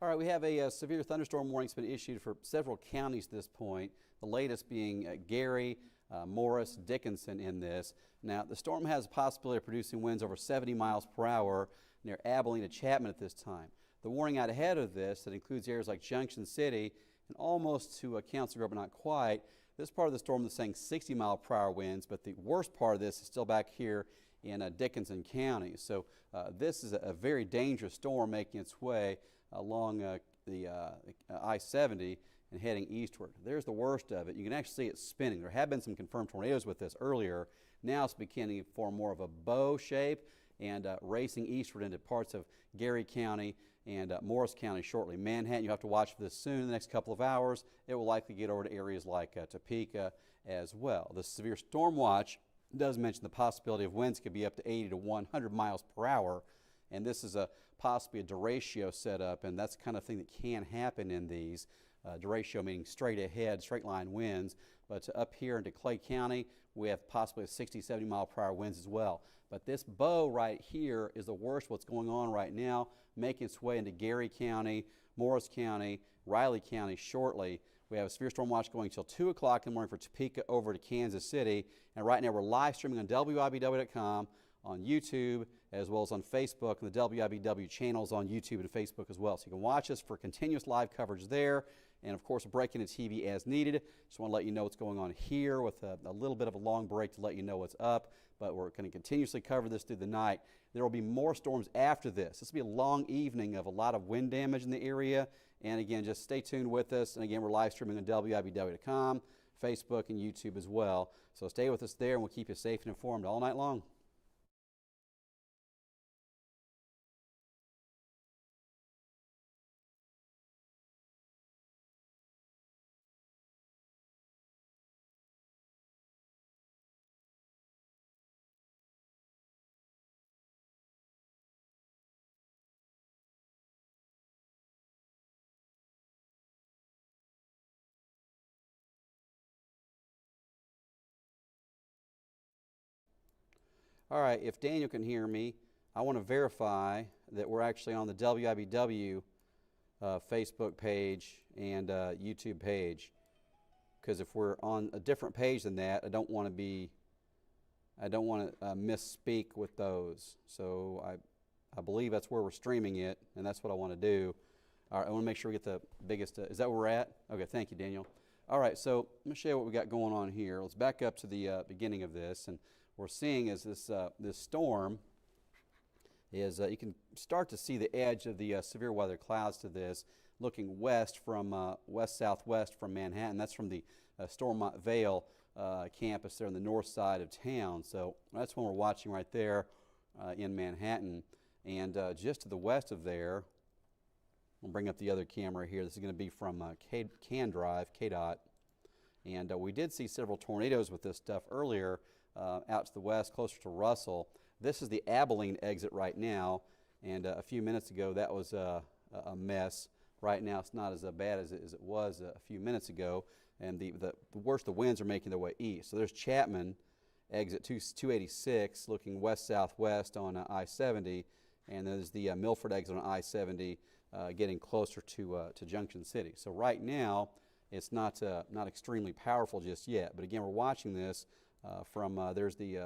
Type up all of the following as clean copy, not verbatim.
All right, we have a severe thunderstorm warning that's been issued for several counties at this point, the latest being Gary, Morris, Dickinson in this. Now, the storm has a possibility of producing winds over 70 miles per hour near Abilene and Chapman at this time. The warning out ahead of this, that includes areas like Junction City and almost to Council Grove, but not quite. This part of the storm is saying 60 mile per hour winds, but the worst part of this is still back here in Dickinson County. So this is a very dangerous storm making its way along the I-70 and heading eastward. There's the worst of it. You can actually see it spinning. There have been some confirmed tornadoes with this earlier. Now it's beginning to form more of a bow shape and racing eastward into parts of Gary County and Morris County shortly. Manhattan, you have to watch for this soon in the next couple of hours. It will likely get over to areas like Topeka as well. The severe storm watch does mention the possibility of winds could be up to 80 to 100 miles per hour. And this is possibly a derecho setup, and that's the kind of thing that can happen in these. Derecho meaning straight ahead, straight line winds. But up here into Clay County, we have possibly 60, 70 mile per hour winds as well. But this bow right here is the worst what's going on right now, making its way into Gary County, Morris County, Riley County shortly. We have a severe storm watch going until 2 o'clock in the morning for Topeka over to Kansas City. And right now we're live streaming on WIBW.com, on YouTube, as well as on Facebook, and the WIBW channels on YouTube and Facebook as well. So you can watch us for continuous live coverage there, and of course breaking the TV as needed. Just want to let you know what's going on here with a little bit of a long break to let you know what's up, but we're going to continuously cover this through the night. There will be more storms after this. This will be a long evening of a lot of wind damage in the area, and again, just stay tuned with us. And again, we're live streaming on WIBW.com, Facebook, and YouTube as well. So stay with us there, and we'll keep you safe and informed all night long. All right, if Daniel can hear me, I want to verify that we're actually on the WIBW Facebook page and YouTube page, because if we're on a different page than that, I don't want to misspeak with those. So I believe that's where we're streaming it, and that's what I want to do. All right, I want to make sure we get the biggest, is that where we're at? Okay, thank you, Daniel. All right, so let me show you what we got going on here. Let's back up to the beginning of this, and what we're seeing is this storm is, you can start to see the edge of the severe weather clouds to this, looking west from west-southwest from Manhattan. That's from the Stormont Vale campus there on the north side of town. So that's one we're watching right there in Manhattan. And just to the west of there, we'll bring up the other camera here. This is going to be from Can Drive, KDOT. And we did see several tornadoes with this stuff earlier out to the west, closer to Russell. This is the Abilene exit right now, and a few minutes ago that was a mess. Right now it's not as bad as it was a few minutes ago, and the worst the winds are making their way east. So there's Chapman, exit 286, looking west-southwest on I-70, and there's the Milford exit on I-70 getting closer to Junction City. So right now it's not extremely powerful just yet, but again, we're watching this from, there's the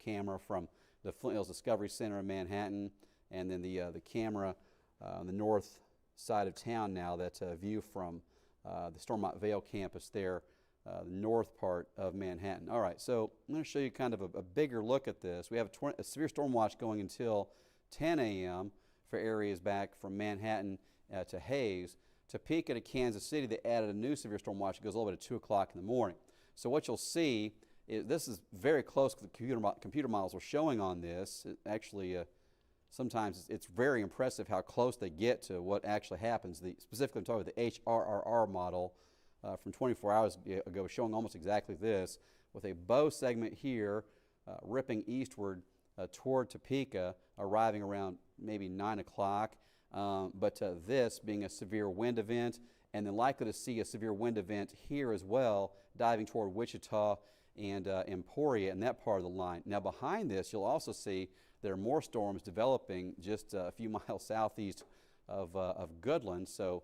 camera from the Flint Hills Discovery Center in Manhattan, and then the camera on the north side of town now, that's a view from the Stormont Vale campus there, the north part of Manhattan. All right, so I'm going to show you kind of a bigger look at this. We have a severe storm watch going until 10 a.m. for areas back from Manhattan to Hayes. Topeka to Kansas City, they added a new severe storm watch that goes all the way to 2 o'clock in the morning. So what you'll see is this is very close to the computer models we're showing on this. Actually, sometimes it's very impressive how close they get to what actually happens. Specifically, I'm talking about the HRRR model from 24 hours ago, showing almost exactly this, with a bow segment here ripping eastward toward Topeka, arriving around maybe 9 o'clock. But this being a severe wind event, and then likely to see a severe wind event here as well, diving toward Wichita and Emporia and that part of the line. Now behind this, you'll also see there are more storms developing just a few miles southeast of Goodland. So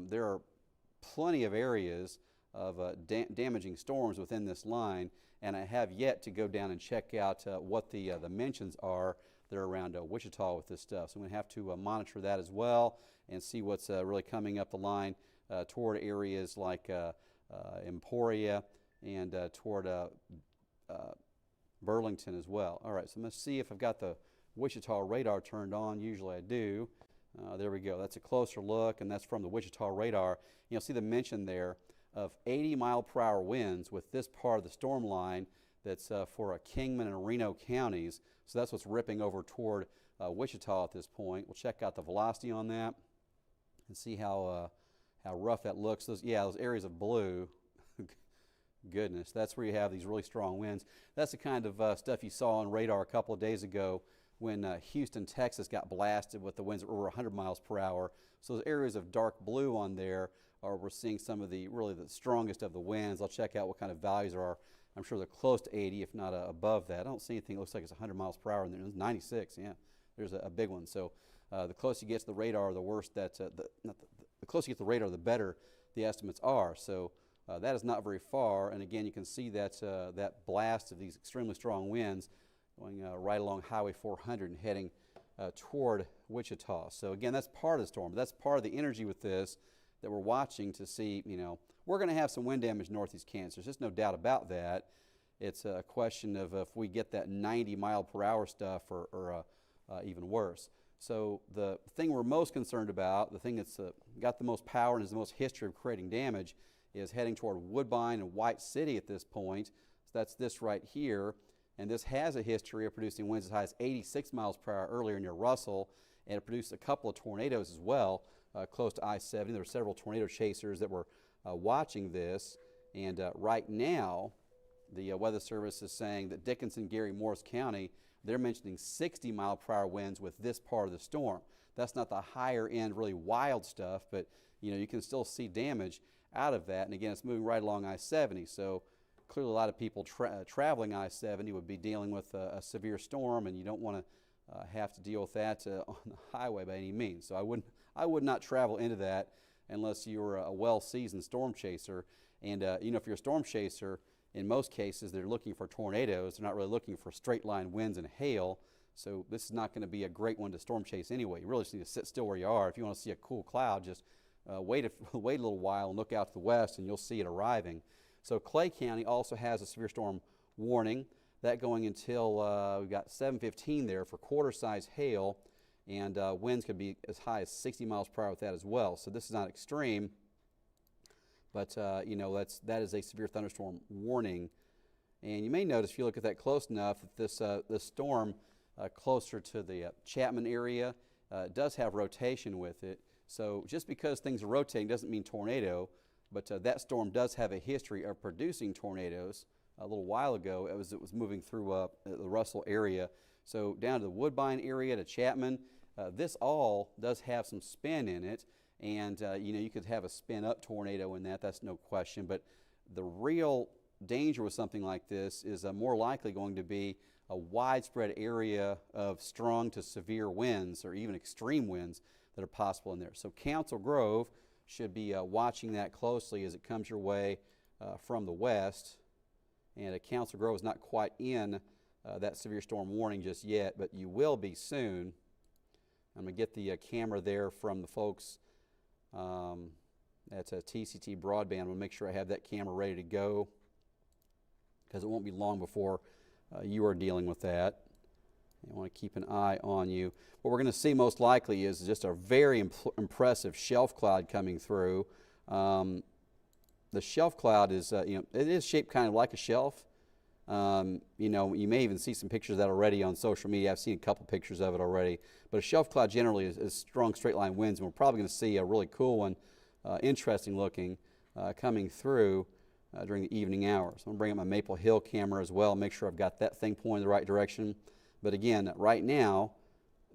there are plenty of areas of damaging storms within this line, and I have yet to go down and check out what the mentions are that are around Wichita with this stuff. So I'm going to have to monitor that as well and see what's really coming up the line toward areas like Emporia and toward Burlington as well. All right, so I'm going to see if I've got the Wichita radar turned on. Usually I do. There we go. That's a closer look, and that's from the Wichita radar. You'll see the mention there of 80-mile-per-hour winds with this part of the storm line that's for Kingman and Reno counties. So that's what's ripping over toward Wichita at this point. We'll check out the velocity on that and see how rough that looks. Those areas of blue, goodness, that's where you have these really strong winds. That's the kind of stuff you saw on radar a couple of days ago when Houston, Texas got blasted with the winds over 100 miles per hour. So those areas of dark blue on there are we're seeing some of the strongest of the winds. I'll check out what kind of values there are. I'm sure they're close to 80, if not above that. I don't see anything that looks like it's 100 miles per hour, and there's 96. Yeah, there's a big one. So the closer you get to the radar, the worse that the closer you get to the radar, the better the estimates are. So that is not very far, and again, you can see that that blast of these extremely strong winds going right along Highway 400 and heading toward Wichita. So again, that's part of the storm. But that's part of the energy with this that we're watching to see. We're going to have some wind damage northeast Kansas. There's just no doubt about that. It's a question of if we get that 90-mile-per-hour stuff or even worse. So the thing we're most concerned about, the thing that's got the most power and has the most history of creating damage, is heading toward Woodbine and White City at this point. So that's this right here. And this has a history of producing winds as high as 86 miles per hour earlier near Russell, and it produced a couple of tornadoes as well close to I-70. There were several tornado chasers that were watching this, and right now the Weather Service is saying that Dickinson, Gary, Morris County, they're mentioning 60-mile-per-hour winds with this part of the storm. That's not the higher end, really wild stuff, but you can still see damage out of that. And again, it's moving right along I-70, so clearly a lot of people traveling I-70 would be dealing with a severe storm, and you don't want to have to deal with that on the highway by any means. So I would not travel into that unless you're a well-seasoned storm chaser. And if you're a storm chaser, in most cases they're looking for tornadoes. They're not really looking for straight line winds and hail. So this is not going to be a great one to storm chase anyway. You really just need to sit still where you are. If you want to see a cool cloud, just wait a little while and look out to the west, and you'll see it arriving. So Clay County also has a severe storm warning. That going until we've got 7:15 there for quarter-size hail, and winds could be as high as 60 miles per hour with that as well. So this is not extreme, but that is a severe thunderstorm warning. And you may notice if you look at that close enough that this storm closer to the Chapman area does have rotation with it. So just because things are rotating doesn't mean tornado, but that storm does have a history of producing tornadoes. A little while ago, it was moving through the Russell area. So down to the Woodbine area, to Chapman, this all does have some spin in it. And, you could have a spin-up tornado in that, that's no question. But the real danger with something like this is more likely going to be a widespread area of strong to severe winds or even extreme winds that are possible in there. So Council Grove should be watching that closely as it comes your way from the west. And Council Grove is not quite in that severe storm warning just yet, but you will be soon. I'm going to get the camera there from the folks at TCT Broadband. I'm going to make sure I have that camera ready to go because it won't be long before you are dealing with that. I want to keep an eye on you. What we're going to see most likely is just a very impressive shelf cloud coming through. The shelf cloud is, it is shaped kind of like a shelf. You may even see some pictures of that already on social media. I've seen a couple pictures of it already. But a shelf cloud generally is strong straight line winds, and we're probably going to see a really cool one, interesting looking, coming through during the evening hours. I'm going to bring up my Maple Hill camera as well, make sure I've got that thing pointing the right direction. But again, right now,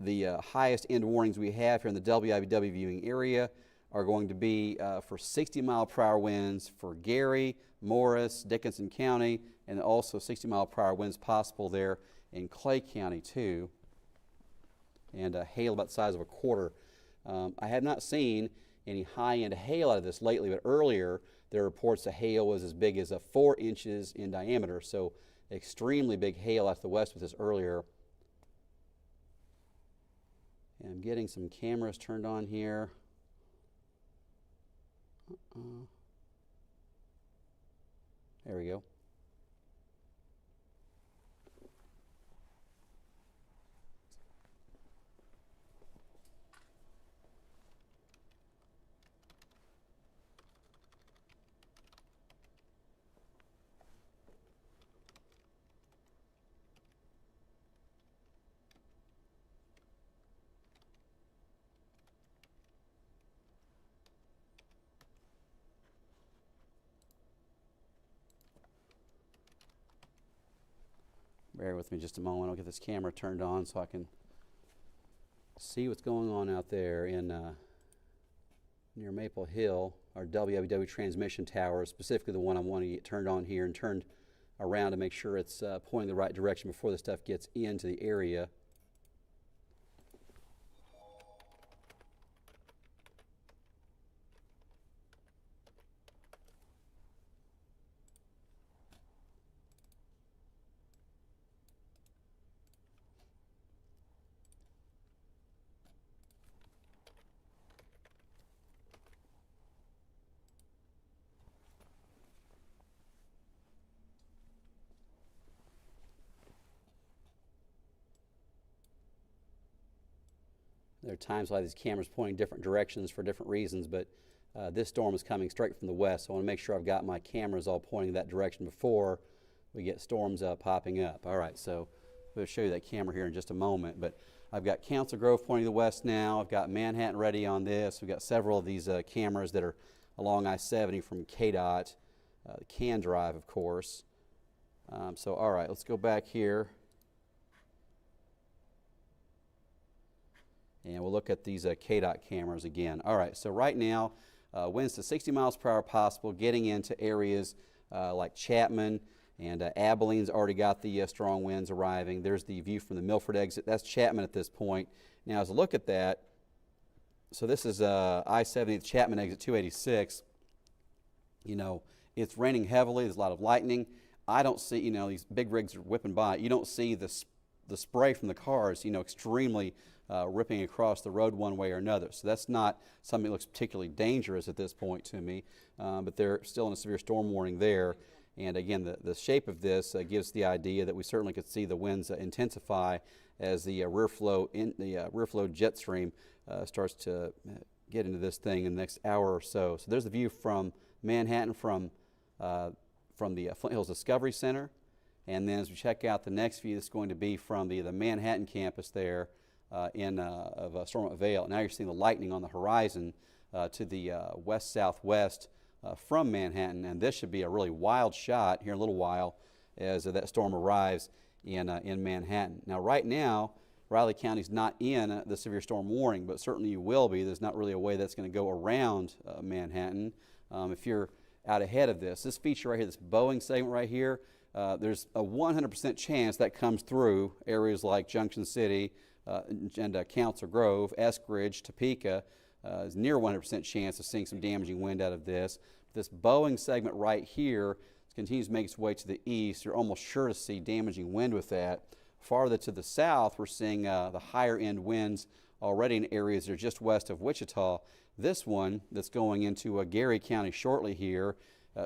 the highest end warnings we have here in the WIBW viewing area are going to be for 60-mile-per-hour winds for Gary, Morris, Dickinson County, and also 60-mile-per-hour winds possible there in Clay County too, and hail about the size of a quarter. I have not seen any high-end hail out of this lately, but earlier there are reports the hail was as big as 4 inches in diameter, so extremely big hail out to the west with this earlier. And I'm getting some cameras turned on here. There we go. Bear with me just a moment. I'll get this camera turned on so I can see what's going on out there in near Maple Hill, our WIBW transmission tower, specifically the one I want to get turned on here and turned around to make sure it's pointing the right direction before the stuff gets into the area. There are times why these cameras pointing different directions for different reasons, but this storm is coming straight from the west, so I want to make sure I've got my cameras all pointing that direction before we get storms popping up. All right, so we'll show you that camera here in just a moment, but I've got Council Grove pointing to the west now. I've got Manhattan ready on this. We've got several of these cameras that are along I-70 from KDOT, the CAN drive, of course. So, all right, let's go back here. And we'll look at these KDOT cameras again. All right, so right now, winds to 60 miles per hour possible, getting into areas like Chapman, and Abilene's already got the strong winds arriving. There's the view from the Milford exit. That's Chapman at this point. Now, as I look at that, so this is I-70, Chapman exit 286. You know, it's raining heavily. There's a lot of lightning. I don't see, you know, these big rigs are whipping by. You don't see the spray from the cars, you know, extremely ripping across the road one way or another. So that's not something that looks particularly dangerous at this point to me, but they're still in a severe storm warning there. And again, the shape of this gives the idea that we certainly could see the winds intensify as the rear flow jet stream starts to get into this thing in the next hour or so. So there's the view from Manhattan from the Flint Hills Discovery Center. And then as we check out the next view, it's going to be from the Manhattan campus there of Stormont Vale. Now you're seeing the lightning on the horizon to the west-southwest from Manhattan. And this should be a really wild shot here in a little while as that storm arrives in Manhattan. Now right now, Riley County's not in the severe storm warning, but certainly you will be. There's not really a way that's going to go around Manhattan if you're out ahead of this. This feature right here, this Boeing segment right here, there's a 100% chance that comes through areas like Junction City and Council Grove, Eskridge, Topeka. Is near 100% chance of seeing some damaging wind out of this. This Boeing segment right here continues to make its way to the east. You're almost sure to see damaging wind with that. Farther to the south, we're seeing the higher end winds already in areas that are just west of Wichita. This one that's going into Gary County shortly here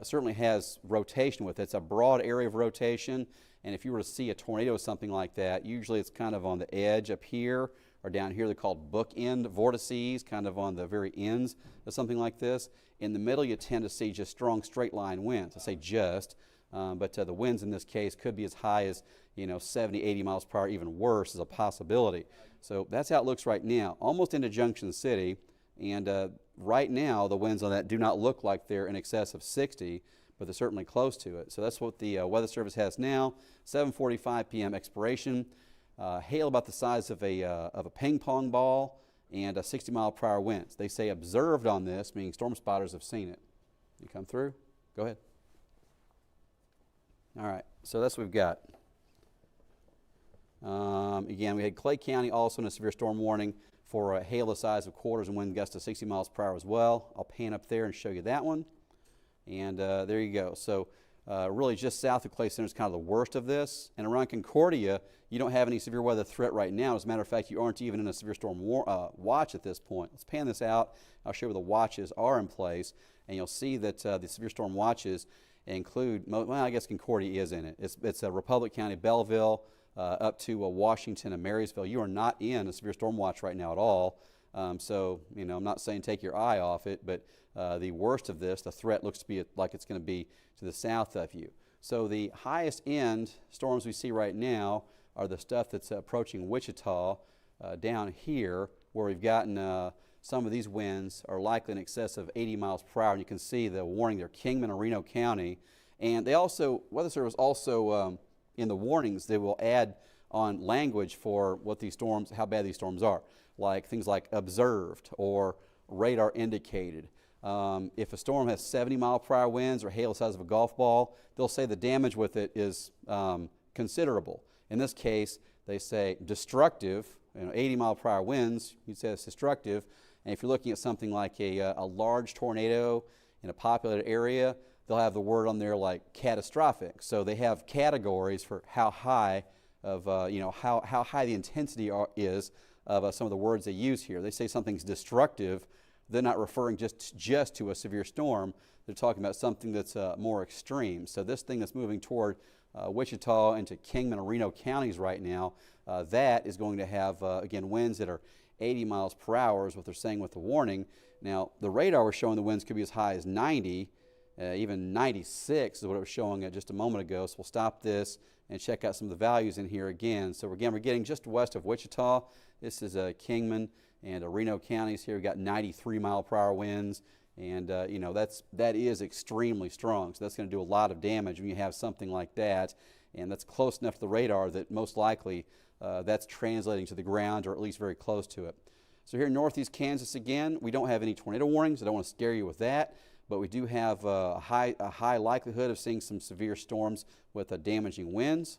certainly has rotation with it. It's a broad area of rotation, and if you were to see a tornado or something like that, usually it's kind of on the edge up here or down here. They're called bookend vortices, kind of on the very ends of something like this. In the middle, you tend to see just strong straight line winds. I say just, but the winds in this case could be as high as 70, 80 miles per hour, even worse is a possibility. So that's how it looks right now, almost into Junction City. And right now, the winds on that do not look like they're in excess of 60, but they're certainly close to it. So that's what the Weather Service has now. 7:45 p.m. expiration. Hail about the size of a ping pong ball and 60-mile-per-hour winds. They say observed on this, meaning storm spotters have seen it. You come through? Go ahead. All right, so that's what we've got. Again, we had Clay County also in a severe storm warning for hail the size of quarters and wind gusts to 60 miles per hour as well. I'll pan up there and show you that one. And there you go. So really just south of Clay Center is kind of the worst of this. And around Concordia, you don't have any severe weather threat right now. As a matter of fact, you aren't even in a severe storm watch at this point. Let's pan this out. I'll show you where the watches are in place. And you'll see that the severe storm watches include, well, I guess Concordia is in it. It's Republic County, Belleville, up to Washington and Marysville. You are not in a severe storm watch right now at all. So, you know, I'm not saying take your eye off it, but the worst of this, the threat looks to be like it's going to be to the south of you. So the highest end storms we see right now are the stuff that's approaching Wichita down here, where we've gotten some of these winds are likely in excess of 80 miles per hour. And you can see the warning there, Kingman and Reno County. And they also, Weather Service also, in the warnings, they will add on language for what these storms, how bad these storms are, like things like observed or radar indicated. If a storm has 70 mile per hour winds or hail the size of a golf ball, they'll say the damage with it is considerable. In this case, they say destructive, 80 mile per hour winds, you'd say it's destructive. And if you're looking at something like a large tornado in a populated area, they'll have the word on there like catastrophic. So they have categories for how high of, how high the intensity is of some of the words they use here. They say something's destructive. They're not referring just to a severe storm. They're talking about something that's more extreme. So this thing that's moving toward Wichita into Kingman and Reno counties right now, that is going to have, again, winds that are 80 miles per hour is what they're saying with the warning. Now, the radar was showing the winds could be as high as 90, even 96 is what it was showing just a moment ago. So we'll stop this and check out some of the values in here again. So again, we're getting just west of Wichita. This is Kingman and Reno counties here. We've got 93 mile per hour winds. And, that is extremely strong. So that's going to do a lot of damage when you have something like that. And that's close enough to the radar that most likely that's translating to the ground, or at least very close to it. So here in northeast Kansas again, we don't have any tornado warnings. I don't want to scare you with that. But we do have a high likelihood of seeing some severe storms with damaging winds.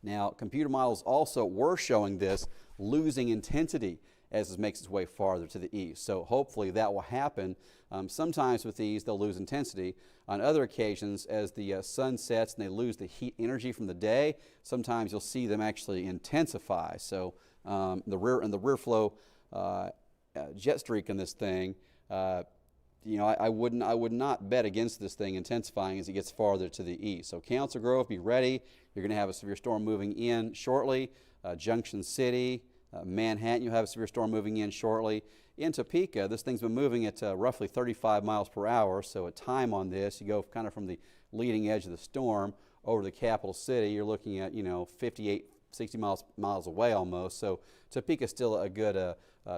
Now, computer models also were showing this losing intensity as it makes its way farther to the east. So hopefully that will happen. Sometimes with these, they'll lose intensity. On other occasions, as the sun sets and they lose the heat energy from the day, sometimes you'll see them actually intensify. So the rear flow jet streak in this thing, I would not bet against this thing intensifying as it gets farther to the east. So Council Grove, be ready. You're going to have a severe storm moving in shortly. Junction City, Manhattan, you'll have a severe storm moving in shortly. In Topeka, this thing's been moving at roughly 35 miles per hour. So a time on this, you go kind of from the leading edge of the storm over to the capital city, you're looking at 58, 60 miles away almost. So Topeka's still a good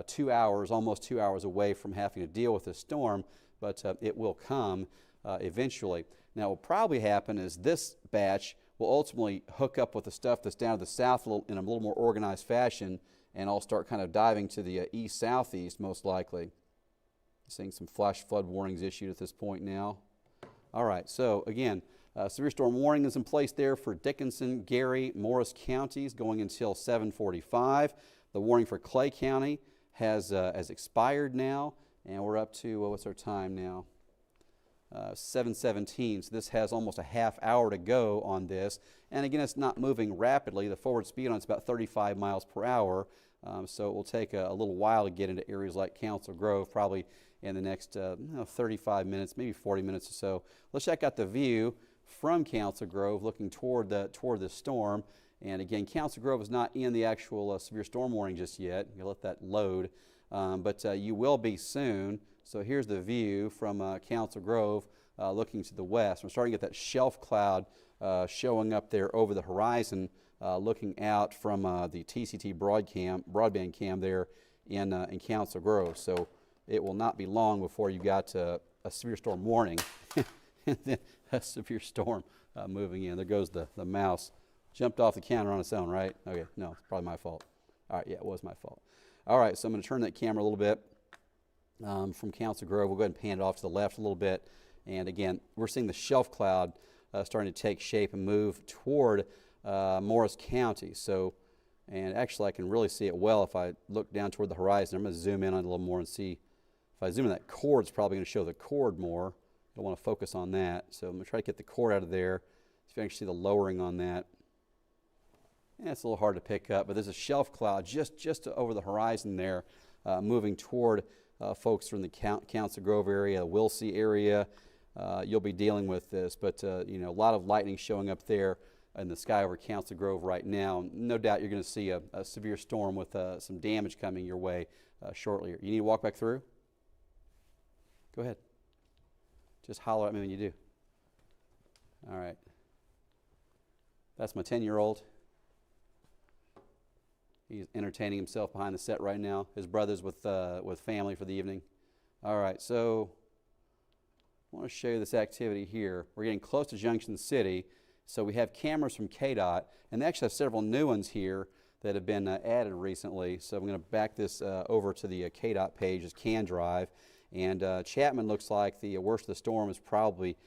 2 hours, almost 2 hours away from having to deal with this storm, but it will come eventually. Now, what will probably happen is this batch will ultimately hook up with the stuff that's down to the south in a little more organized fashion, and I'll start kind of diving to the east-southeast most likely. Seeing some flash flood warnings issued at this point now. All right, so again, severe storm warning is in place there for Dickinson, Gary, Morris counties going until 7:45. The warning for Clay County has expired now, and we're up to, what's our time now? 7:17, so this has almost a half hour to go on this. And again, it's not moving rapidly. The forward speed on it's about 35 miles per hour, so it will take a little while to get into areas like Council Grove, probably in the next 35 minutes, maybe 40 minutes or so. Let's check out the view from Council Grove looking toward the storm. And again, Council Grove is not in the actual severe storm warning just yet. You'll let that load, but you will be soon. So here's the view from Council Grove looking to the west. We're starting to get that shelf cloud showing up there over the horizon, looking out from the TCT broadband cam there in Council Grove. So it will not be long before you got a severe storm warning and then a severe storm moving in. There goes the mouse. Jumped off the counter on its own, right? Okay, no, it's probably my fault. All right, yeah, it was my fault. All right, so I'm going to turn that camera a little bit from Council Grove. We'll go ahead and pan it off to the left a little bit. And again, we're seeing the shelf cloud starting to take shape and move toward Morris County. So And actually, I can really see it well if I look down toward the horizon. I'm going to zoom in on it a little more and see. If I zoom in, that chord, it's probably going to show the chord more. I don't want to focus on that. So I'm going to try to get the chord out of there. So you can actually see the lowering on that. And it's a little hard to pick up, but there's a shelf cloud just over the horizon there, moving toward folks from the Council Grove area, the Willsey area. You'll be dealing with this, but you know, a lot of lightning showing up there in the sky over Council Grove right now. No doubt you're going to see a severe storm with some damage coming your way shortly. You need to walk back through? Go ahead. Just holler at me when you do. All right. That's my 10-year-old. He's entertaining himself behind the set right now. His brother's with family for the evening. All right, so I want to show you this activity here. We're getting close to Junction City, so we have cameras from KDOT, and they actually have several new ones here that have been added recently. So I'm going to back this over to the KDOT page as CAN Drive. And Chapman looks like the worst of the storm is probably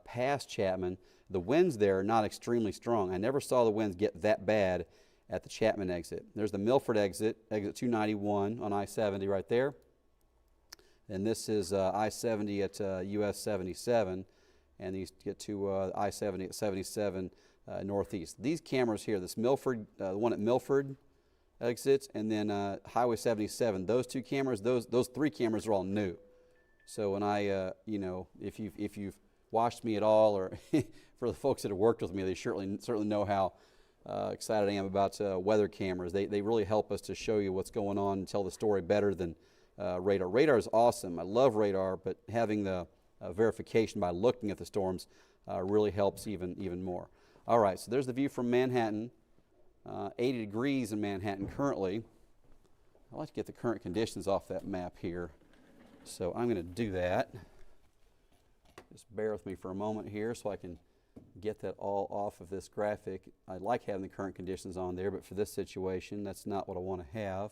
past Chapman. The winds there are not extremely strong. I never saw the winds get that bad at the Chapman exit. There's the Milford exit, exit 291 on I-70 right there. And this is I-70 at US 77. And these get to I-70 at 77 northeast. These cameras here, this Milford, the one at Milford exits, and then Highway 77, those two cameras, those three cameras are all new. So when I, you know, if you've watched me at all, or for the folks that have worked with me, they certainly know how excited I am about weather cameras. They really help us to show you what's going on and tell the story better than radar. Radar is awesome. I love radar, but having the verification by looking at the storms really helps even more. All right, so there's the view from Manhattan. 80 degrees in Manhattan currently. I'd like to get the current conditions off that map here. So I'm going to do that. Just bear with me for a moment here so I can get that all off of this graphic. I like having the current conditions on there, but for this situation, that's not what I want to have.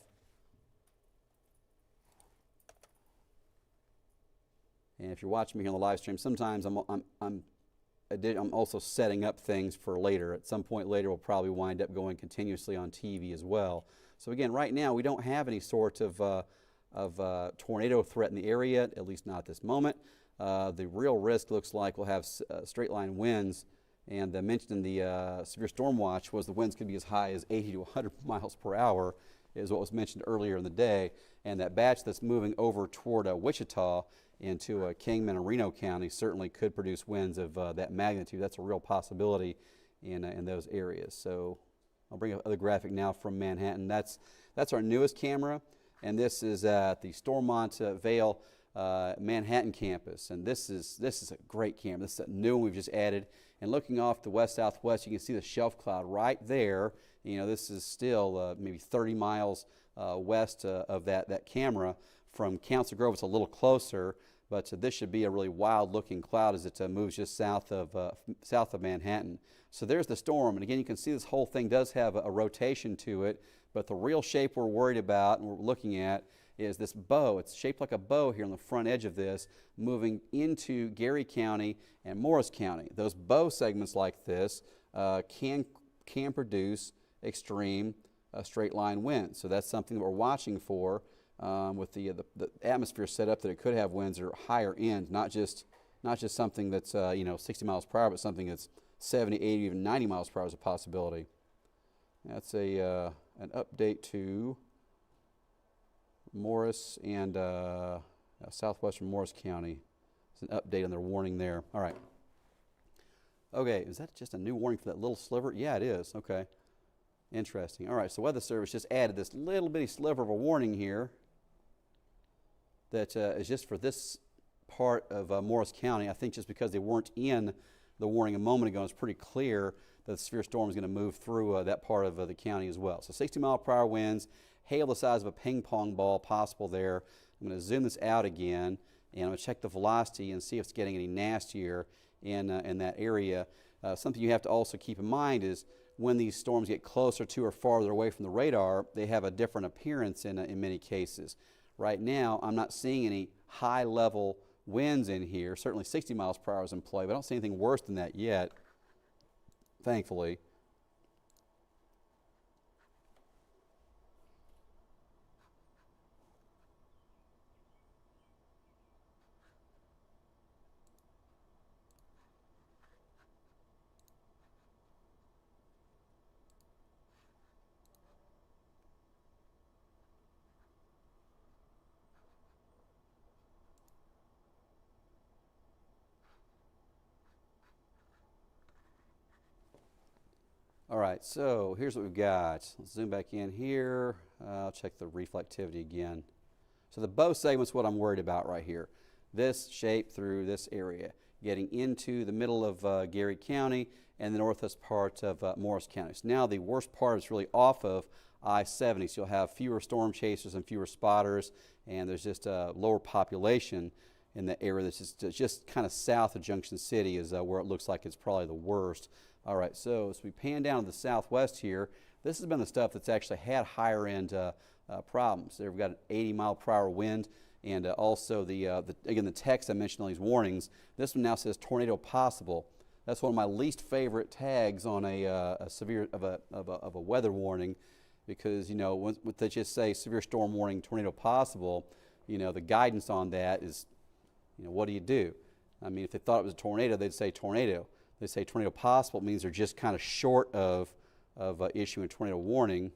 And if you're watching me here on the live stream, sometimes I'm also setting up things for later. At some point later, we'll probably wind up going continuously on TV as well. So again, right now, we don't have any sort of tornado threat in the area, at least not at this moment. The real risk looks like we'll have straight line winds, and mentioned in the severe storm watch was the winds could be as high as 80 to 100 miles per hour, is what was mentioned earlier in the day. And that batch that's moving over toward Wichita into Kingman and Reno County certainly could produce winds of that magnitude. That's a real possibility in those areas. So I'll bring up another graphic now from Manhattan. That's our newest camera, and this is at the Stormont Vale Manhattan campus. And this is a great camera. This is a new one we've just added. And looking off the west-southwest, you can see the shelf cloud right there. You know, this is still maybe 30 miles west of that camera. From Council Grove, it's a little closer, but this should be a really wild-looking cloud as it moves just south of Manhattan. So there's the storm, and again, you can see this whole thing does have a rotation to it, but the real shape we're worried about and we're looking at is this bow. It's shaped like a bow here on the front edge of this, moving into Geary County and Morris County. Those bow segments like this can produce extreme straight line winds. So that's something that we're watching for with the atmosphere set up, that it could have winds that are higher end, not just something that's 60 miles per hour, but something that's 70, 80, even 90 miles per hour is a possibility. That's an update to Morris and southwestern Morris County. It's an update on their warning there. All right. Okay, is that just a new warning for that little sliver? Yeah, it is. Okay. Interesting. All right, so Weather Service just added this little bitty sliver of a warning here that is just for this part of Morris County. I think just because they weren't in the warning a moment ago, it's pretty clear that the severe storm is going to move through that part of the county as well. So 60 mile per hour winds, hail the size of a ping pong ball possible there. I'm going to zoom this out again, and I'm going to check the velocity and see if it's getting any nastier in that area. Something you have to also keep in mind is when these storms get closer to or farther away from the radar, they have a different appearance in many cases. Right now, I'm not seeing any high-level winds in here. Certainly 60 miles per hour is in play, but I don't see anything worse than that yet, thankfully. All right, so here's what we've got. Let's zoom back in here. I'll check the reflectivity again. So the bow segment's what I'm worried about right here. This shape through this area, getting into the middle of Geary County and the northwest part of Morris County. So now the worst part is really off of I-70, so you'll have fewer storm chasers and fewer spotters, and there's just a lower population in the area that's just kind of south of Junction City is where it looks like it's probably the worst. All right, so as we pan down to the southwest here, this has been the stuff that's actually had higher end problems. There we've got an 80-mile-per-hour wind, and also again the text I mentioned on these warnings. This one now says tornado possible. That's one of my least favorite tags on a severe of a weather warning, because when they just say severe storm warning, tornado possible, the guidance on that is, what do you do? I mean, if they thought it was a tornado, they'd say tornado. They say tornado possible, it means they're just kind of short of issuing a tornado warning.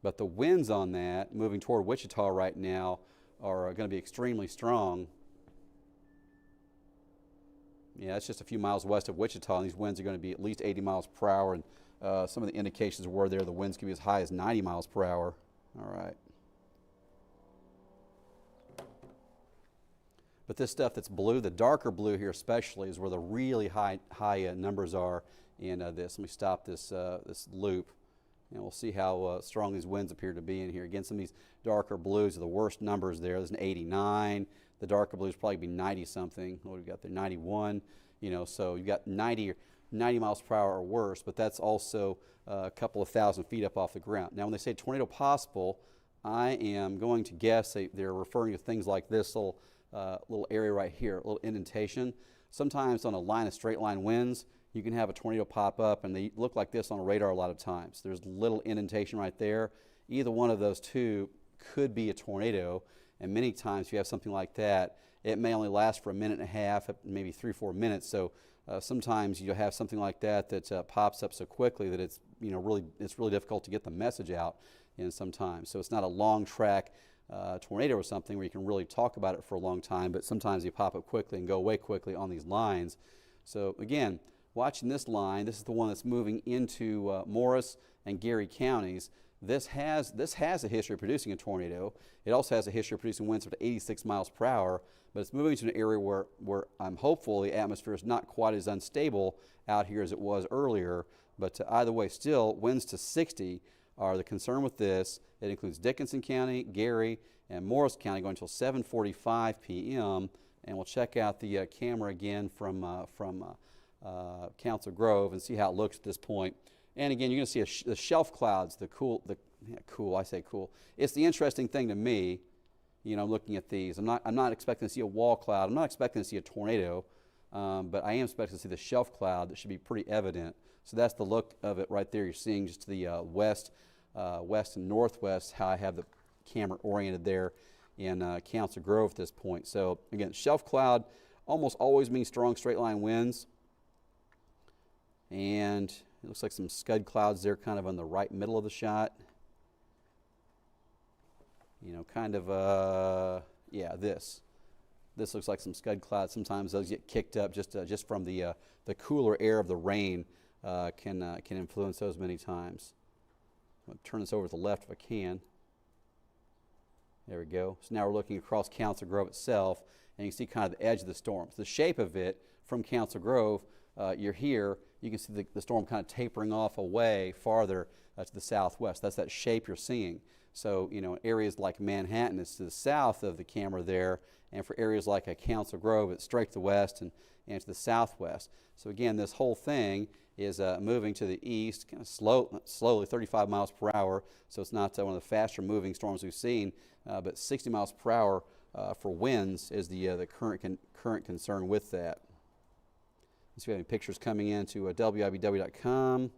But the winds on that, moving toward Wichita right now, are going to be extremely strong. Yeah, it's just a few miles west of Wichita, and these winds are going to be at least 80 miles per hour, and some of the indications were there the winds could be as high as 90 miles per hour. All right. But this stuff that's blue, the darker blue here especially, is where the really high numbers are in this. Let me stop this loop, and we'll see how strong these winds appear to be in here. Again, some of these darker blues are the worst numbers there. There's an 89. The darker blues probably be 90-something. What have we got there? 91. So you've got 90 miles per hour or worse, but that's also a couple of thousand feet up off the ground. Now, when they say tornado possible, I am going to guess they're referring to things like this little area right here, a little indentation. Sometimes on a line of straight line winds, you can have a tornado pop up, and they look like this on a radar a lot of times. There's a little indentation right there. Either one of those two could be a tornado, and many times if you have something like that, it may only last for a minute and a half, maybe 3-4 minutes. So sometimes you'll have something like that pops up so quickly that it's really difficult to get the message out in sometimes. So it's not a long track tornado or something where you can really talk about it for a long time, but sometimes you pop up quickly and go away quickly on these lines. So again, watching this line, this is the one that's moving into Morris and Geary counties. This has a history of producing a tornado. It also has a history of producing winds up to 86 miles per hour, but it's moving to an area where I'm hopeful the atmosphere is not quite as unstable out here as it was earlier. But either way, still, winds to 60 are the concern with this. It includes Dickinson County, Geary, and Morris County going until 7:45 p.m. And we'll check out the camera again from Council Grove and see how it looks at this point. And again, you're going to see the shelf clouds, I say cool. It's the interesting thing to me, looking at these. I'm not expecting to see a wall cloud. I'm not expecting to see a tornado, but I am expecting to see the shelf cloud that should be pretty evident. So that's the look of it right there. You're seeing just to the west and northwest how I have the camera oriented there in Council Grove at this point. So again, shelf cloud almost always means strong straight line winds. And it looks like some scud clouds there kind of on the right middle of the shot. This looks like some scud clouds. Sometimes those get kicked up just from the cooler air of the rain can influence those many times. I'm going to turn this over to the left if I can. There we go. So now we're looking across Council Grove itself, and you can see kind of the edge of the storm. So the shape of it from Council Grove, you're here. You can see the storm kind of tapering off away farther to the southwest. That's that shape you're seeing. So, areas like Manhattan, it's to the south of the camera there, and for areas like Council Grove, it's straight to the west and to the southwest. So again, this whole thing is moving to the east, kind of slowly, 35 miles per hour. So it's not one of the faster moving storms we've seen, but 60 miles per hour for winds is the current concern with that. Let's see if we have any pictures coming in to WIBW.com.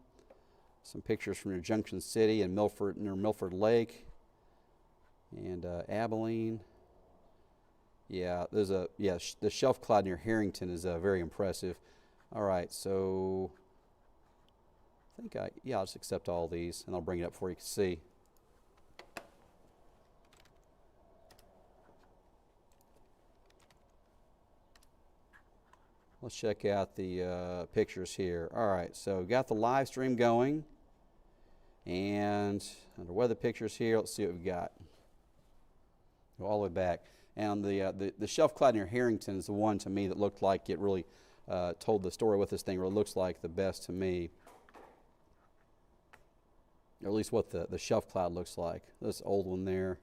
Some pictures from near Junction City and near Milford Lake and Abilene. Yeah, the shelf cloud near Harrington is very impressive. All right, so I think I'll just accept all these and I'll bring it up for you to see. let's check out the pictures here. All right, so we've got the live stream going. And under weather pictures here, let's see what we've got. Go all the way back. And the shelf cloud near Harrington is the one to me that looked like it really told the story what this thing really looks like the best to me. Or at least what the shelf cloud looks like. This old one there.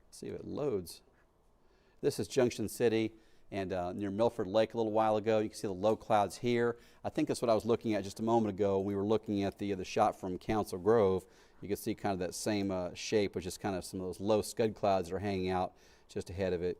Let's see if it loads. This is Junction City and near Milford Lake a little while ago. You can see the low clouds here. I think that's what I was looking at just a moment ago. We were looking at the shot from Council Grove. You can see kind of that same shape, which is kind of some of those low scud clouds that are hanging out just ahead of it.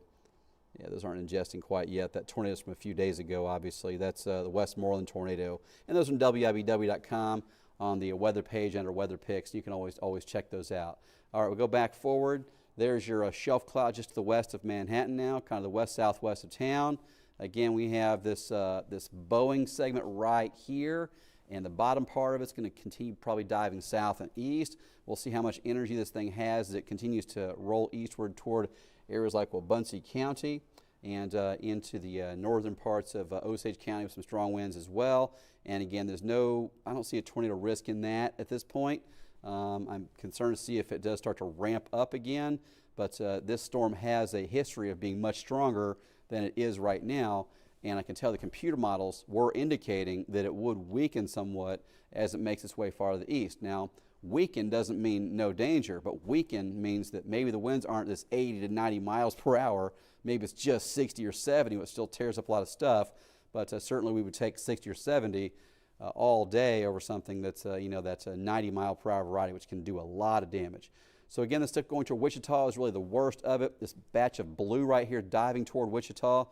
Yeah, those aren't ingesting quite yet. That tornado's from a few days ago, obviously. That's the Westmoreland tornado. And those are from WIBW.com on the weather page under weather picks. You can always check those out. All right, we'll go back forward. There's your shelf cloud just to the west of Manhattan now, kind of the west-southwest of town. Again, we have this Boeing segment right here, and the bottom part of it's going to continue probably diving south and east. We'll see how much energy this thing has as it continues to roll eastward toward areas like Wabaunsee County and into the northern parts of Osage County with some strong winds as well. And again, I don't see a tornado risk in that at this point. I'm concerned to see if it does start to ramp up again, but this storm has a history of being much stronger than it is right now, and I can tell the computer models were indicating that it would weaken somewhat as it makes its way farther east. Now, weaken doesn't mean no danger, but weaken means that maybe the winds aren't this 80 to 90 miles per hour, maybe it's just 60 or 70, which still tears up a lot of stuff, but certainly we would take 60 or 70 all day over something that's that's a 90 mile per hour variety, which can do a lot of damage. So again, the stuff going to Wichita is really the worst of it. This batch of blue right here diving toward Wichita,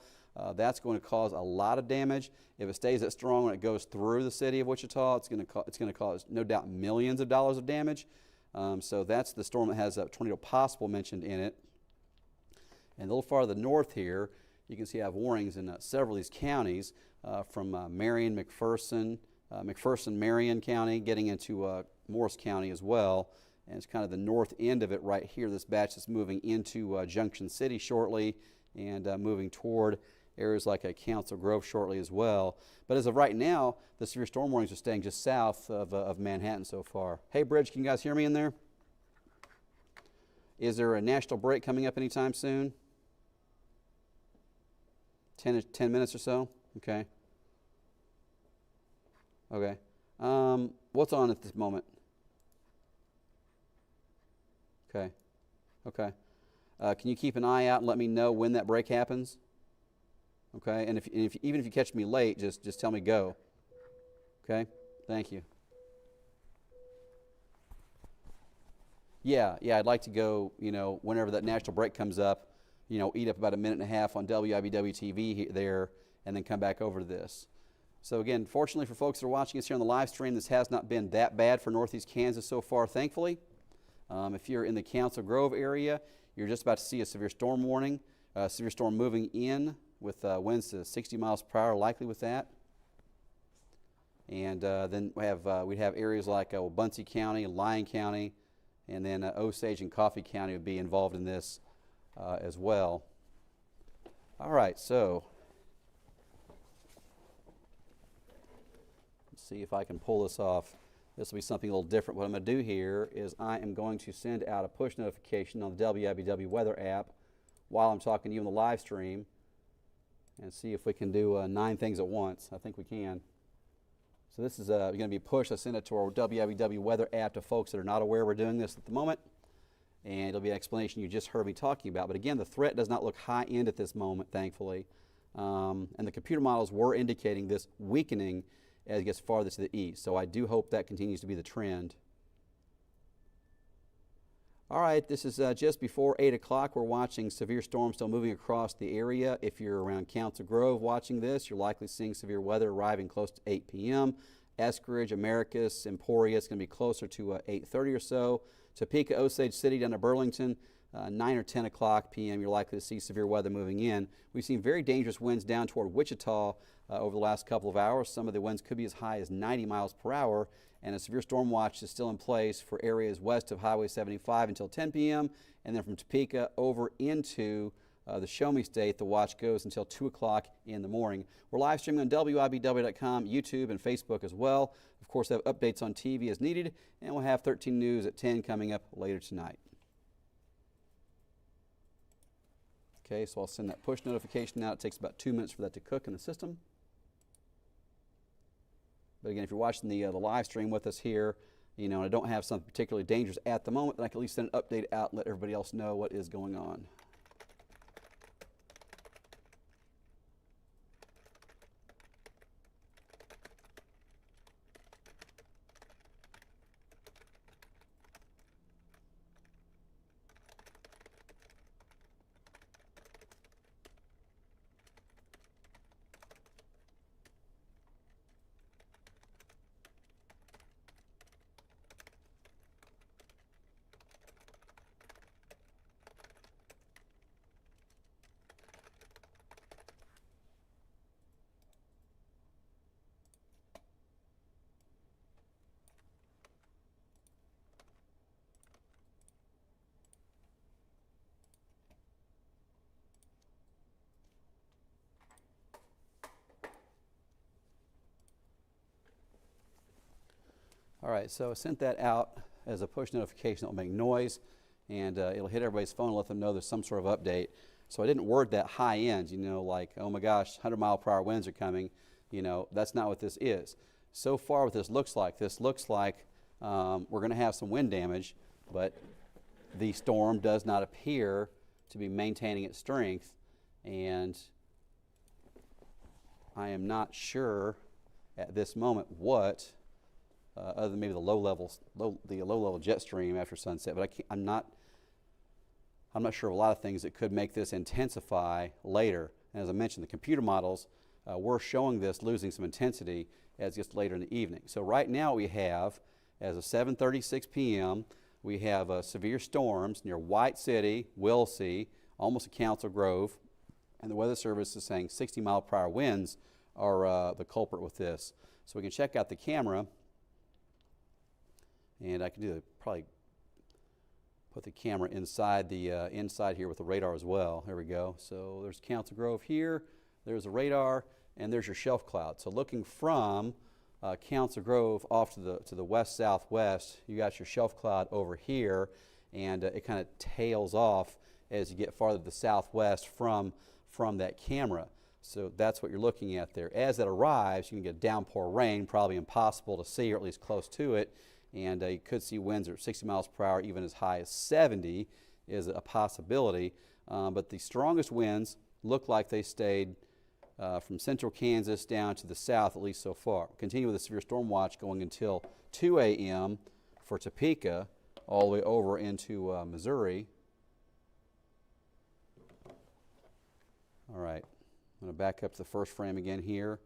that's going to cause a lot of damage. If it stays that strong when it goes through the city of Wichita, it's going to cause no doubt millions of dollars of damage. So that's the storm that has a tornado possible mentioned in it. And a little farther north here, you can see I have warnings in several of these counties from Marion, McPherson, Marion County, getting into Morris County as well. And it's kind of the north end of it right here. This batch is moving into Junction City shortly and moving toward areas like Council Grove shortly as well. But as of right now, the severe storm warnings are staying just south of Manhattan so far. Hey, Bridge, can you guys hear me in there? Is there a national break coming up anytime soon? 10 minutes or so? Okay. Okay. What's on at this moment? Okay. Okay. Can you keep an eye out and let me know when that break happens? Okay. And even if you catch me late, just tell me go. Okay. Thank you. Yeah. I'd like to go. Whenever that national break comes up, eat up about a minute and a half on WIBW TV there, and then come back over to this. So again, fortunately for folks that are watching us here on the live stream, this has not been that bad for Northeast Kansas so far, thankfully. If you're in the Council Grove area, you're just about to see a severe storm warning, severe storm moving in with winds to 60 miles per hour, likely with that. And then we'd have areas like Wabaunsee County, Lyon County, and then Osage and Coffee County would be involved in this as well. All right, so let's see if I can pull this off. This will be something a little different. What I'm going to do here is I am going to send out a push notification on the WIBW weather app while I'm talking to you on the live stream and see if we can do 9 things at once. I think we can. So this is going to be pushed. I send it to our WIBW weather app to folks that are not aware we're doing this at the moment. And it'll be an explanation you just heard me talking about. But again, the threat does not look high end at this moment, thankfully. And the computer models were indicating this weakening as it gets farther to the east. So I do hope that continues to be the trend. All right, this is just before 8 o'clock. We're watching severe storms still moving across the area. If you're around Council Grove watching this, you're likely seeing severe weather arriving close to 8 p.m. Eskridge, Americus, Emporia, it's going to be closer to 8:30 or so. Topeka, Osage City down to Burlington, 9 or 10 o'clock p.m. You're likely to see severe weather moving in. We've seen very dangerous winds down toward Wichita over the last couple of hours. Some of the winds could be as high as 90 miles per hour, and a severe storm watch is still in place for areas west of Highway 75 until 10 p.m. and then from Topeka over into the show me state. The watch goes until 2 o'clock in the morning. We're live streaming on WIBW.com, YouTube, and Facebook as well. Of course, we'll have updates on TV as needed, and we'll have 13 News at 10 coming up later tonight. Okay, so I'll send that push notification out. It takes about 2 minutes for that to cook in the system. But again, if you're watching the live stream with us here, you know, and I don't have something particularly dangerous at the moment, then I can at least send an update out and let everybody else know what is going on. All right, so I sent that out as a push notification that will make noise, and it'll hit everybody's phone and let them know there's some sort of update. So I didn't word that high end, you know, like, oh my gosh, 100-mile-per-hour winds are coming. You know, that's not what this is. So far what this looks like we're going to have some wind damage, but the storm does not appear to be maintaining its strength, and I am not sure at this moment what other than maybe the low-level jet stream after sunset, but I'm not sure of a lot of things that could make this intensify later. And as I mentioned, the computer models were showing this losing some intensity as it gets later in the evening. So right now we have, as of 7:36 p.m., we have severe storms near White City, Wilsey, almost to Council Grove, and the Weather Service is saying 60-mile-per-hour winds are the culprit with this. So we can check out the camera. And I can probably put the camera inside here with the radar as well. There we go. So there's Council Grove here. There's the radar, and there's your shelf cloud. So looking from Council Grove off to the west-southwest, you got your shelf cloud over here, and it kind of tails off as you get farther to the southwest from that camera. So that's what you're looking at there. As that arrives, you can get downpour rain, probably impossible to see, or at least close to it. And you could see winds at 60 miles per hour, even as high as 70 is a possibility. But the strongest winds look like they stayed from central Kansas down to the south, at least so far. Continue with the severe storm watch going until 2 a.m. for Topeka, all the way over into Missouri. All right, I'm going to back up to the first frame again here.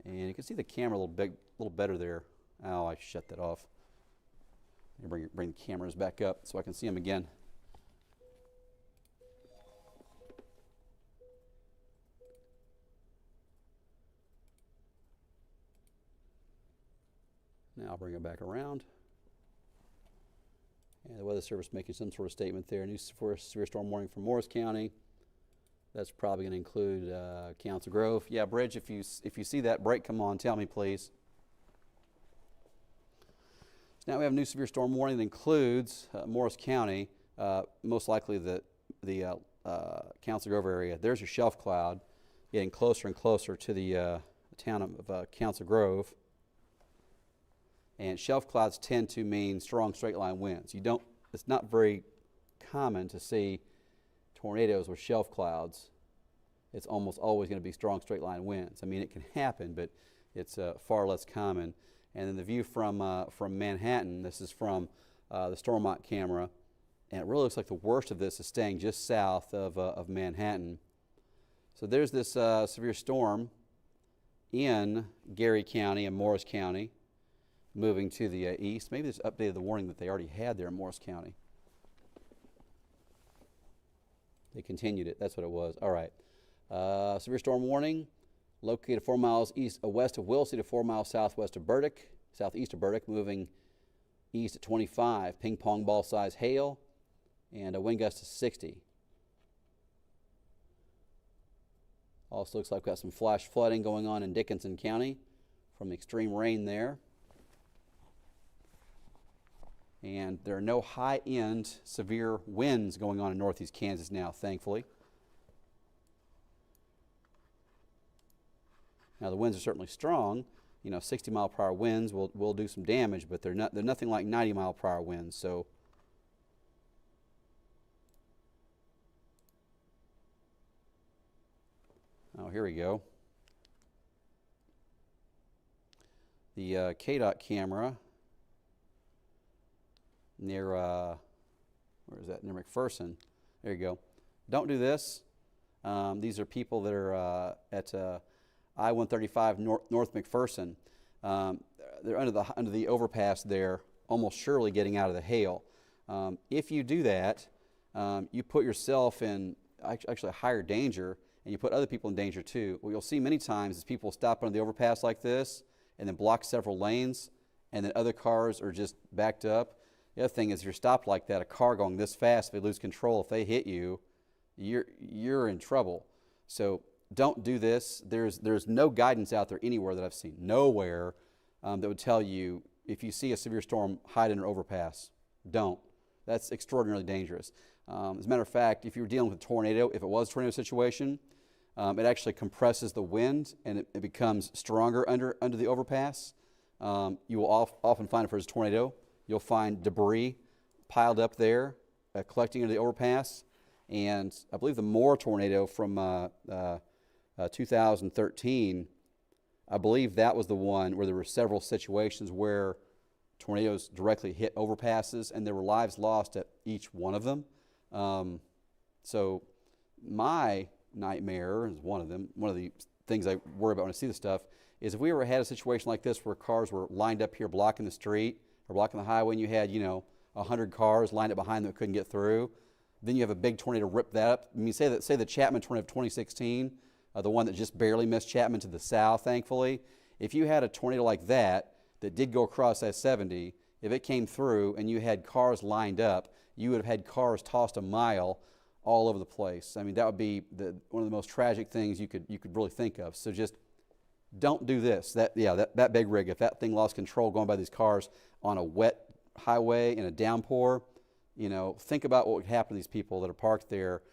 And you can see the camera a little better there. Oh, I shut that off. Bring the cameras back up so I can see them again. Now I'll bring it back around. And the Weather Service making some sort of statement there. New severe storm warning for Morris County. That's probably going to include Council Grove. Yeah, Bridge, if you see that break come on, tell me, please. Now we have a new severe storm warning that includes Morris County, most likely the Council Grove area. There's your shelf cloud getting closer and closer to the town of Council Grove. And shelf clouds tend to mean strong straight line winds. It's not very common to see tornadoes with shelf clouds. It's almost always going to be strong straight line winds. I mean, it can happen, but it's far less common. And then the view from Manhattan, this is from the Stormont camera, and it really looks like the worst of this is staying just south of Manhattan. So there's this severe storm in Gary County and Morris County, moving to the east. Maybe this updated the warning that they already had there in Morris County. They continued it. That's what it was. All right. Severe storm warning. Located 4 miles west of Wilsey to 4 miles southeast of Burdick, moving east at 25. Ping pong ball size hail and a wind gust of 60. Also looks like we've got some flash flooding going on in Dickinson County from the extreme rain there. And there are no high-end severe winds going on in northeast Kansas now, thankfully. Now the winds are certainly strong. 60-mile-per-hour winds will do some damage, but they're nothing like 90-mile-per-hour winds. So here we go. The KDOT camera near, where is that? Near McPherson. There you go. Don't do this. These are people that are at I-135 North McPherson. They're under the overpass there, almost surely getting out of the hail. If you do that, you put yourself in actually a higher danger, and you put other people in danger too. What you'll see many times is people stop under the overpass like this and then block several lanes, and then other cars are just backed up. The other thing is, if you're stopped like that, a car going this fast, if they lose control, if they hit you, you're in trouble. So don't do this. There's no guidance out there anywhere that I've seen, nowhere, that would tell you if you see a severe storm, hide in an overpass. Don't. That's extraordinarily dangerous. As a matter of fact, if you're dealing with a tornado, if it was a tornado situation, it actually compresses the wind and it becomes stronger under the overpass. You will often find if there's a tornado, you'll find debris piled up there, collecting into the overpass. And I believe the Moore tornado from 2013, I believe that was the one where there were several situations where tornadoes directly hit overpasses, and there were lives lost at each one of them. So my nightmare is one of them. One of the things I worry about when I see this stuff is if we ever had a situation like this where cars were lined up here blocking the street or blocking the highway, and you had 100 cars lined up behind them that couldn't get through, then you have a big tornado rip that up. I mean, say the Chapman tornado of 2016, the one that just barely missed Chapman to the south, thankfully. If you had a tornado like that did go across I-70, if it came through and you had cars lined up, you would have had cars tossed a mile all over the place. I mean, that would be one of the most tragic things you could really think of. So just don't do this. That big rig, if that thing lost control going by these cars on a wet highway in a downpour, think about what would happen to these people that are parked there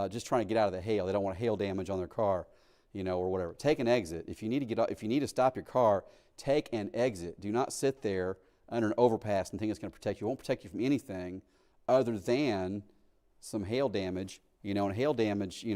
just trying to get out of the hail. They don't want hail damage on their car, or whatever. Take an exit. If you need to stop your car, take an exit. Do not sit there under an overpass and think it's going to protect you. It won't protect you from anything other than some hail damage. And hail damage is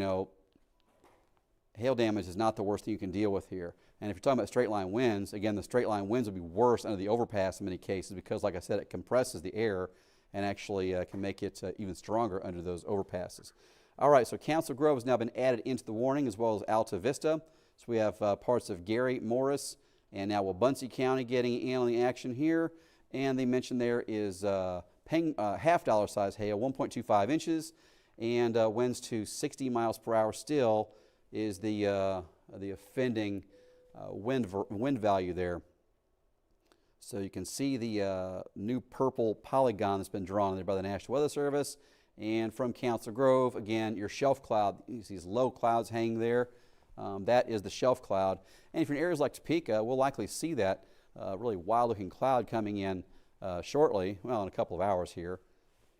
not the worst thing you can deal with here. And if you're talking about straight line winds, again, the straight line winds would be worse under the overpass in many cases because, like I said, it compresses the air and actually can make it even stronger under those overpasses. All right, so Council Grove has now been added into the warning, as well as Alta Vista. So we have parts of Gary, Morris, and now Wabaunsee County getting in on the action here. And they mentioned there is half dollar size hail, 1.25 inches, and winds to 60 miles per hour still is the offending wind value there. So you can see the new purple polygon that's been drawn there by the National Weather Service. And from Council Grove, again, your shelf cloud, you see these low clouds hanging there. That is the shelf cloud. And if you're in areas like Topeka, we'll likely see that really wild-looking cloud coming in shortly, well, in a couple of hours here.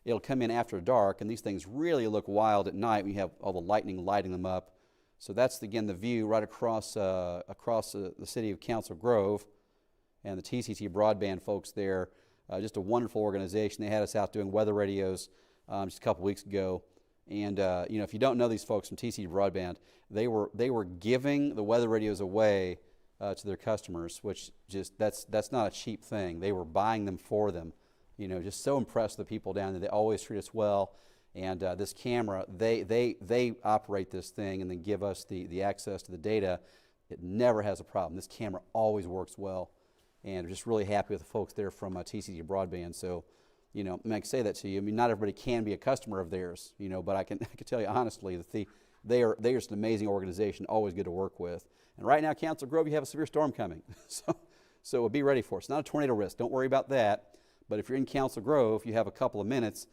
It'll come in after dark, and these things really look wild at night when you have all the lightning lighting them up. So that's, again, the view right across the city of Council Grove. And the TCT Broadband folks there, just a wonderful organization. They had us out doing weather radios just a couple weeks ago. And, if you don't know these folks from TCT Broadband, they were giving the weather radios away to their customers, which just, that's not a cheap thing. They were buying them for them. Just so impressed with the people down there. They always treat us well. And this camera, they operate this thing and then give us the access to the data. It never has a problem. This camera always works well. And we're just really happy with the folks there from TCT Broadband. So, I can say that to you. I mean, not everybody can be a customer of theirs, but I can tell you honestly that they are just an amazing organization, always good to work with. And right now, Council Grove, you have a severe storm coming. So be ready for it. It's not a tornado risk. Don't worry about that. But if you're in Council Grove, you have a couple of minutes.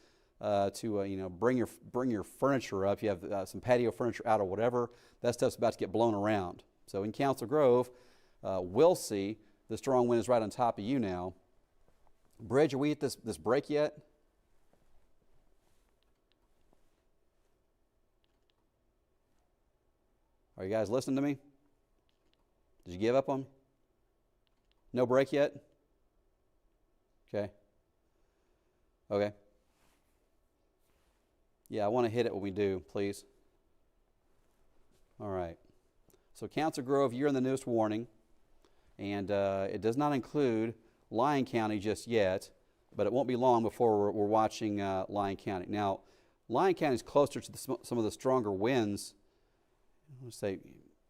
bring your furniture up. You have some patio furniture out or whatever. That stuff's about to get blown around. So in Council Grove, we'll see the strong wind is right on top of you now. Bridge, are we at this break yet? Are you guys listening to me? Did you give up on me? No break yet? Okay. Okay. Yeah, I want to hit it when we do, please. All right. So Council Grove, you're in the newest warning, and it does not include Lyon County just yet, but it won't be long before we're watching Lyon County. Now, Lyon County is closer to some of the stronger winds. I want to say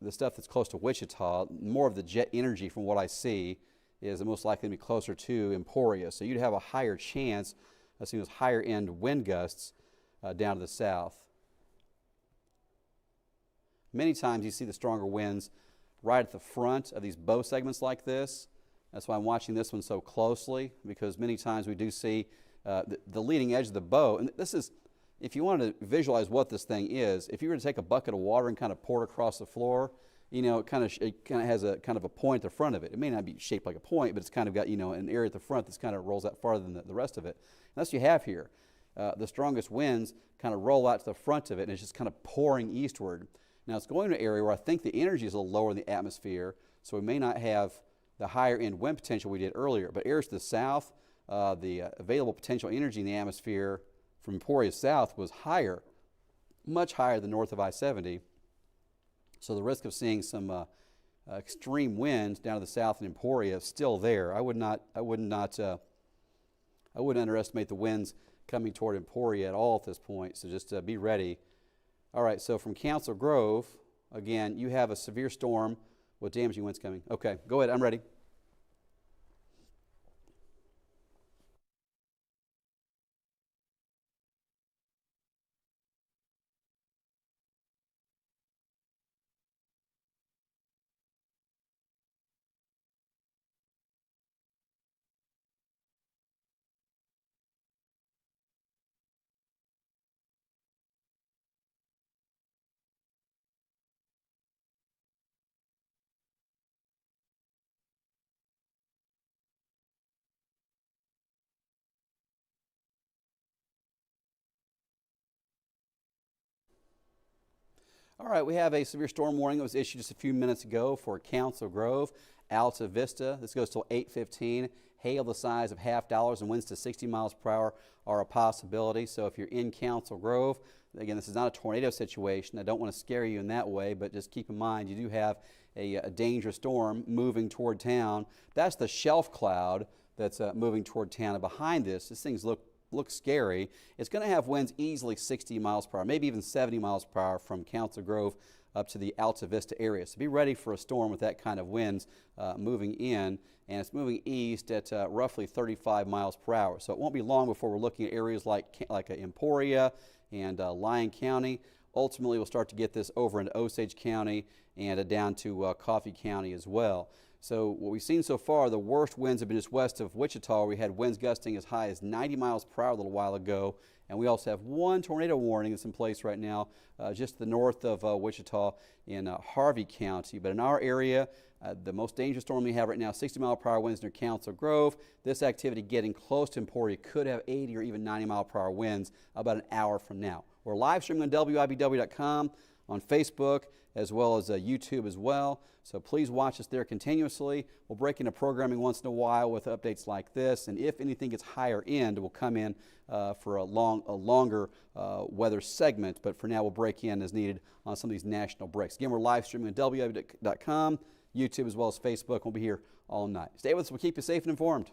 the stuff that's close to Wichita. More of the jet energy, from what I see, is most likely to be closer to Emporia. So you'd have a higher chance of seeing those higher end wind gusts down to the south. Many times you see the stronger winds right at the front of these bow segments like this. That's why I'm watching this one so closely, because many times we do see the leading edge of the bow. And this is, if you wanted to visualize what this thing is, if you were to take a bucket of water and kind of pour it across the floor, it kind of has a kind of a point at the front of it. It may not be shaped like a point, but it's kind of got an area at the front that's kind of rolls out farther than the rest of it. And that's what you have here. The strongest winds kind of roll out to the front of it, and it's just kind of pouring eastward. Now it's going to an area where I think the energy is a little lower in the atmosphere, so we may not have the higher end wind potential we did earlier. But areas to the south, the available potential energy in the atmosphere from Emporia south was higher, much higher than north of I-70. So the risk of seeing some extreme winds down to the south in Emporia is still there. I wouldn't underestimate the winds coming toward Emporia at all at this point. So just be ready. All right, so from Council Grove, again, you have a severe storm with damaging winds coming. Okay, go ahead, I'm ready. All right, we have a severe storm warning that was issued just a few minutes ago for Council Grove, Alta Vista. This goes till 8:15. Hail the size of $0.50 and winds to 60 miles per hour are a possibility. So if you're in Council Grove, again, this is not a tornado situation. I don't want to scare you in that way, but just keep in mind you do have a dangerous storm moving toward town. That's the shelf cloud that's moving toward town. And behind this things look scary. It's going to have winds easily 60 miles per hour, maybe even 70 miles per hour from Council Grove up to the Alta Vista area. So be ready for a storm with that kind of winds moving in, and it's moving east at roughly 35 miles per hour. So it won't be long before we're looking at areas like Emporia and Lyon County. Ultimately, we'll start to get this over into Osage County and down to Coffee County as well. So what we've seen so far, the worst winds have been just west of Wichita, where we had winds gusting as high as 90 miles per hour a little while ago. And we also have one tornado warning that's in place right now just to the north of Wichita in Harvey County. But in our area, the most dangerous storm we have right now, 60 mile per hour winds near Council Grove. This activity getting close to Emporia could have 80 or even 90 mile per hour winds about an hour from now. We're live streaming on WIBW.com, on Facebook, as well as YouTube as well. So please watch us there continuously. We'll break into programming once in a while with updates like this. And if anything gets higher end, we'll come in for a longer weather segment. But for now, we'll break in as needed on some of these national breaks. Again, we're live streaming on WIBW.com, YouTube, as well as Facebook. We'll be here all night. Stay with us. We'll keep you safe and informed.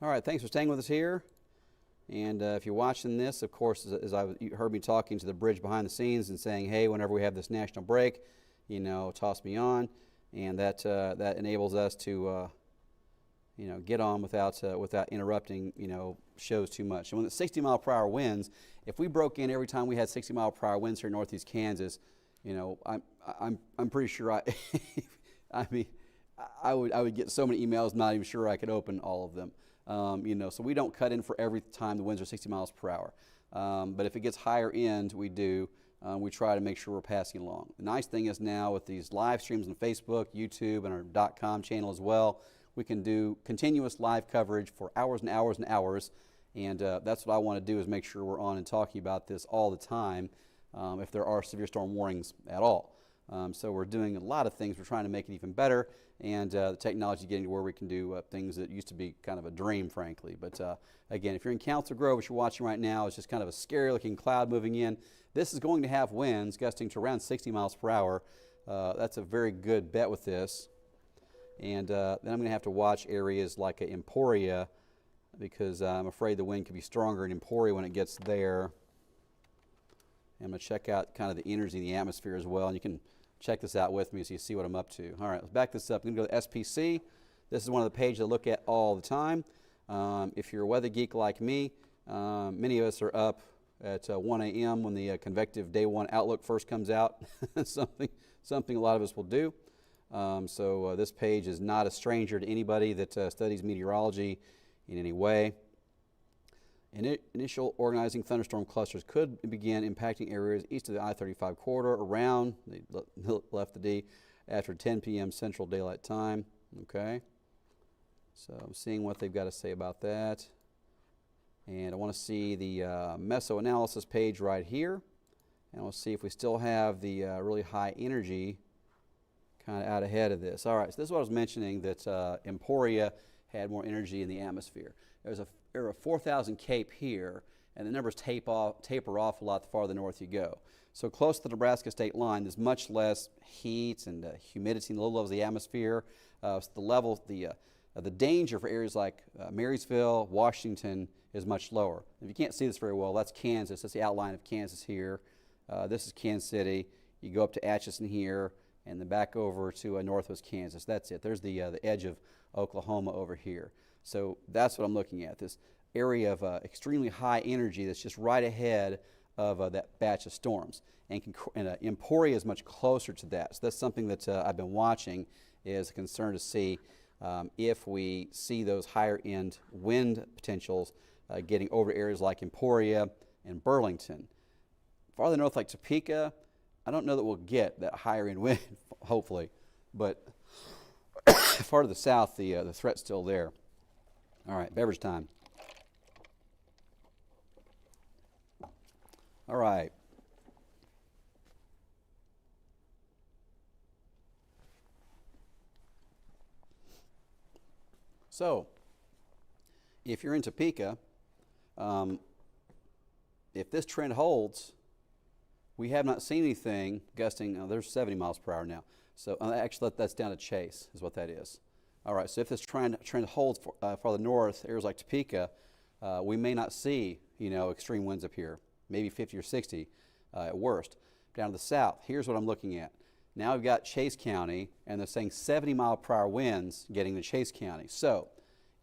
All right, thanks for staying with us here. And if you're watching this, of course, as you heard me talking to the bridge behind the scenes and saying, hey, whenever we have this national break, toss me on. and that enables us to get on without interrupting shows too much. And when it's 60-mile-per-hour winds, if we broke in every time we had 60-mile-per-hour winds here in northeast Kansas, I'm pretty sure I would get so many emails, not even sure I could open all of them. So we don't cut in for every time the winds are 60 miles per hour. But if it gets higher end, we do. We try to make sure we're passing along. The nice thing is now with these live streams on Facebook, YouTube, and our .com channel as well, we can do continuous live coverage for hours and hours and hours. And that's what I want to do, is make sure we're on and talking about this all the time if there are severe storm warnings at all. So we're doing a lot of things. We're trying to make it even better, and the technology is getting to where we can do things that used to be kind of a dream, frankly. But again, if you're in Council Grove, which you're watching right now, it's just kind of a scary-looking cloud moving in. This is going to have winds gusting to around 60 miles per hour. That's a very good bet with this. And then I'm going to have to watch areas like Emporia, because I'm afraid the wind could be stronger in Emporia when it gets there. And I'm going to check out kind of the energy in the atmosphere as well, and you can check this out with me so you see what I'm up to. All right, let's back this up. I'm going to go to SPC. This is one of the pages I look at all the time. If you're a weather geek like me, many of us are up at 1 a.m. when the convective day one outlook first comes out. something a lot of us will do. So this page is not a stranger to anybody that studies meteorology in any way. Initial organizing thunderstorm clusters could begin impacting areas east of the I-35 corridor around, they left the D, after 10 p.m. Central Daylight Time. Okay, so I'm seeing what they've got to say about that. And I want to see the meso-analysis page right here. And we'll see if we still have the really high energy kind of out ahead of this. All right, so this is what I was mentioning, that Emporia had more energy in the atmosphere. There's a 4,000 cape here, and the numbers taper off a lot the farther north you go. So close to the Nebraska state line, there's much less heat and humidity in the low levels of the atmosphere. So the danger for areas like Marysville, Washington is much lower. If you can't see this very well, that's Kansas. That's the outline of Kansas here. This is Kansas City. You go up to Atchison here, and then back over to northwest Kansas. That's it. There's the edge of Oklahoma over here. So that's what I'm looking at, this area of extremely high energy that's just right ahead of that batch of storms. And Emporia is much closer to that. So that's something that I've been watching, is a concern to see if we see those higher end wind potentials getting over areas like Emporia and Burlington. Farther north like Topeka, I don't know that we'll get that higher end wind, hopefully, but far to the south, the threat's still there. All right, beverage time. All right. So, if you're in Topeka, if this trend holds, we have not seen anything gusting. There's 70 miles per hour now. So actually, that's down to Chase, is what that is. All right, so if this trend holds farther north, areas like Topeka, we may not see, extreme winds up here, maybe 50 or 60 at worst. Down to the south, here's what I'm looking at. Now we've got Chase County, and they're saying 70-mile-per-hour winds getting to Chase County. So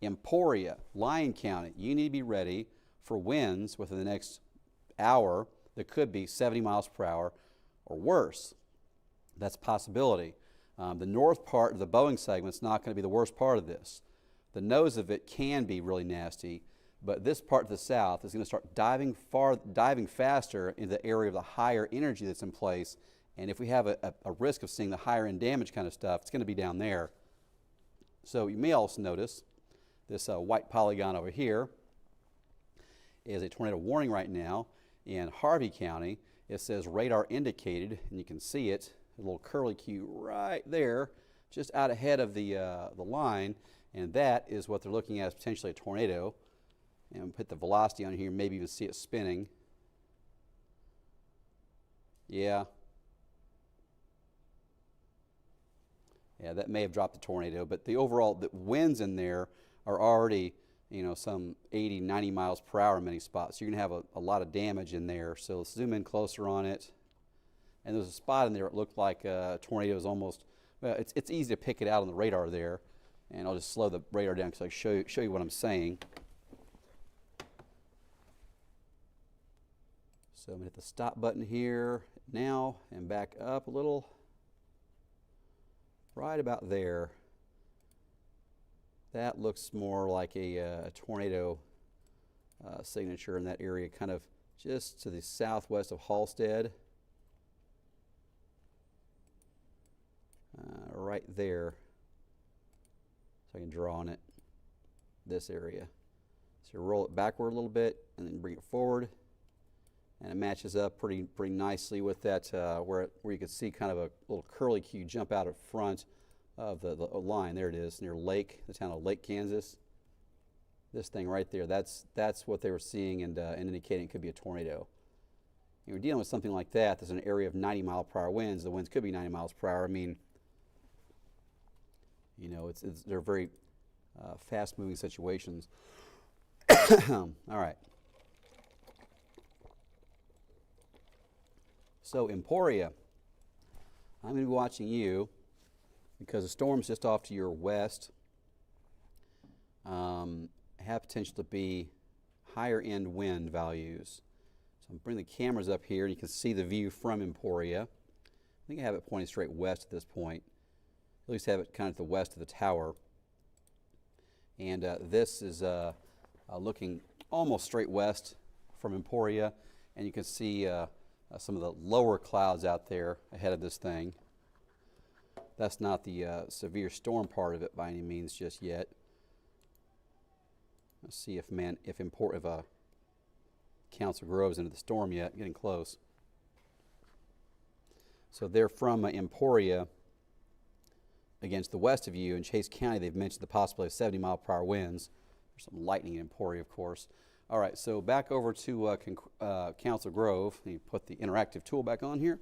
Emporia, Lyon County, you need to be ready for winds within the next hour that could be 70 miles per hour or worse. That's a possibility. The north part of the Boeing segment is not going to be the worst part of this. The nose of it can be really nasty, but this part to the south is going to start diving faster into the area of the higher energy that's in place. And if we have a risk of seeing the higher end damage kind of stuff, it's going to be down there. So you may also notice this white polygon over here is a tornado warning right now in Harvey County. It says radar indicated, and you can see it, a little curly Q right there, just out ahead of the line, and that is what they're looking at as potentially a tornado. And we'll put the velocity on here, maybe even see it spinning. Yeah, that may have dropped the tornado, but the overall winds in there are already, some 80, 90 miles per hour in many spots. So you're going to have a lot of damage in there. So let's zoom in closer on it. And there's a spot in there it looked like a tornado is almost, it's easy to pick it out on the radar there, and I'll just slow the radar down because I show you what I'm saying. So I'm going to hit the stop button here now and back up a little, right about there. That looks more like a tornado signature in that area, kind of just to the southwest of Halstead. Right there. So I can draw on it, this area. So roll it backward a little bit and then bring it forward. And it matches up pretty nicely with that where you can see kind of a little curly Q jump out in front of the line. There it is, near Lake, the town of Lake, Kansas. This thing right there, that's what they were seeing and indicating it could be a tornado. You're dealing with something like that. There's an area of 90-mile-per-hour winds. The winds could be 90 miles per hour. I mean, you know, they're very fast-moving situations. All right. So Emporia, I'm going to be watching you because the storm's just off to your west. Have potential to be higher end wind values. So I'm bringing the cameras up here and you can see the view from Emporia. I think I have it pointing straight west at this point. At least have it kind of to the west of the tower. And this is looking almost straight west from Emporia, and you can see some of the lower clouds out there ahead of this thing. That's not the severe storm part of it by any means just yet. Let's see if Council Grove's into the storm yet. Getting close. So they're from Emporia against the west of you. In Chase County, they've mentioned the possibility of 70-mile-per-hour winds. There's some lightning in Emporia, of course. All right, so back over to Council Grove. Let me put the interactive tool back on here.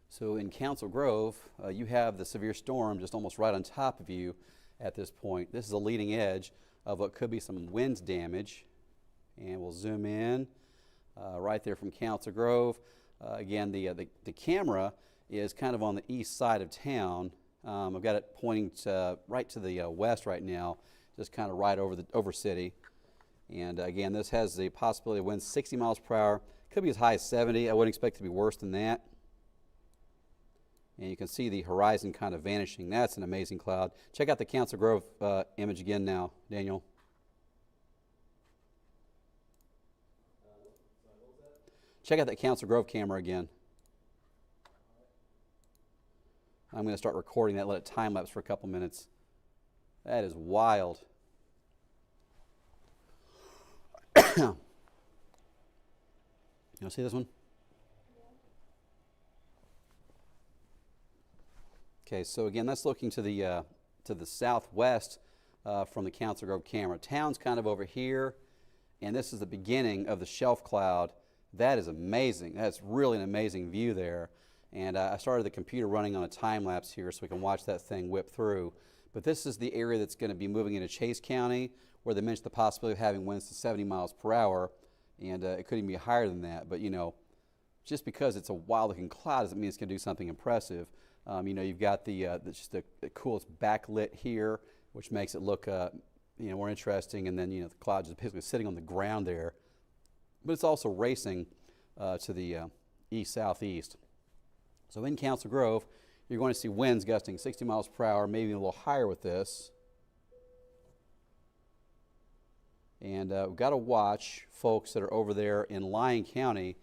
So in Council Grove, you have the severe storm just almost right on top of you at this point. This is a leading edge of what could be some wind damage. And we'll zoom in right there from Council Grove. Again, the camera is kind of on the east side of town. I've got it pointing right to the west right now, just kind of right over city. And again, this has the possibility of winds 60 miles per hour. Could be as high as 70. I wouldn't expect it to be worse than that. And you can see the horizon kind of vanishing. That's an amazing cloud. Check out the Council Grove image again now, Daniel. Check out that Council Grove camera again. I'm going to start recording that, let it time lapse for a couple minutes. That is wild. You want to see this one? Okay, so again, that's looking to the southwest from the Council Grove camera. Town's kind of over here, and this is the beginning of the shelf cloud. That is amazing. That's really an amazing view there. And I started the computer running on a time lapse here so we can watch that thing whip through. But this is the area that's going to be moving into Chase County, where they mentioned the possibility of having winds to 70 miles per hour, and it could even be higher than that. But you know, just because it's a wild-looking cloud doesn't mean it's going to do something impressive. You know, you've got just the coolest backlit here, which makes it look you know, more interesting. And then you know, the cloud is basically sitting on the ground there, but it's also racing to the east-southeast. So in Council Grove, you're going to see winds gusting 60 miles per hour, maybe a little higher with this. And we've got to watch folks that are over there in Lyon County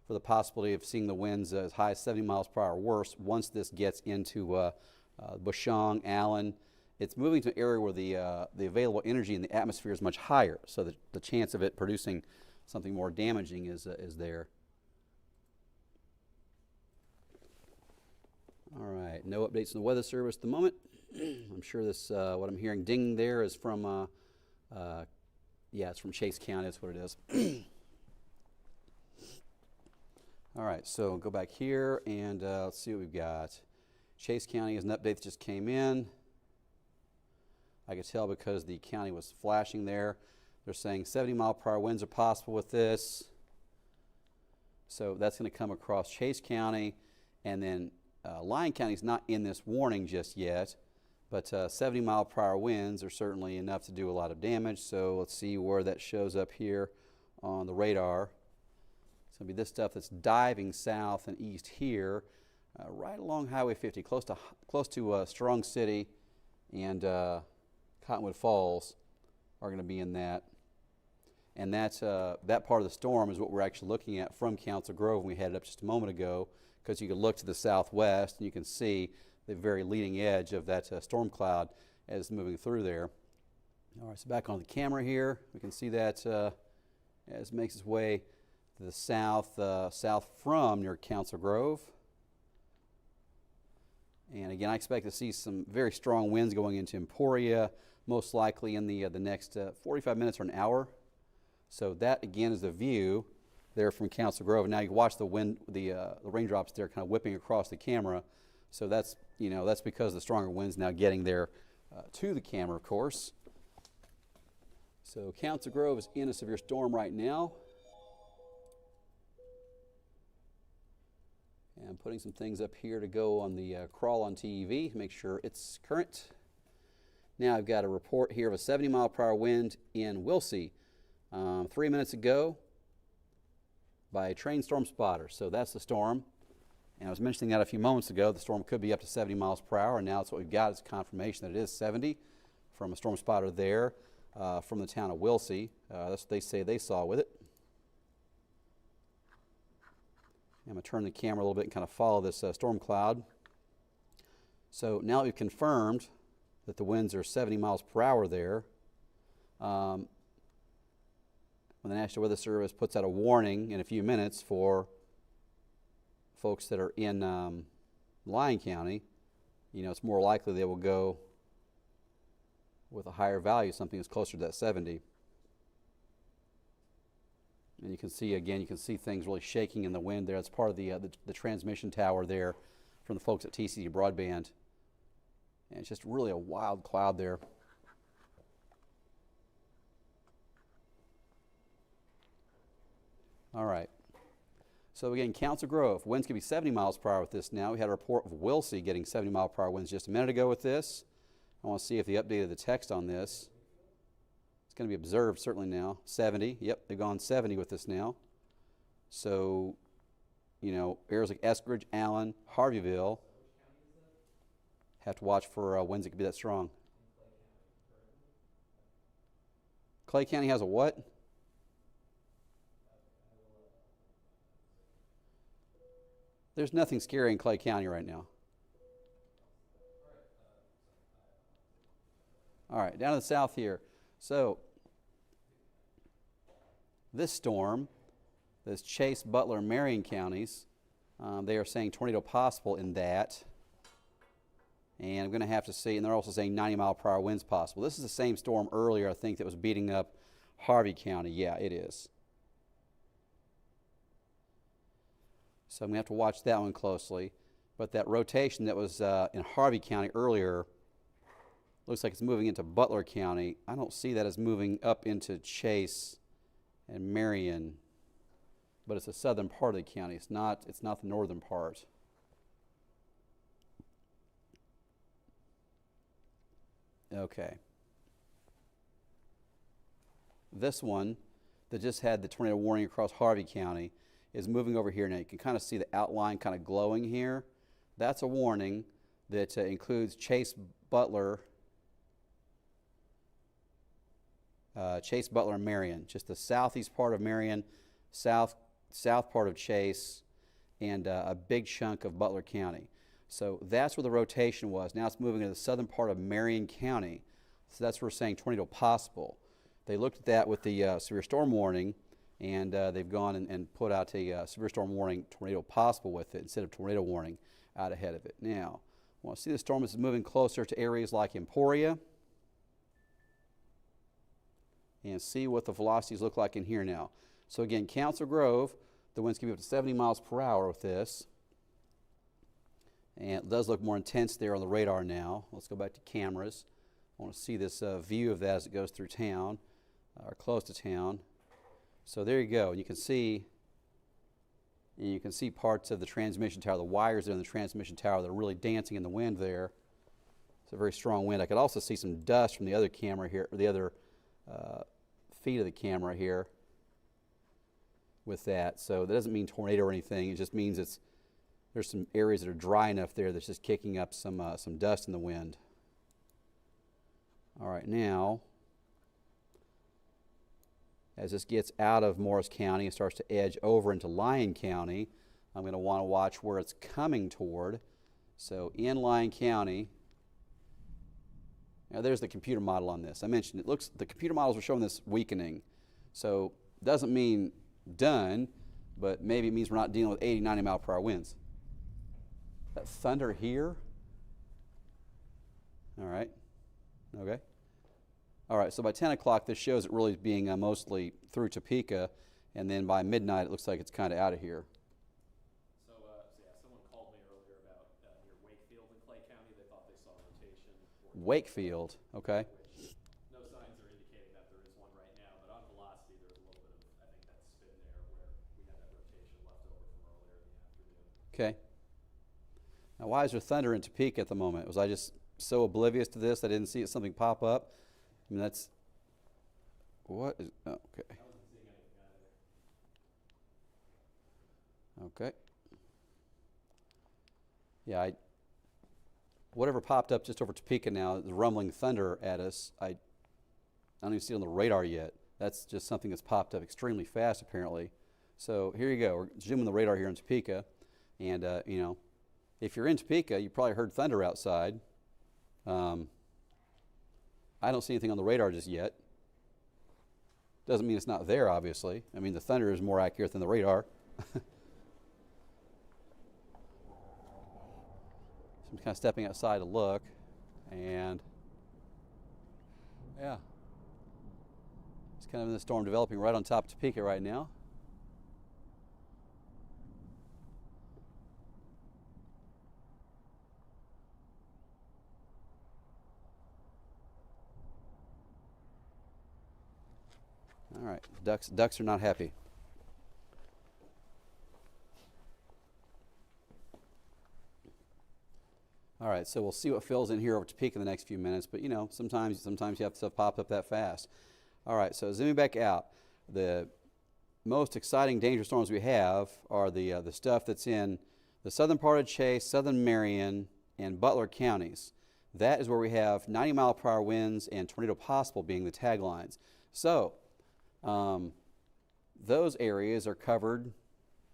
for the possibility of seeing the winds as high as 70 miles per hour worse once this gets into Bushong, Allen. It's moving to an area where the available energy in the atmosphere is much higher, so the chance of it producing something more damaging is there. All right, no updates on the Weather Service at the moment. I'm sure this, what I'm hearing ding there is from, yeah, it's from Chase County, that's what it is. All right, so go back here and let's see what we've got. Chase County is an update that just came in. I could tell because the county was flashing there. They're saying 70 mile per hour winds are possible with this. So that's going to come across Chase County, and then Lyon County is not in this warning just yet, but 70-mile-per-hour winds are certainly enough to do a lot of damage. So let's see where that shows up here on the radar. It's going to be this stuff that's diving south and east here, right along Highway 50, close to Strong City and Cottonwood Falls are going to be in that. And that's, that part of the storm is what we're actually looking at from Council Grove when we headed up just a moment ago, because you can look to the southwest and you can see the very leading edge of that storm cloud as it's moving through there. All right, so back on the camera here, we can see that as it makes its way to the south, south from near Council Grove. And again, I expect to see some very strong winds going into Emporia, most likely in the next 45 minutes or an hour. So that again is the view there from Council Grove. Now you can watch the wind, the raindrops there kind of whipping across the camera. So that's, that's because the stronger winds now getting there to the camera, of course. So Council Grove is in a severe storm right now. And I'm putting some things up here to go on the crawl on TV to make sure it's current. Now I've got a report here of a 70-mile-per-hour wind in Wilsey 3 minutes ago by a trained storm spotter. So that's the storm. And I was mentioning that a few moments ago. The storm could be up to 70 miles per hour, and now it's what we've got is confirmation that it is 70 from a storm spotter there from the town of Wilsey. That's what they say they saw with it. I'm going to turn the camera a little bit and kind of follow this storm cloud. So now that we've confirmed that the winds are 70 miles per hour there, when the National Weather Service puts out a warning in a few minutes for folks that are in Lyon County, it's more likely they will go with a higher value, something that's closer to that 70. And you can see, again, things really shaking in the wind there. That's part of the transmission tower there from the folks at TCD Broadband. And it's just really a wild cloud there. All right. So again, Council Grove, winds can be 70 miles per hour with this now. We had a report of Wilsey getting 70 mile per hour winds just a minute ago with this. I want to see if they updated the text on this. It's going to be observed certainly now. 70, yep, they've gone 70 with this now. So, areas like Eskridge, Allen, Harveyville have to watch for winds that could be that strong. Clay County has a what? There's nothing scary in Clay County right now. All right, down to the south here. So this storm, this Chase, Butler, and Marion counties, they are saying tornado possible in that. And I'm going to have to see, and they're also saying 90-mile-per-hour winds possible. This is the same storm earlier, I think, that was beating up Harvey County. Yeah, it is. So I'm going to have to watch that one closely. But that rotation that was in Harvey County earlier looks like it's moving into Butler County. I don't see that as moving up into Chase and Marion, but it's the southern part of the county. It's not the northern part. Okay. This one that just had the tornado warning across Harvey County is moving over here now. You can kind of see the outline kind of glowing here. That's a warning that includes Chase, Butler, and Marion, just the southeast part of Marion, south part of Chase, and a big chunk of Butler County. So that's where the rotation was. Now it's moving to the southern part of Marion County. So that's where we're saying tornado possible. They looked at that with the severe storm warning, and they've gone and put out a severe storm warning, tornado possible with it instead of tornado warning out ahead of it. Now, I want to see the storm is moving closer to areas like Emporia, and see what the velocities look like in here now. So again, Council Grove, the winds can be up to 70 miles per hour with this. And it does look more intense there on the radar now. Let's go back to cameras. I want to see this view of that as it goes through town, or close to town. So there you go. And you can see And you can see parts of the transmission tower, the wires in the transmission tower that are really dancing in the wind there. It's a very strong wind. I could also see some dust from the other camera here, or the other feed of the camera here with that. So that doesn't mean tornado or anything. It just means there's some areas that are dry enough there that's just kicking up some dust in the wind. All right, now, as this gets out of Morris County and starts to edge over into Lyon County, I'm going to want to watch where it's coming toward. So in Lyon County, now there's the computer model on this. I mentioned the computer models are showing this weakening. So it doesn't mean done, but maybe it means we're not dealing with 80, 90 mile per hour winds. That thunder here. All right. Okay. All right, so by 10 o'clock, this shows it really being mostly through Topeka, and then by midnight, it looks like it's kind of out of here. So yeah, someone called me earlier about near Wakefield in Clay County. They thought they saw a rotation. Wakefield, okay. Which no signs are indicating that there is one right now, but on velocity, there's a little bit of, I think, that spin there where we had that rotation left over from earlier in the afternoon. Okay. Now, why is there thunder in Topeka at the moment? Was I just so oblivious to this I didn't see something pop up? I mean, that's what is, oh, okay. I wasn't seeing anything either. Okay. Yeah, whatever popped up just over Topeka now, the rumbling thunder at us, I don't even see it on the radar yet. That's just something that's popped up extremely fast, apparently. So here you go. We're zooming the radar here in Topeka, and you know, if you're in Topeka, you probably heard thunder outside. I don't see anything on the radar just yet. Doesn't mean it's not there, obviously. I mean, the thunder is more accurate than the radar. So I'm kind of stepping outside to look, and yeah, it's kind of in the storm developing right on top of Topeka right now. All right, ducks are not happy. All right, so we'll see what fills in here over Topeka in the next few minutes, but you know, sometimes you have stuff pop up that fast. All right, so zooming back out, the most exciting dangerous storms we have are the stuff that's in the southern part of Chase, southern Marion, and Butler counties. That is where we have 90 mile per hour winds and tornado possible being the taglines. So those areas are covered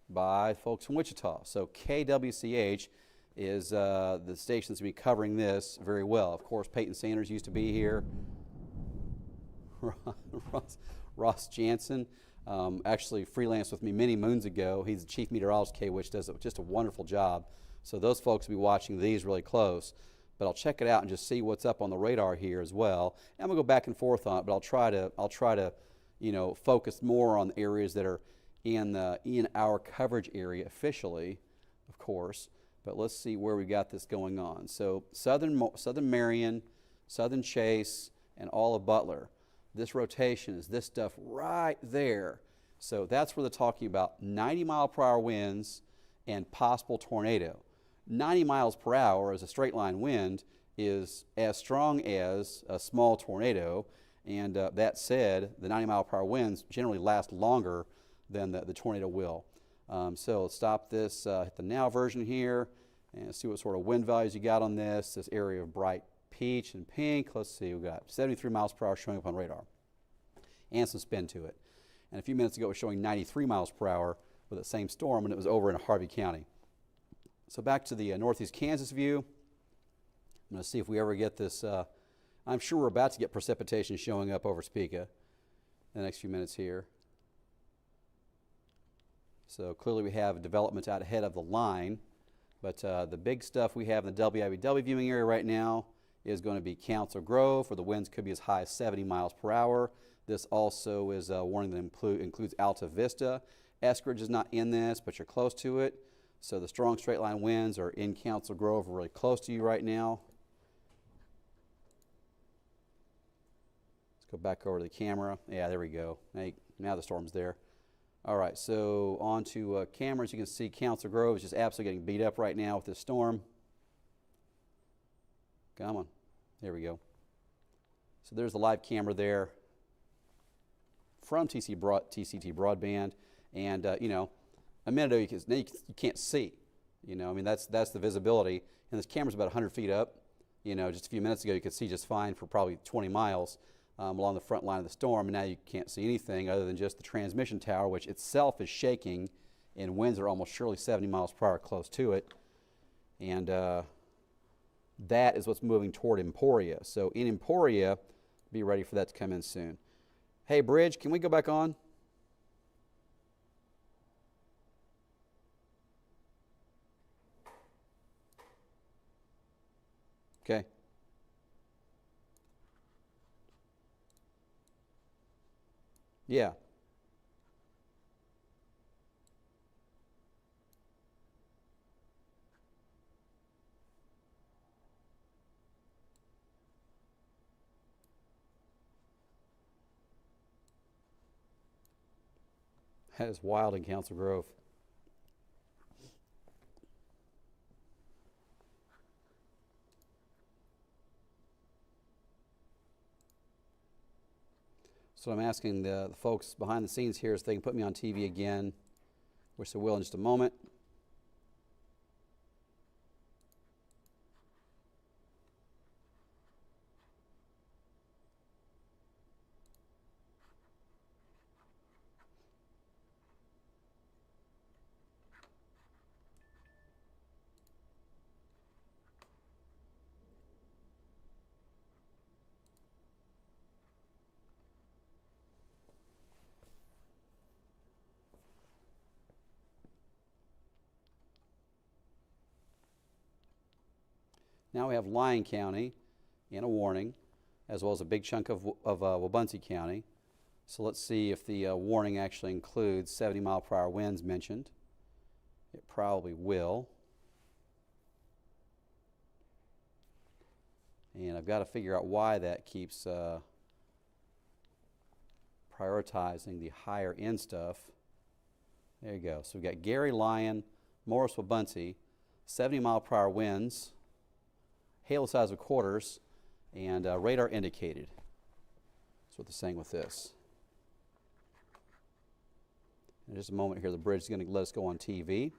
by folks from Wichita. So KWCH is the station that's going to be covering this very well. Of course, Peyton Sanders used to be here. Ross Jansen actually freelanced with me many moons ago. He's the chief meteorologist at KWICH, does just a wonderful job. So those folks will be watching these really close. But I'll check it out and just see what's up on the radar here as well. And I'm gonna go back and forth on it, but I'll try to you know, focus more on the areas that are in our coverage area officially, of course. But let's see where we got this going on. So southern Marion, southern Chase, and all of Butler. This rotation is this stuff right there. So that's where they're talking about 90 mile per hour winds and possible tornado. 90 miles per hour as a straight line wind is as strong as a small tornado. And that said, the 90 mile per hour winds generally last longer than the tornado will. So let's stop this, hit the now version here, and see what sort of wind values you got on this area of bright peach and pink. Let's see, we've got 73 miles per hour showing up on radar, and some spin to it. And a few minutes ago, it was showing 93 miles per hour with that same storm, and it was over in Harvey County. So back to the northeast Kansas view. I'm going to see if we ever get this. I'm sure we're about to get precipitation showing up over Topeka in the next few minutes here. So clearly we have developments out ahead of the line. But the big stuff we have in the WIBW viewing area right now is going to be Council Grove, where the winds could be as high as 70 miles per hour. This also is a warning that includes Alta Vista. Eskridge is not in this, but you're close to it. So the strong straight line winds are in Council Grove, really close to you right now. Let's go back over to the camera. Yeah, there we go. Now the storm's there. All right, so on to cameras. You can see Council Grove is just absolutely getting beat up right now with this storm. Come on. There we go. So there's the live camera there from TCT Broadband. And, you know, a minute ago, you can't see. You know, I mean, that's the visibility. And this camera's about 100 feet up. You know, just a few minutes ago, you could see just fine for probably 20 miles along the front line of the storm. And now you can't see anything other than just the transmission tower, which itself is shaking, and winds are almost surely 70 miles per hour close to it. And that is what's moving toward Emporia. So in Emporia, be ready for that to come in soon. Hey, Bridge, can we go back on? Okay. Yeah. That is wild in Council Grove. So I'm asking the folks behind the scenes here if they can put me on TV again, which they will in just a moment. Now we have Lyon County in a warning, as well as a big chunk of Wabaunsee County. So let's see if the warning actually includes 70-mile-per-hour winds mentioned. It probably will. And I've got to figure out why that keeps prioritizing the higher end stuff. There you go. So we've got Gary, Lyon, Morris, Wabaunsee, 70-mile-per-hour winds, hail the size of quarters, and radar indicated. That's what they're saying with this. In just a moment here, the bridge is going to let us go on TV.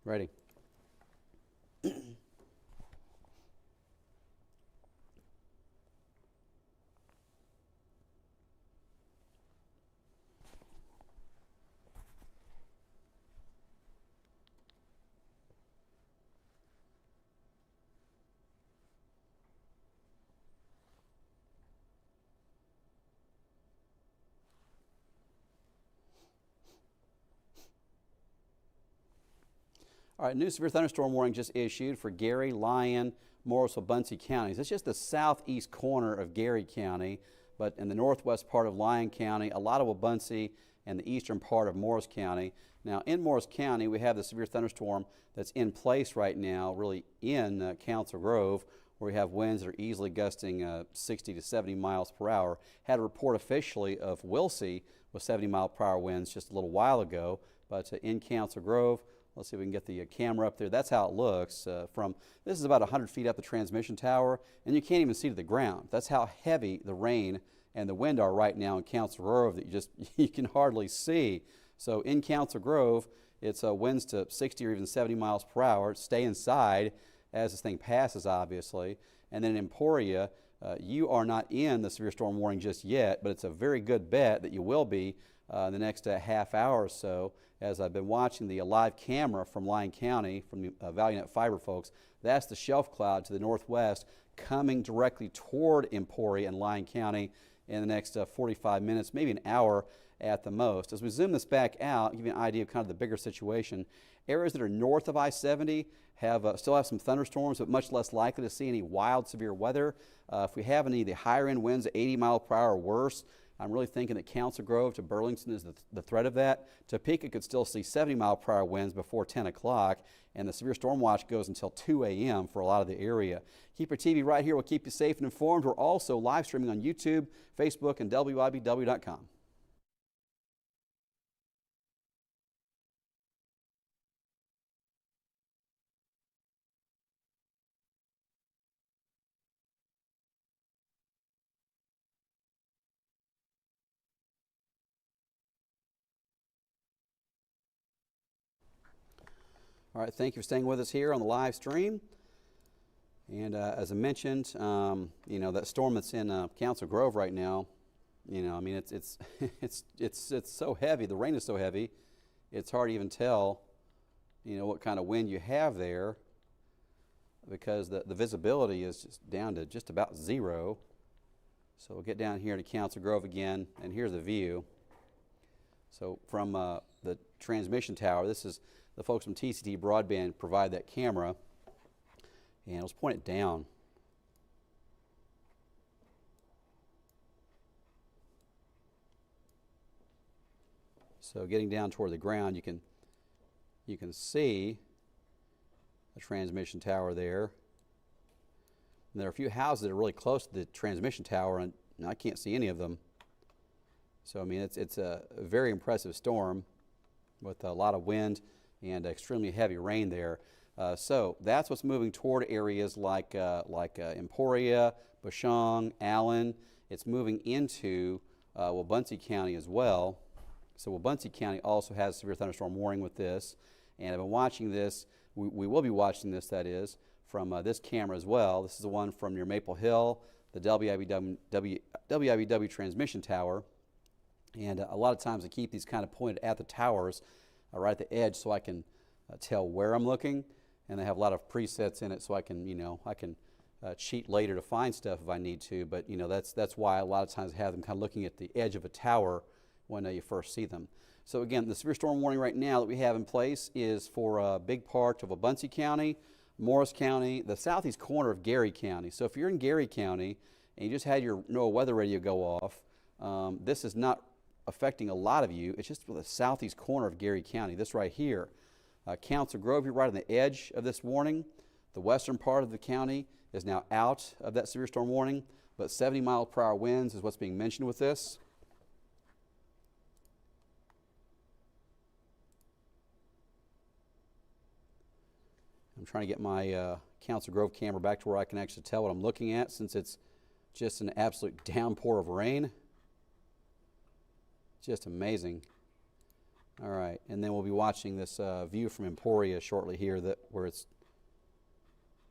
Ready. All right, new severe thunderstorm warning just issued for Gary, Lyon, Morris, Wabaunsee counties. It's just the southeast corner of Gary County, but in the northwest part of Lyon County, a lot of Wabaunsee, and the eastern part of Morris County. Now, in Morris County, we have the severe thunderstorm that's in place right now, really in Council Grove, where we have winds that are easily gusting 60 to 70 miles per hour. Had a report officially of Wilsey with 70-mile-per-hour winds just a little while ago, but in Council Grove, let's see if we can get the camera up there. That's how it looks this is about 100 feet up the transmission tower, and you can't even see to the ground. That's how heavy the rain and the wind are right now in Council Grove that you can hardly see. So in Council Grove, it's winds to 60 or even 70 miles per hour. Stay inside as this thing passes, obviously. And then in Emporia, you are not in the severe storm warning just yet, but it's a very good bet that you will be in the next half hour or so. As I've been watching the live camera from Lyon County, from the Valiant Fiber folks, that's the shelf cloud to the northwest coming directly toward Emporia and Lyon County in the next 45 minutes, maybe an hour, at the most. As we zoom this back out, give you an idea of kind of the bigger situation. Areas that are north of I-70 still have some thunderstorms, but much less likely to see any wild severe weather. If we have any of the higher end winds at 80 mile per hour or worse, I'm really thinking that Council Grove to Burlington is the threat of that. Topeka could still see 70 mile per hour winds before 10 o'clock, and the severe storm watch goes until 2 a.m. for a lot of the area. Keep your TV right here. We'll keep you safe and informed. We're also live streaming on YouTube, Facebook, and WIBW.com. All right, thank you for staying with us here on the live stream. And as I mentioned, you know, that storm that's in Council Grove right now, you know, I mean, it's it's so heavy. The rain is so heavy, it's hard to even tell, you know, what kind of wind you have there, because the visibility is just down to just about zero. So we'll get down here to Council Grove again, and here's the view. So from the transmission tower, this is the folks from TCT Broadband provide that camera, and let's point it down. So getting down toward the ground, you can see the transmission tower there. And there are a few houses that are really close to the transmission tower, and I can't see any of them. So I mean, it's a very impressive storm with a lot of wind and extremely heavy rain there. So that's what's moving toward areas like Emporia, Bushong, Allen. It's moving into Wabaunsee County as well. So Wabaunsee County also has a severe thunderstorm warning with this. And I've been watching this. We will be watching this, that is, from this camera as well. This is the one from near Maple Hill, the WIBW transmission tower. And a lot of times I keep these kind of pointed at the towers, right at the edge, so I can tell where I'm looking. And they have a lot of presets in it, so I can, you know, cheat later to find stuff if I need to. But you know, that's why a lot of times I have them kind of looking at the edge of a tower when you first see them. So again, the severe storm warning right now that we have in place is for a big part of Wabaunsee County, Morris County, the southeast corner of Gary County. So if you're in Gary County and you just had your NOAA weather radio go off, this is not affecting a lot of you. It's just the southeast corner of Gary County, this right here. Council Grove, you're right on the edge of this warning. The western part of the county is now out of that severe storm warning, but 70 mile per hour winds is what's being mentioned with this. I'm trying to get my Council Grove camera back to where I can actually tell what I'm looking at, since it's just an absolute downpour of rain. Just amazing. All right, and then we'll be watching this view from Emporia shortly here, where it's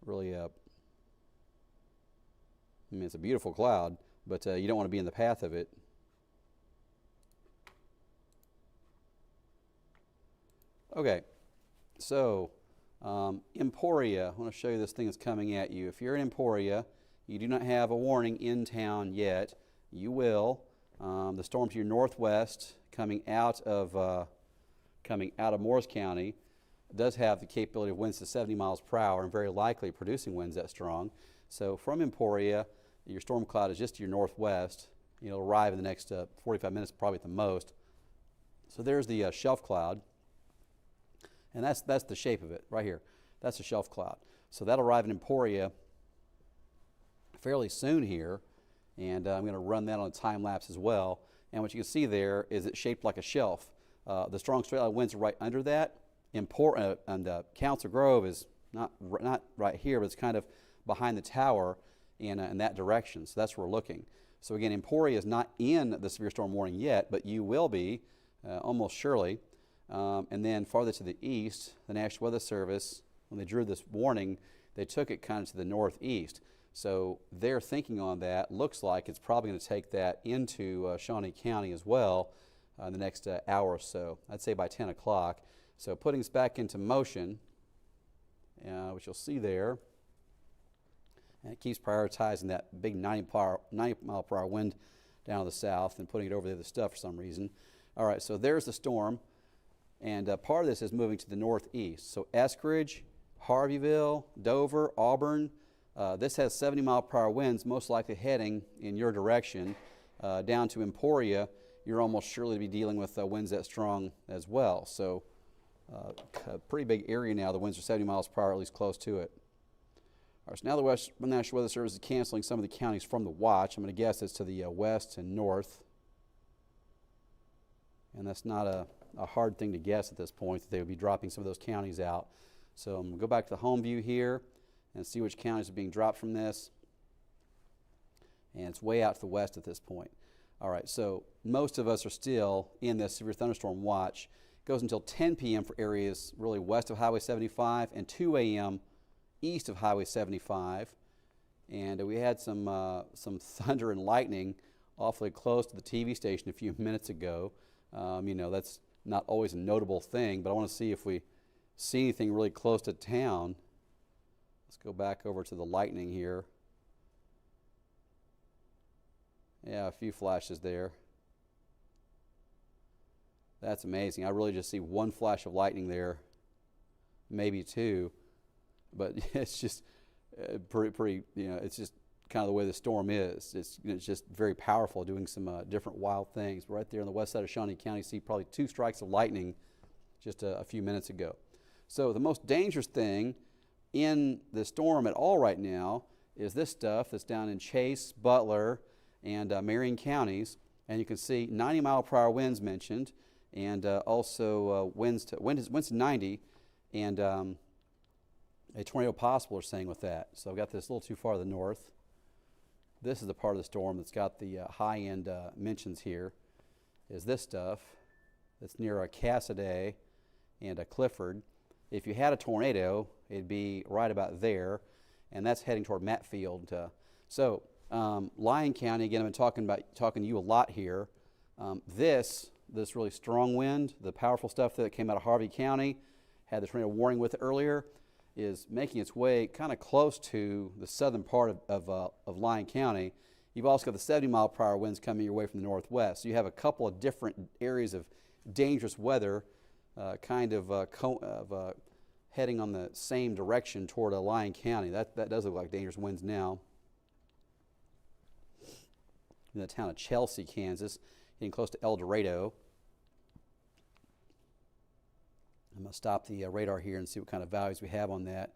really, I mean, it's a beautiful cloud, but you don't want to be in the path of it. Okay, so Emporia, I want to show you this thing that's coming at you. If you're in Emporia, you do not have a warning in town yet. You will. The storm to your northwest, coming out of Morris County, does have the capability of winds to 70 miles per hour and very likely producing winds that strong. So from Emporia, your storm cloud is just to your northwest. It'll arrive in the next 45 minutes, probably at the most. So there's the shelf cloud, and that's the shape of it right here. That's the shelf cloud. So that'll arrive in Emporia fairly soon here. And I'm going to run that on a time lapse as well. And what you can see there is it's shaped like a shelf. The strong straight line winds are right under that. And Council Grove is not right here, but it's kind of behind the tower in that direction. So that's where we're looking. So again, Emporia is not in the severe storm warning yet, but you will be almost surely. And then farther to the east, the National Weather Service, when they drew this warning, they took it kind of to the northeast. So their thinking on that looks like it's probably going to take that into Shawnee County as well in the next hour or so. I'd say by 10 o'clock. So putting us back into motion, which you'll see there, and it keeps prioritizing that big 90 mile per hour wind down to the south and putting it over the other stuff for some reason. All right, so there's the storm, and part of this is moving to the northeast. So Eskridge, Harveyville, Dover, Auburn, this has 70-mile-per-hour winds, most likely heading in your direction. Down to Emporia, you're almost surely to be dealing with winds that strong as well. So a pretty big area now. The winds are 70 miles per hour, at least close to it. All right, so now the National Weather Service is canceling some of the counties from the watch. I'm going to guess it's to the west and north. And that's not a hard thing to guess at this point, that they would be dropping some of those counties out. So I'm going to go back to the home view here and see which counties are being dropped from this. And it's way out to the west at this point. All right, so most of us are still in this severe thunderstorm watch. It goes until 10 p.m. for areas really west of Highway 75 and 2 a.m. east of Highway 75. And we had some thunder and lightning awfully close to the TV station a few minutes ago. You know, that's not always a notable thing, but I want to see if we see anything really close to town. Let's go back over to the lightning here. Yeah, a few flashes there. That's amazing. I really just see one flash of lightning there, maybe two, but it's just pretty, you know, it's just kind of the way the storm is. It's just very powerful, doing some different wild things. Right there on the west side of Shawnee County, you see probably 2 strikes of lightning just a few minutes ago. So the most dangerous thing in the storm at all right now is this stuff that's down in Chase, Butler, and Marion counties, and you can see 90-mile-per-hour winds mentioned, and also winds to 90, and a tornado possible are saying with that. So I've got this a little too far to the north. This is the part of the storm that's got the high-end mentions here, is this stuff that's near Cassaday and Clifford. If you had a tornado, it'd be right about there, and that's heading toward Matfield. Lyon County, again, I've been talking to you a lot here. This really strong wind, the powerful stuff that came out of Harvey County, had the tornado warning with it earlier, is making its way kind of close to the southern part of Lyon County. You've also got the 70-mile-per-hour winds coming your way from the northwest. So you have a couple of different areas of dangerous weather heading on the same direction toward Lyon County. That does look like dangerous winds now. In the town of Chelsea, Kansas, getting close to El Dorado. I'm going to stop the radar here and see what kind of values we have on that.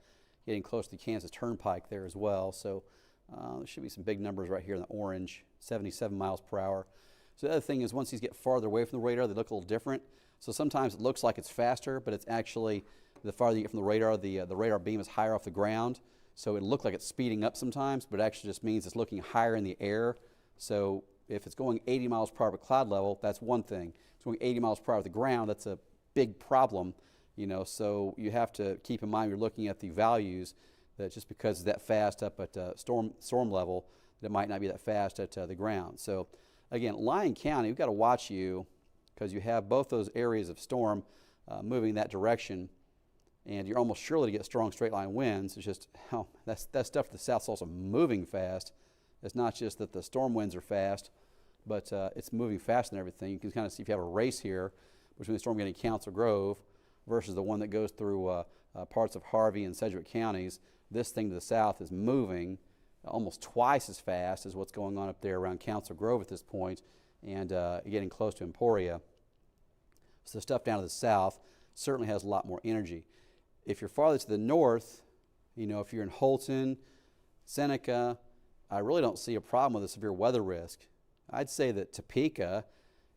Getting close to the Kansas Turnpike there as well. So there should be some big numbers right here in the orange, 77 miles per hour. So the other thing is, once these get farther away from the radar, they look a little different. So sometimes it looks like it's faster, but it's actually, the farther you get from the radar beam is higher off the ground. So it'll look like it's speeding up sometimes, but it actually just means it's looking higher in the air. So if it's going 80 miles per hour at cloud level, that's one thing. If it's going 80 miles per hour at the ground, that's a big problem, you know. So you have to keep in mind, you're looking at the values, that just because it's that fast up at storm level, that it might not be that fast at the ground. So again, Lyon County, we've got to watch you, because you have both those areas of storm moving in that direction, and you're almost surely to get strong straight line winds. It's just, that stuff to the south is also moving fast. It's not just that the storm winds are fast, but it's moving faster than everything. You can kind of see, if you have a race here between the storm getting Council Grove versus the one that goes through parts of Harvey and Sedgwick counties, this thing to the south is moving almost twice as fast as what's going on up there around Council Grove at this point, and getting close to Emporia. So the stuff down to the south certainly has a lot more energy. If you're farther to the north, you know, if you're in Holton, Seneca, I really don't see a problem with a severe weather risk. I'd say that Topeka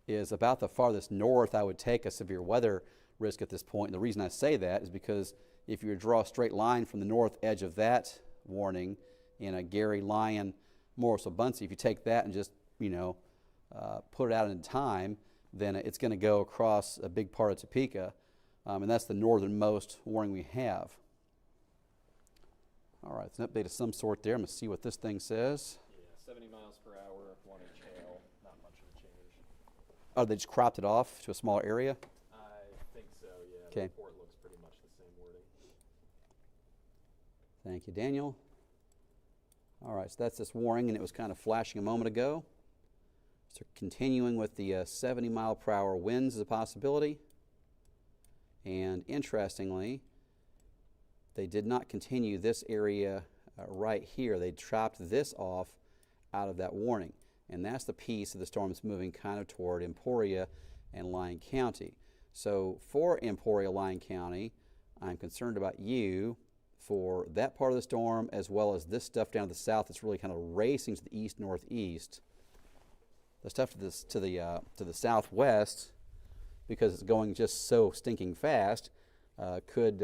is about the farthest north I would take a severe weather risk at this point. And the reason I say that is because if you draw a straight line from the north edge of that warning in a Gary, Lyon, Morris, or Buncie, if you take that and just, you know, put it out in time, then it's going to go across a big part of Topeka, and that's the northernmost warning we have. All right, it's an update of some sort there. I'm going to see what this thing says. Yeah, 70 miles per hour, 1-inch hail, not much of a change. Oh, they just cropped it off to a smaller area? I think so, yeah. Okay. The report looks pretty much the same wording. Thank you, Daniel. All right, so that's this warning, and it was kind of flashing a moment ago. So continuing with the 70-mile-per-hour winds is a possibility. And interestingly, they did not continue this area right here. They dropped this off out of that warning. And that's the piece of the storm that's moving kind of toward Emporia and Lyon County. So for Emporia, Lyon County, I'm concerned about you for that part of the storm, as well as this stuff down to the south that's really kind of racing to the east-northeast. The stuff to the southwest, because it's going just so stinking fast, could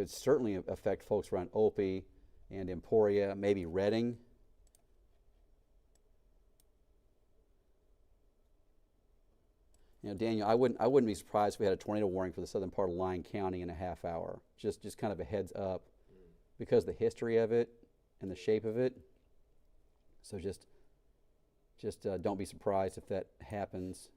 certainly affect folks around Opie and Emporia, maybe Reading. You know, Daniel, I wouldn't be surprised if we had a tornado warning for the southern part of Lyon County in a half hour. Just kind of a heads up, because of the history of it and the shape of it. So just don't be surprised if that happens.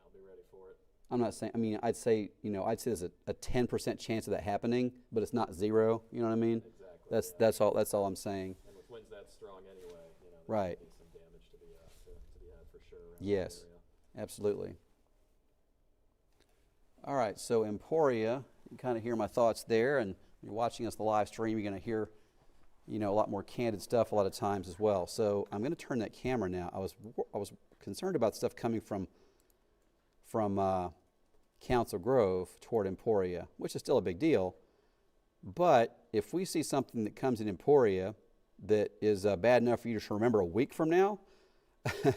I'll be ready for it. I'm not saying. I mean, I'd say there's a 10% chance of that happening, but it's not zero. You know what I mean? Exactly. That's all I'm saying. And with winds that strong anyway, right. There's some damage to be had for sure. Yes, absolutely. All right, so Emporia, you kind of hear my thoughts there, and you're watching us the live stream, you're going to hear, a lot more candid stuff a lot of times as well. So I'm going to turn that camera now. I was concerned about stuff coming from Council Grove toward Emporia, which is still a big deal. But if we see something that comes in Emporia that is bad enough for you to remember a week from now,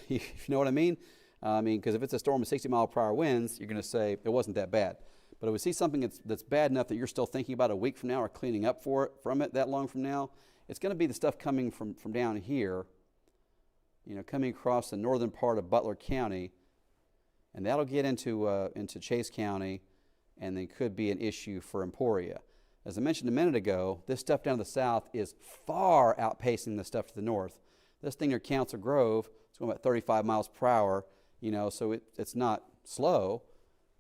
you know what I mean? Because if it's a storm with 60-mile-per-hour winds, you're going to say it wasn't that bad. But if we see something that's bad enough that you're still thinking about a week from now or cleaning up from it that long from now, it's going to be the stuff coming from down here, coming across the northern part of Butler County, and that'll get into Chase County, and then could be an issue for Emporia. As I mentioned a minute ago, this stuff down to the south is far outpacing the stuff to the north. This thing near Council Grove, it's going about 35 miles per hour, so it's not slow,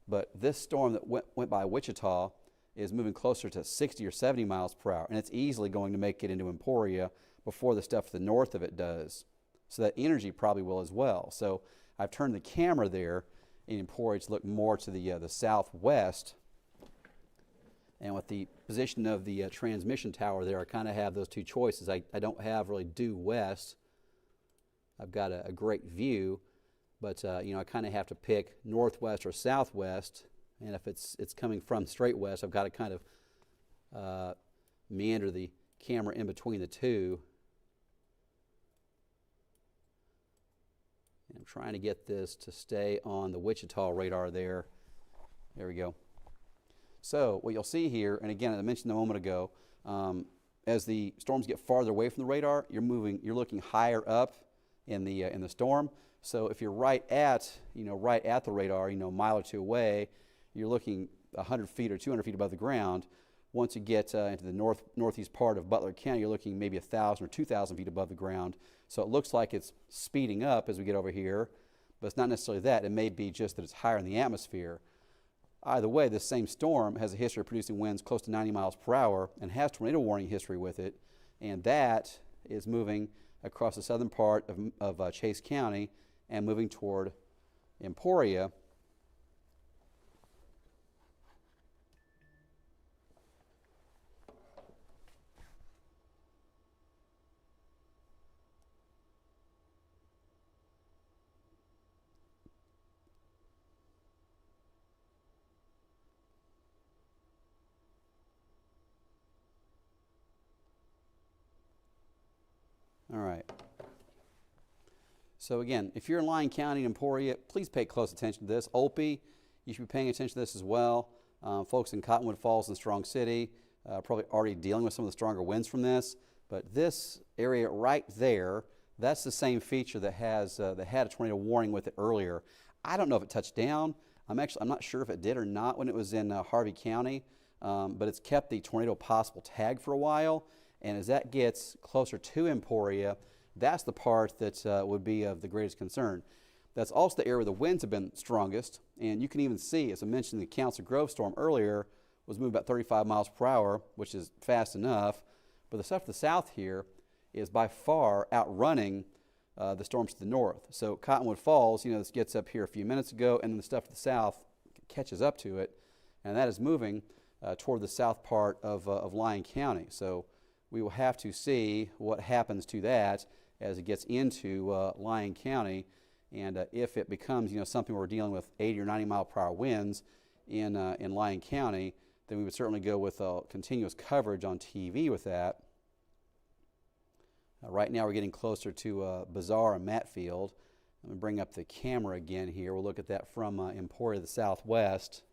but this storm that went by Wichita is moving closer to 60 or 70 miles per hour, and it's easily going to make it into Emporia before the stuff to the north of it does. So that energy probably will as well. So I've turned the camera there in Emporia to look more to the southwest, and with the position of the transmission tower there, I kind of have those two choices. I don't have really due west. I've got a great view, but I kind of have to pick northwest or southwest. And if it's coming from straight west, I've got to kind of meander the camera in between the two. And I'm trying to get this to stay on the Wichita radar there. There we go. So what you'll see here, and again, I mentioned a moment ago, as the storms get farther away from the radar, you're looking higher up in the storm. So if you're right at the radar, a mile or two away, you're looking 100 feet or 200 feet above the ground. Once you get into the northeast part of Butler County, you're looking maybe 1,000 or 2,000 feet above the ground. So it looks like it's speeding up as we get over here, but it's not necessarily that. It may be just that it's higher in the atmosphere. Either way, this same storm has a history of producing winds close to 90 miles per hour and has tornado warning history with it, and that is moving across the southern part of Chase County and moving toward Emporia. All right. So again, if you're in Lyon County and Emporia, please pay close attention to this. Opie, you should be paying attention to this as well. Folks in Cottonwood Falls and Strong City, probably already dealing with some of the stronger winds from this. But this area right there, that's the same feature that had a tornado warning with it earlier. I don't know if it touched down. I'm not sure if it did or not when it was in Harvey County, but it's kept the tornado possible tag for a while. And as that gets closer to Emporia, that's the part that would be of the greatest concern. That's also the area where the winds have been strongest. And you can even see, as I mentioned, the Council Grove storm earlier was moving about 35 miles per hour, which is fast enough. But the stuff to the south here is by far outrunning the storms to the north. So Cottonwood Falls, this gets up here a few minutes ago, and then the stuff to the south catches up to it, and that is moving toward the south part of Lyon County. So we will have to see what happens to that as it gets into Lyon County, and if it becomes something we're dealing with 80 or 90 mile per hour winds in Lyon County, then we would certainly go with continuous coverage on TV with that. Right now we're getting closer to Bazaar and Matfield. Let me bring up the camera again here. We'll look at that from Emporia to the southwest.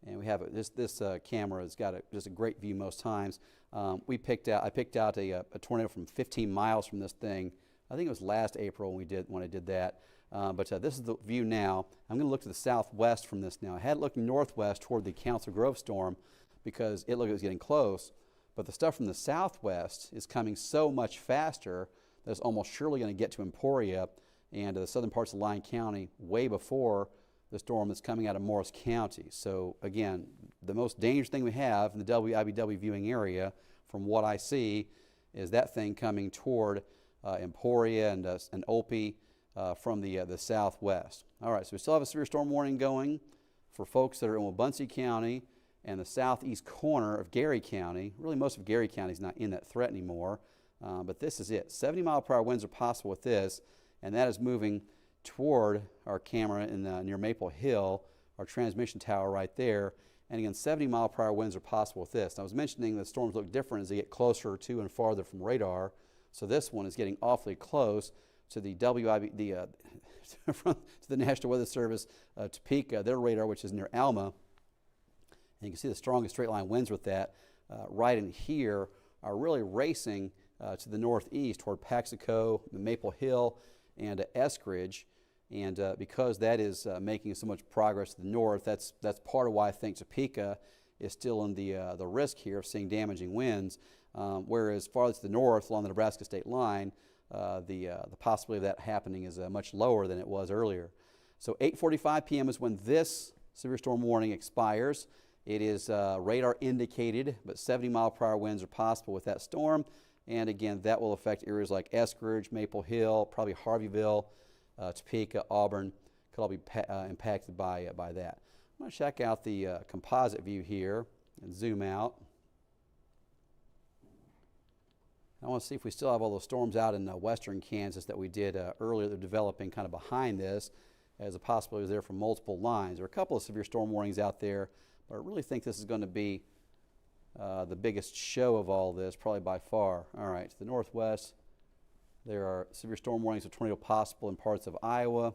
And we have this camera has got just a great view most times. I picked out a tornado from 15 miles from this thing. I think it was last April when I did that. But this is the view now. I'm going to look to the southwest from this now. I had looked northwest toward the Council Grove storm because it looked like it was getting close. But the stuff from the southwest is coming so much faster that it's almost surely going to get to Emporia and the southern parts of Lyon County way before the storm that's coming out of Morris County. So again, the most dangerous thing we have in the WIBW viewing area, from what I see, is that thing coming toward Emporia and Opie from the southwest. All right, so we still have a severe storm warning going for folks that are in Wabaunsee County and the southeast corner of Gary County. Really, most of Gary County is not in that threat anymore, but this is it. 70 mile per hour winds are possible with this, and that is moving toward our camera near Maple Hill, our transmission tower right there. And again, 70 mile per hour winds are possible with this. And I was mentioning the storms look different as they get closer to and farther from radar. So this one is getting awfully close to the to the National Weather Service Topeka, their radar, which is near Alma. And you can see the strongest straight line winds with that right in here are really racing to the northeast toward Paxico, Maple Hill, and Eskridge. And because that is making so much progress to the north, that's part of why I think Topeka is still in the risk here of seeing damaging winds. Whereas farther to the north along the Nebraska state line, the possibility of that happening is much lower than it was earlier. So 8:45 p.m. is when this severe storm warning expires. It is radar indicated, but 70 mile per hour winds are possible with that storm. And again, that will affect areas like Eskridge, Maple Hill, probably Harveyville, Topeka, Auburn, could all be impacted by that. I'm going to check out the composite view here and zoom out. I want to see if we still have all those storms out in western Kansas that we did earlier. They're developing kind of behind this as a possibility there for multiple lines. There are a couple of severe storm warnings out there, but I really think this is going to be the biggest show of all this, probably by far. All right, to the northwest, there are severe storm warnings of tornado possible in parts of Iowa.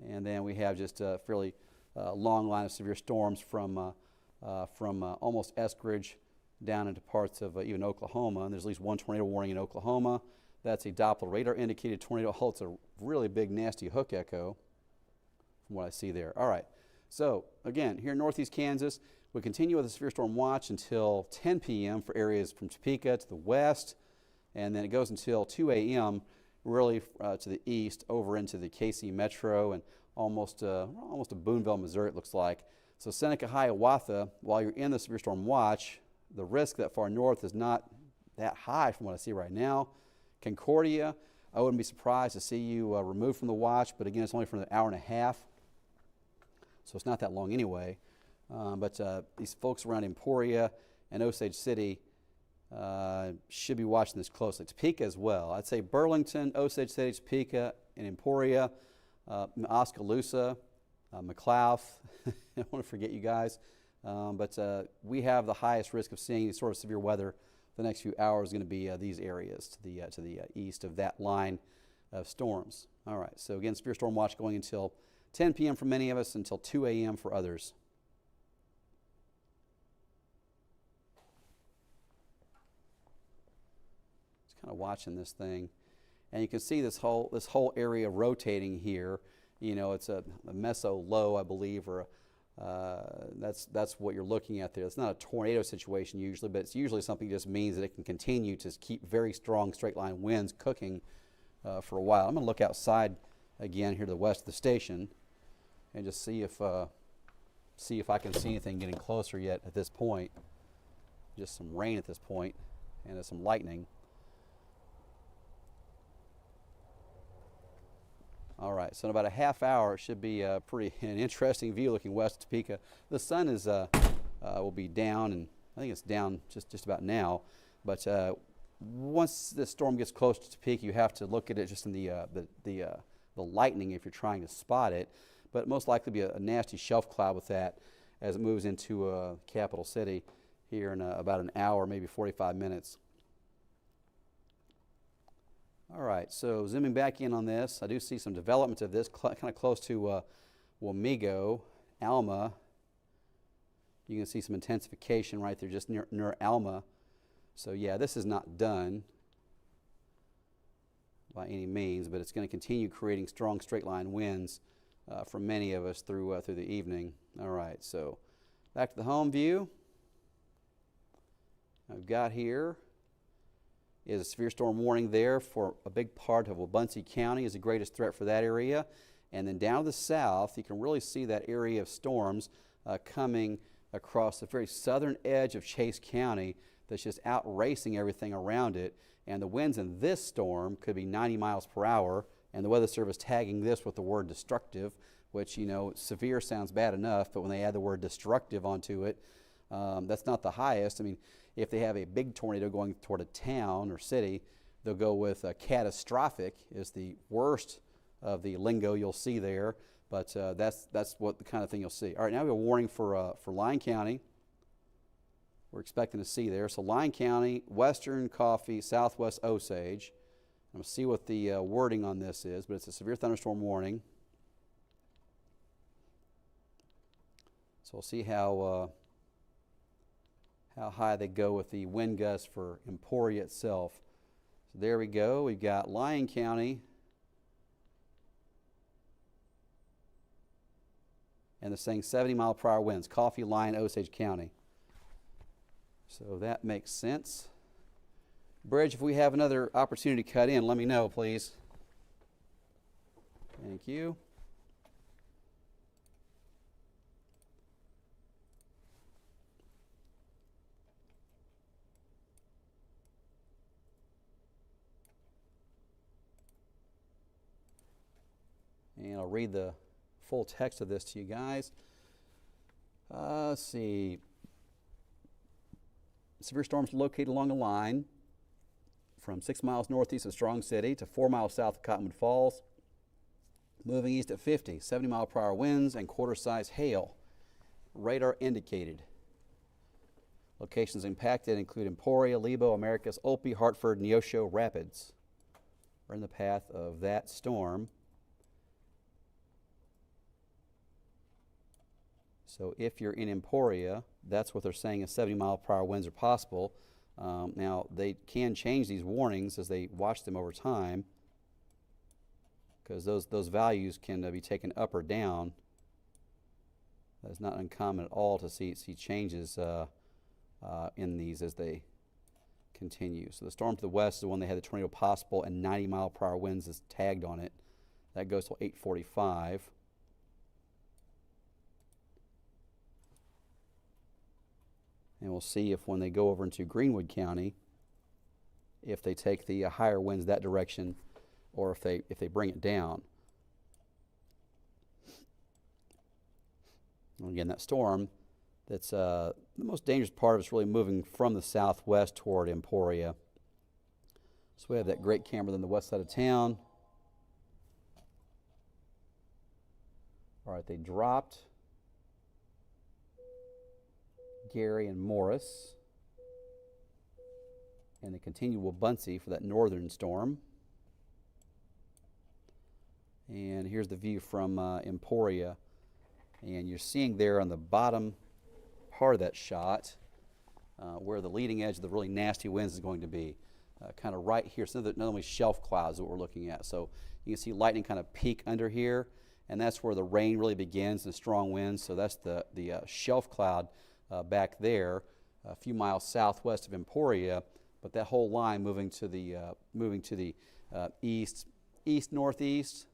And then we have just a fairly long line of severe storms from almost Eskridge down into parts of even Oklahoma. And there's at least one tornado warning in Oklahoma. That's a Doppler radar indicated tornado. Oh, it's a really big, nasty hook echo from what I see there. All right. So again, here in northeast Kansas, we continue with the severe storm watch until 10 p.m. for areas from Topeka to the west, and then it goes until 2 a.m. really to the east over into the KC Metro and almost to Boonville, Missouri, it looks like. So Seneca, Hiawatha, while you're in the severe storm watch, the risk that far north is not that high from what I see right now. Concordia, I wouldn't be surprised to see you removed from the watch, but again, it's only for an hour and a half, so it's not that long anyway. But these folks around Emporia and Osage City should be watching this closely. Topeka as well. I'd say Burlington, Osage City, Topeka, and Emporia, Oskaloosa, McLeod. I don't want to forget you guys. But we have the highest risk of seeing this sort of severe weather the next few hours is going to be these areas to the east of that line of storms. All right, so again, severe storm watch going until 10 p.m. for many of us, until 2 a.m. for others. Just kind of watching this thing, and you can see this whole area rotating here. You know, it's a meso low, I believe, or that's what you're looking at there. It's not a tornado situation usually, but it's usually something that just means that it can continue to keep very strong straight line winds cooking for a while. I'm going to look outside again here to the west of the station and just see if I can see anything getting closer yet at this point. Just some rain at this point and some lightning. All right, so in about a half hour, it should be a pretty an interesting view looking west of Topeka. The sun is will be down, and I think it's down just about now. But once the storm gets close to Topeka, you have to look at it just in the lightning if you're trying to spot it. But most likely be a nasty shelf cloud with that as it moves into capital city here in about an hour, maybe 45 minutes. All right, so zooming back in on this, I do see some development of this kind of close to Wamego, Alma. You can see some intensification right there just near Alma. So yeah, this is not done by any means, but it's going to continue creating strong straight line winds for many of us through the evening. All right, so back to the home view. I've got here is a severe storm warning there for a big part of Wabaunsee County is the greatest threat for that area. And then down to the south, you can really see that area of storms coming across the very southern edge of Chase County that's just out racing everything around it. And the winds in this storm could be 90 miles per hour. And the Weather Service tagging this with the word destructive, which, you know, severe sounds bad enough, but when they add the word destructive onto it, that's not the highest. I mean, if they have a big tornado going toward a town or city, they'll go with catastrophic is the worst of the lingo you'll see there. But that's what the kind of thing you'll see. All right, now we have a warning for Lyon County. We're expecting to see there. So Lyon County, Western Coffee, Southwest Osage. I'm going to see what the wording on this is, but it's a severe thunderstorm warning. So we'll see how high they go with the wind gusts for Emporia itself. So there we go. We've got Lyon County. And they're saying 70 mile per hour winds. Coffee, Lyon, Osage County. So that makes sense. Bridge, if we have another opportunity to cut in, let me know, please. Thank you. And I'll read the full text of this to you guys. Let's see. Severe storms located along a line from 6 miles northeast of Strong City to 4 miles south of Cottonwood Falls. Moving east at 50, 70 mile per hour winds and quarter-size hail. Radar indicated. Locations impacted include Emporia, Lebo, Americus, Olpe, Hartford, Neosho, Rapids. We're in the path of that storm. So if you're in Emporia, that's what they're saying is 70 mile per hour winds are possible. Now, they can change these warnings as they watch them over time because those values can be taken up or down. That's not uncommon at all to see changes in these as they continue. So the storm to the west is the one they had the tornado possible and 90 mile per hour winds is tagged on it. That goes till 8:45. And we'll see if when they go over into Greenwood County, if they take the higher winds that direction or if they bring it down. And again, that storm, that's the most dangerous part of it's really moving from the southwest toward Emporia. So we have that great camera on the west side of town. All right, they dropped Gary and Morris, and they continue Wabaunsee for that northern storm. And here's the view from Emporia, and you're seeing there on the bottom part of that shot where the leading edge of the really nasty winds is going to be, kind of right here. So not only shelf clouds is what we're looking at. So you can see lightning kind of peak under here, and that's where the rain really begins and strong winds. So that's the shelf cloud back there, a few miles southwest of Emporia, but that whole line moving to the east northeast,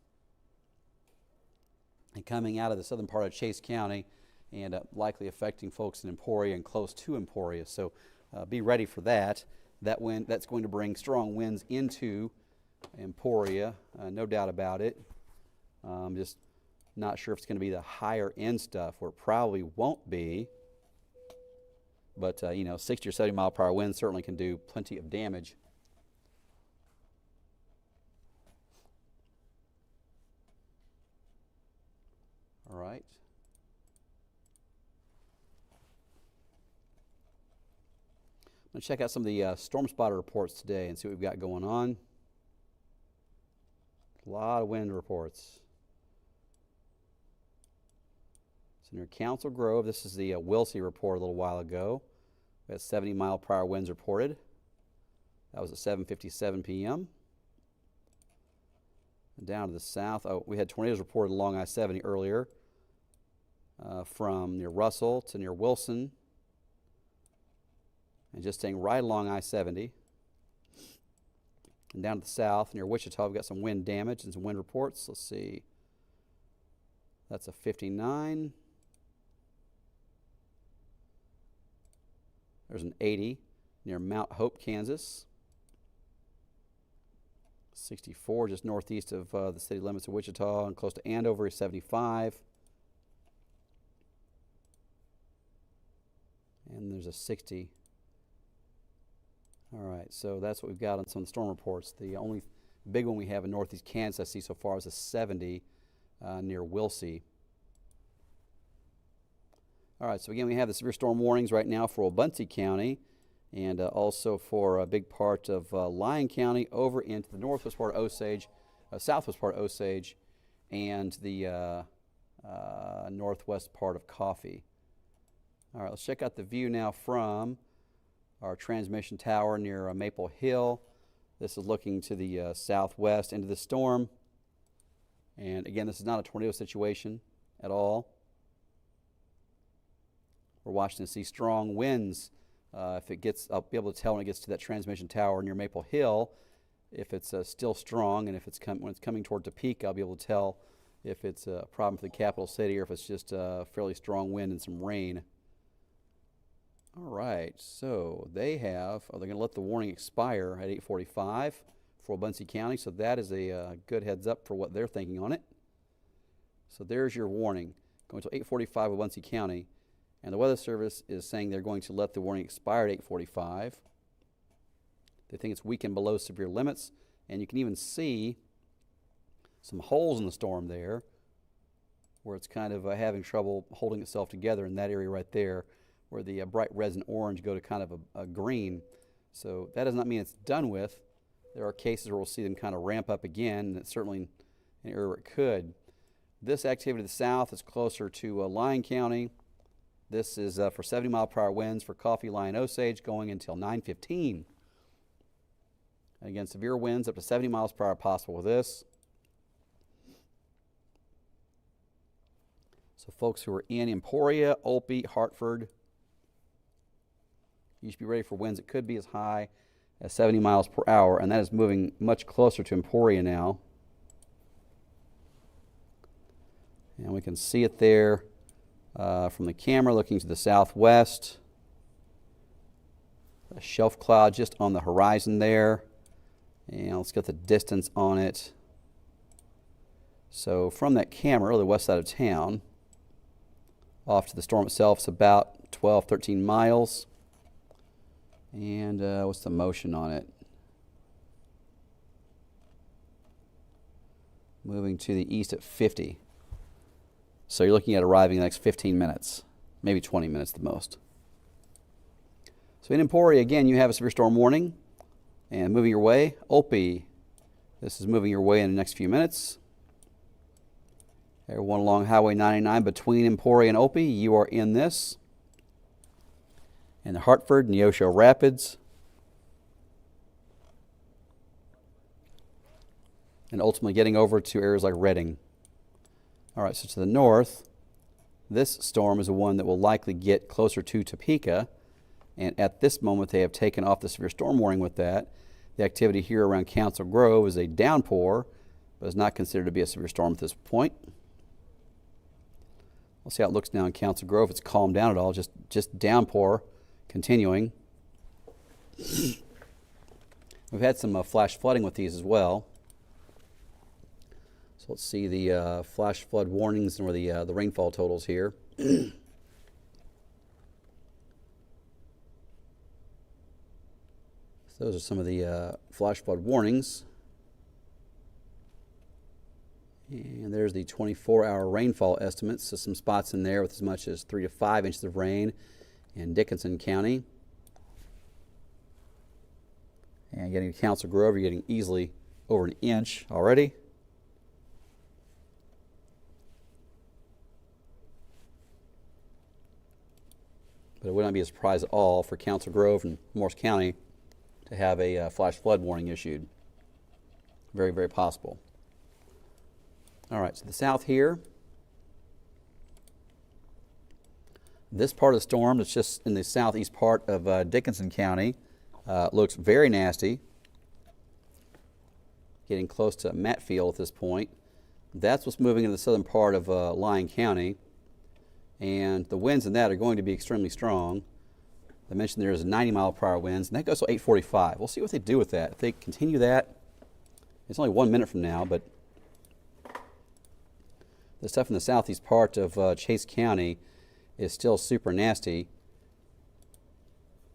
and coming out of the southern part of Chase County, and likely affecting folks in Emporia and close to Emporia. So be ready for that. That wind that's going to bring strong winds into Emporia, no doubt about it. Just not sure if it's going to be the higher end stuff, where it probably won't be. But, 60 or 70 mile per hour winds certainly can do plenty of damage. All right. I'm going to check out some of the storm spotter reports today and see what we've got going on. A lot of wind reports. So near Council Grove, this is the Wilsey report a little while ago. We had 70 mile per hour winds reported. That was at 7:57 p.m. And down to the south, we had tornadoes reported along I-70 earlier, from near Russell to near Wilson, and just staying right along I-70. And down to the south near Wichita, we've got some wind damage and some wind reports. Let's see. That's a 59. There's an 80 near Mount Hope, Kansas. 64 just northeast of the city limits of Wichita, and close to Andover is 75. And there's a 60. All right, so that's what we've got on some of the storm reports. The only big one we have in northeast Kansas I see so far is a 70 near Wilsey. All right, so again, we have the severe storm warnings right now for Obunsey County, and also for a big part of Lyon County over into the northwest part of Osage, southwest part of Osage, and the northwest part of Coffee. All right, let's check out the view now from our transmission tower near Maple Hill. This is looking to the southwest into the storm. And again, this is not a tornado situation at all. We're watching to see strong winds. If it gets, I'll be able to tell when it gets to that transmission tower near Maple Hill if it's still strong, and if it's when it's coming toward Topeka, I'll be able to tell if it's a problem for the capital city or if it's just a fairly strong wind and some rain. All right, so they have, they're going to let the warning expire at 8:45 for Obunsey County, so that is a good heads up for what they're thinking on it. So there's your warning, going to 8:45 Obunsey County, and the Weather Service is saying they're going to let the warning expire at 8:45. They think it's weakened below severe limits, and you can even see some holes in the storm there where it's kind of having trouble holding itself together in that area right there, where the bright reds and orange go to kind of a green. So that does not mean it's done with. There are cases where we'll see them kind of ramp up again, and it's certainly an area where it could. This activity to the south is closer to Lyon County. This is for 70 mile per hour winds for Coffee, Lyon, Osage, going until 9:15. Again, severe winds up to 70 miles per hour possible with this. So folks who are in Emporia, Olpe, Hartford, you should be ready for winds that could be as high as 70 miles per hour, and that is moving much closer to Emporia now. And we can see it there from the camera looking to the southwest. A shelf cloud just on the horizon there. And let's get the distance on it. So from that camera, the west side of town, off to the storm itself, it's about 12, 13 miles. And what's the motion on it? Moving to the east at 50. So you're looking at arriving in the next 15 minutes, maybe 20 minutes the most. So in Emporia, again, you have a severe storm warning. And moving your way, Olpe, this is moving your way in the next few minutes. Everyone along Highway 99 between Emporia and Olpe, you are in this. And the Hartford, Neosho Rapids. And ultimately getting over to areas like Redding. All right, so to the north, this storm is the one that will likely get closer to Topeka. And at this moment, they have taken off the severe storm warning with that. The activity here around Council Grove is a downpour, but is not considered to be a severe storm at this point. We'll see how it looks now in Council Grove. It's calmed down at all, just downpour continuing. We've had some flash flooding with these as well. So So let's see the flash flood warnings and the rainfall totals here. So those are some of the flash flood warnings. And there's the 24-hour rainfall estimates. So some spots in there with as much as 3 to 5 inches of rain in Dickinson County. And getting to Council Grove, you're getting easily over an inch already. But it would not be a surprise at all for Council Grove and Morris County to have a flash flood warning issued. Very, very possible. All right, so the south here. This part of the storm that's just in the southeast part of Dickinson County looks very nasty. Getting close to Matfield at this point. That's what's moving into the southern part of Lyon County. And the winds in that are going to be extremely strong. I mentioned there's 90-mile-per-hour winds, and that goes to 845. We'll see what they do with that. If they continue that, it's only 1 minute from now, but the stuff in the southeast part of Chase County is still super nasty.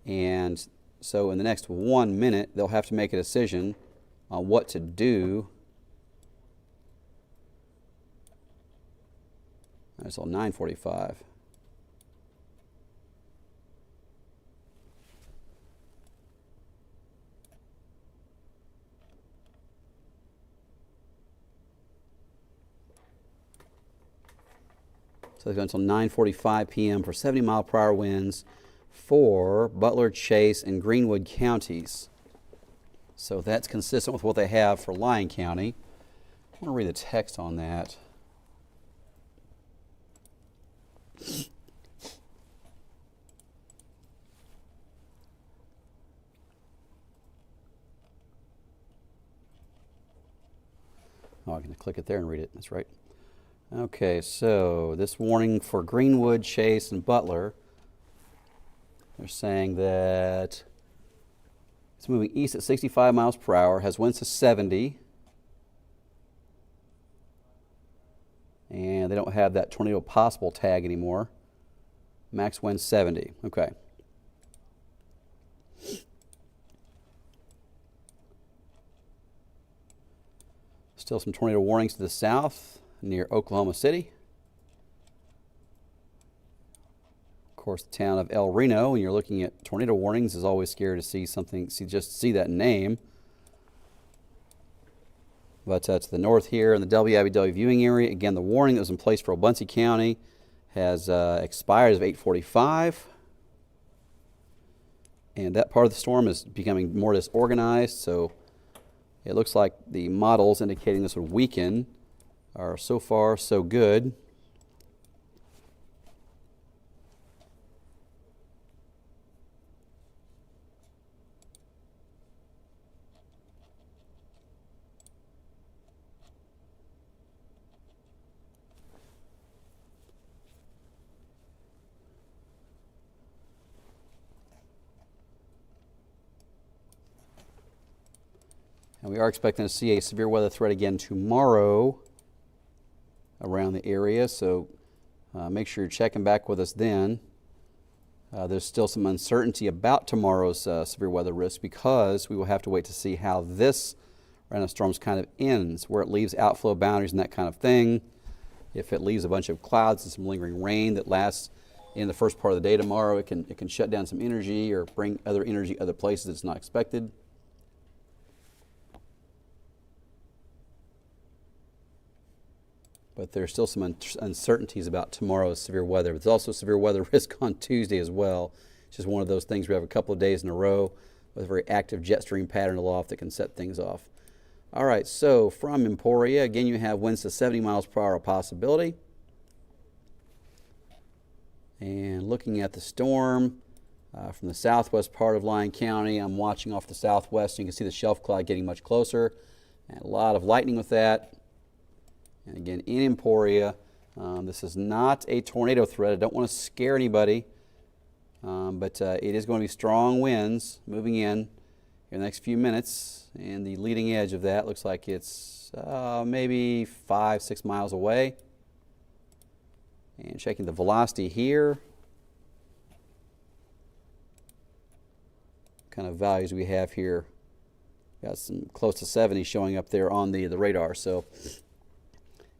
And so in the next 1 minute, they'll have to make a decision on what to do. That's all 9:45. So they go until 9:45 p.m. for 70-mile-per-hour winds for Butler, Chase, and Greenwood counties. So that's consistent with what they have for Lyon County. I want to read the text on that. Oh, I can click it there and read it. That's right. Okay, so this warning for Greenwood, Chase, and Butler, they're saying that it's moving east at 65 miles per hour, has winds to 70, and they don't have that tornado possible tag anymore. Max wind 70. Okay. Still some tornado warnings to the south near Oklahoma City. Of course, the town of El Reno, when you're looking at tornado warnings, is always scared to see something, just see that name. But to the north here in the WIBW viewing area, again, the warning that was in place for Obunsee County has expired as of 8:45. And that part of the storm is becoming more disorganized, so it looks like the models indicating this would weaken are so far so good. And we are expecting to see a severe weather threat again tomorrow around the area, so make sure you're checking back with us then. There's still some uncertainty about tomorrow's severe weather risk because we will have to wait to see how this round of storms kind of ends, where it leaves outflow boundaries and that kind of thing. If it leaves a bunch of clouds and some lingering rain that lasts in the first part of the day tomorrow, it can shut down some energy or bring other energy other places that's not expected. But there's still some uncertainties about tomorrow's severe weather. There's also severe weather risk on Tuesday as well. It's just one of those things we have a couple of days in a row with a very active jet stream pattern aloft that can set things off. All right, so from Emporia, again, you have winds to 70 miles per hour possibility. And looking at the storm from the southwest part of Lyon County, I'm watching off the southwest. You can see the shelf cloud getting much closer, and a lot of lightning with that. And again, in Emporia, this is not a tornado threat. I don't want to scare anybody, but it is going to be strong winds moving in in the next few minutes, and the leading edge of that looks like it's maybe 5-6 miles away. And checking the velocity here, kind of values we have here. Got some close to 70 showing up there on the radar. So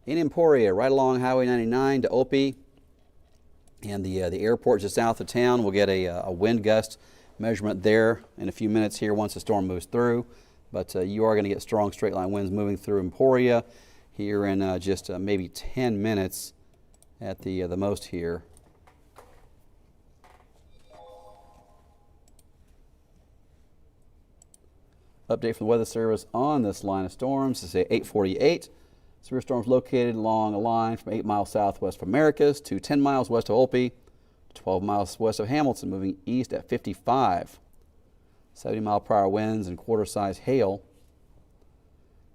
in Emporia, right along Highway 99 to Opie, and the airport just south of town. We'll get a wind gust measurement there in a few minutes here once the storm moves through. But you are going to get strong straight line winds moving through Emporia here in just maybe 10 minutes at the most here. Update from the Weather Service on this line of storms. It's at 8:48. Severe storms located along a line from 8 miles southwest of Americas to 10 miles west of Olpe, 12 miles west of Hamilton, moving east at 55. 70-mile-per-hour winds and quarter-size hail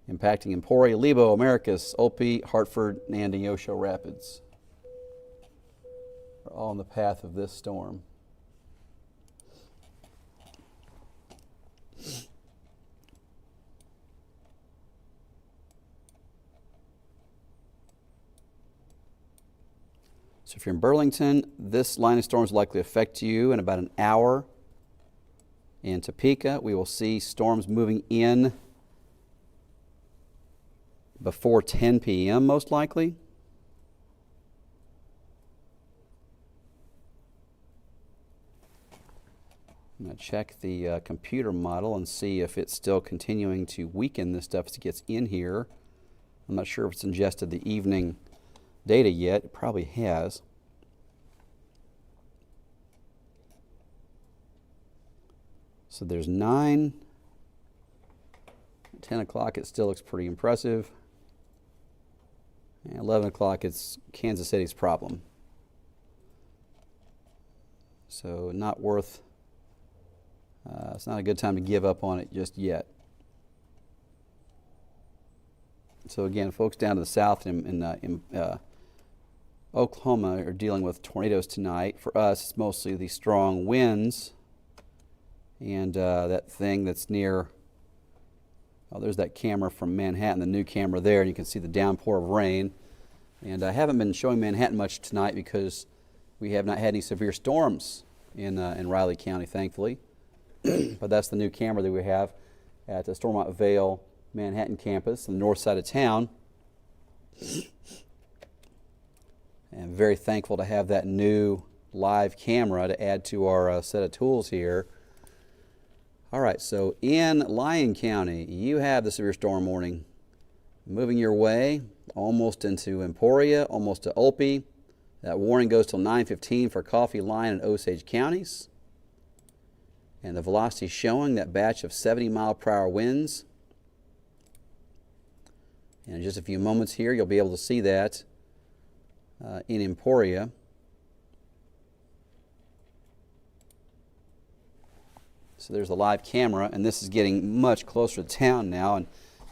impacting Emporia, Lebo, Americus, Olpe, Hartford, and Neosho Rapids. We're all in the path of this storm. So if you're in Burlington, this line of storms will likely affect you in about an hour. In Topeka, we will see storms moving in before 10 p.m. most likely. I'm going to check the computer model and see if it's still continuing to weaken this stuff as it gets in here. I'm not sure if it's ingested the evening data yet. It probably has. So there's 9. 10 o'clock, it still looks pretty impressive. And 11 o'clock, it's Kansas City's problem. So not worth, it's not a good time to give up on it just yet. So again, folks down to the south in Oklahoma are dealing with tornadoes tonight. For us, it's mostly the strong winds and that thing that's near, oh, there's that camera from Manhattan, the new camera there, and you can see the downpour of rain. And I haven't been showing Manhattan much tonight because we have not had any severe storms in Riley County, thankfully. But that's the new camera that we have at the Stormont Vale Manhattan campus on the north side of town. And very thankful to have that new live camera to add to our set of tools here. All right, so in Lyon County, you have the severe storm warning moving your way almost into Emporia, almost to Olpe. That warning goes till 9:15 for Coffee, Lyon, and Osage counties. And the velocity showing that batch of 70-mile-per-hour winds. And in just a few moments here, you'll be able to see that in Emporia. So there's the live camera, and this is getting much closer to town now. And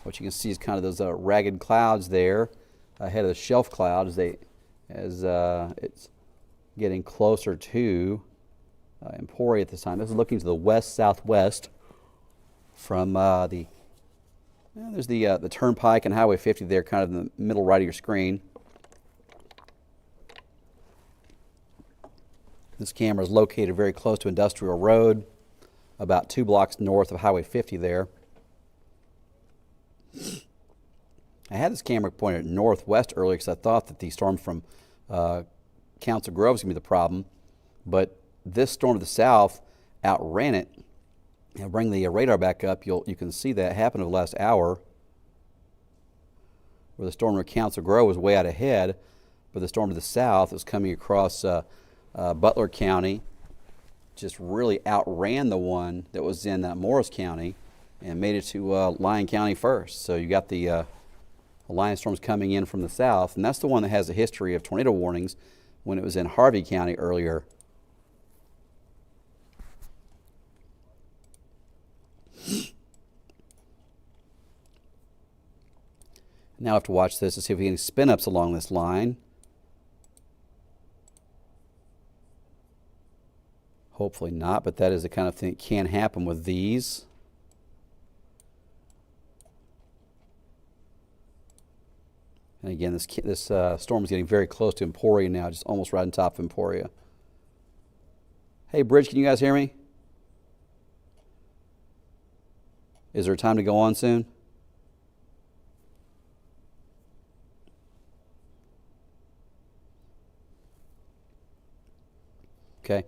what you can see is kind of those ragged clouds there ahead of the shelf cloud as it's getting closer to Emporia at this time. This is looking to the west-southwest from there's the Turnpike and Highway 50 there, kind of in the middle right of your screen. This camera is located very close to Industrial Road, about 2 blocks north of Highway 50 there. I had this camera pointed northwest earlier because I thought that the storm from Council Grove was going to be the problem, but this storm to the south outran it. I'll bring the radar back up. You can see that happen over the last hour, where the storm from Council Grove was way out ahead, but the storm to the south is coming across Butler County, just really outran the one that was in Morris County and made it to Lyon County first. So you got the Lyon storms coming in from the south, and that's the one that has a history of tornado warnings when it was in Harvey County earlier. Now I have to watch this to see if we get any spin-ups along this line. Hopefully not, but that is the kind of thing that can happen with these. And again, this storm is getting very close to Emporia now, just almost right on top of Emporia. Hey, Bridge, can you guys hear me? Is there time to go on soon? Okay.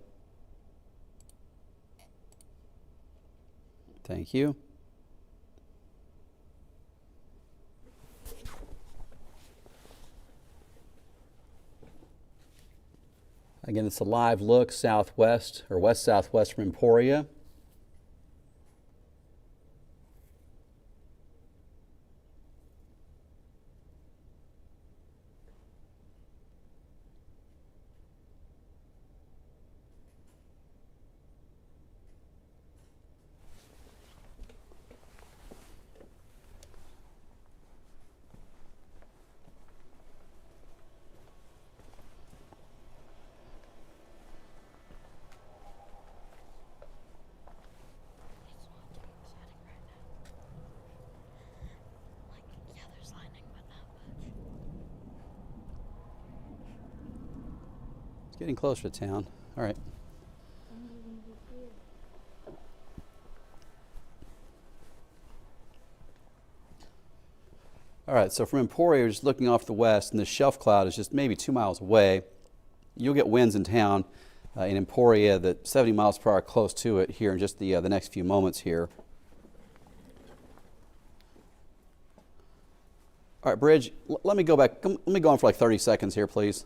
Thank you. Again, it's a live look southwest or west-southwest from Emporia. Getting closer to town. All right. All right, so from Emporia, we're just looking off the west, and the shelf cloud is just maybe 2 miles away. You'll get winds in town in Emporia that 70 miles per hour close to it here in just the next few moments here. All right, Bridge, let me go back. Let me go on for like 30 seconds here, please.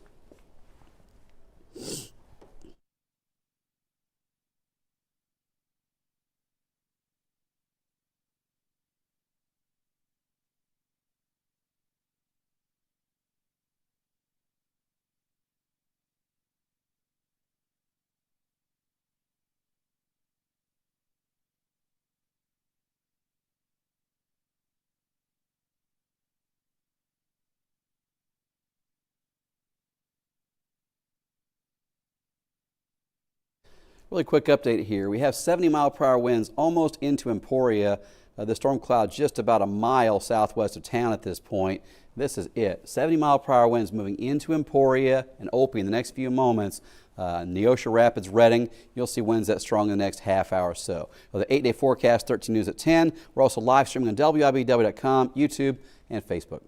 Really quick update here. We have 70 mile per hour winds almost into Emporia. The storm cloud just about a mile southwest of town at this point. This is it. 70 mile per hour winds moving into Emporia and Opie in the next few moments. Neosho Rapids, Redding, you'll see winds that strong in the next half hour or so. Well, the 8-day forecast, 13 News at 10. We're also live streaming on WIBW.com, YouTube, and Facebook.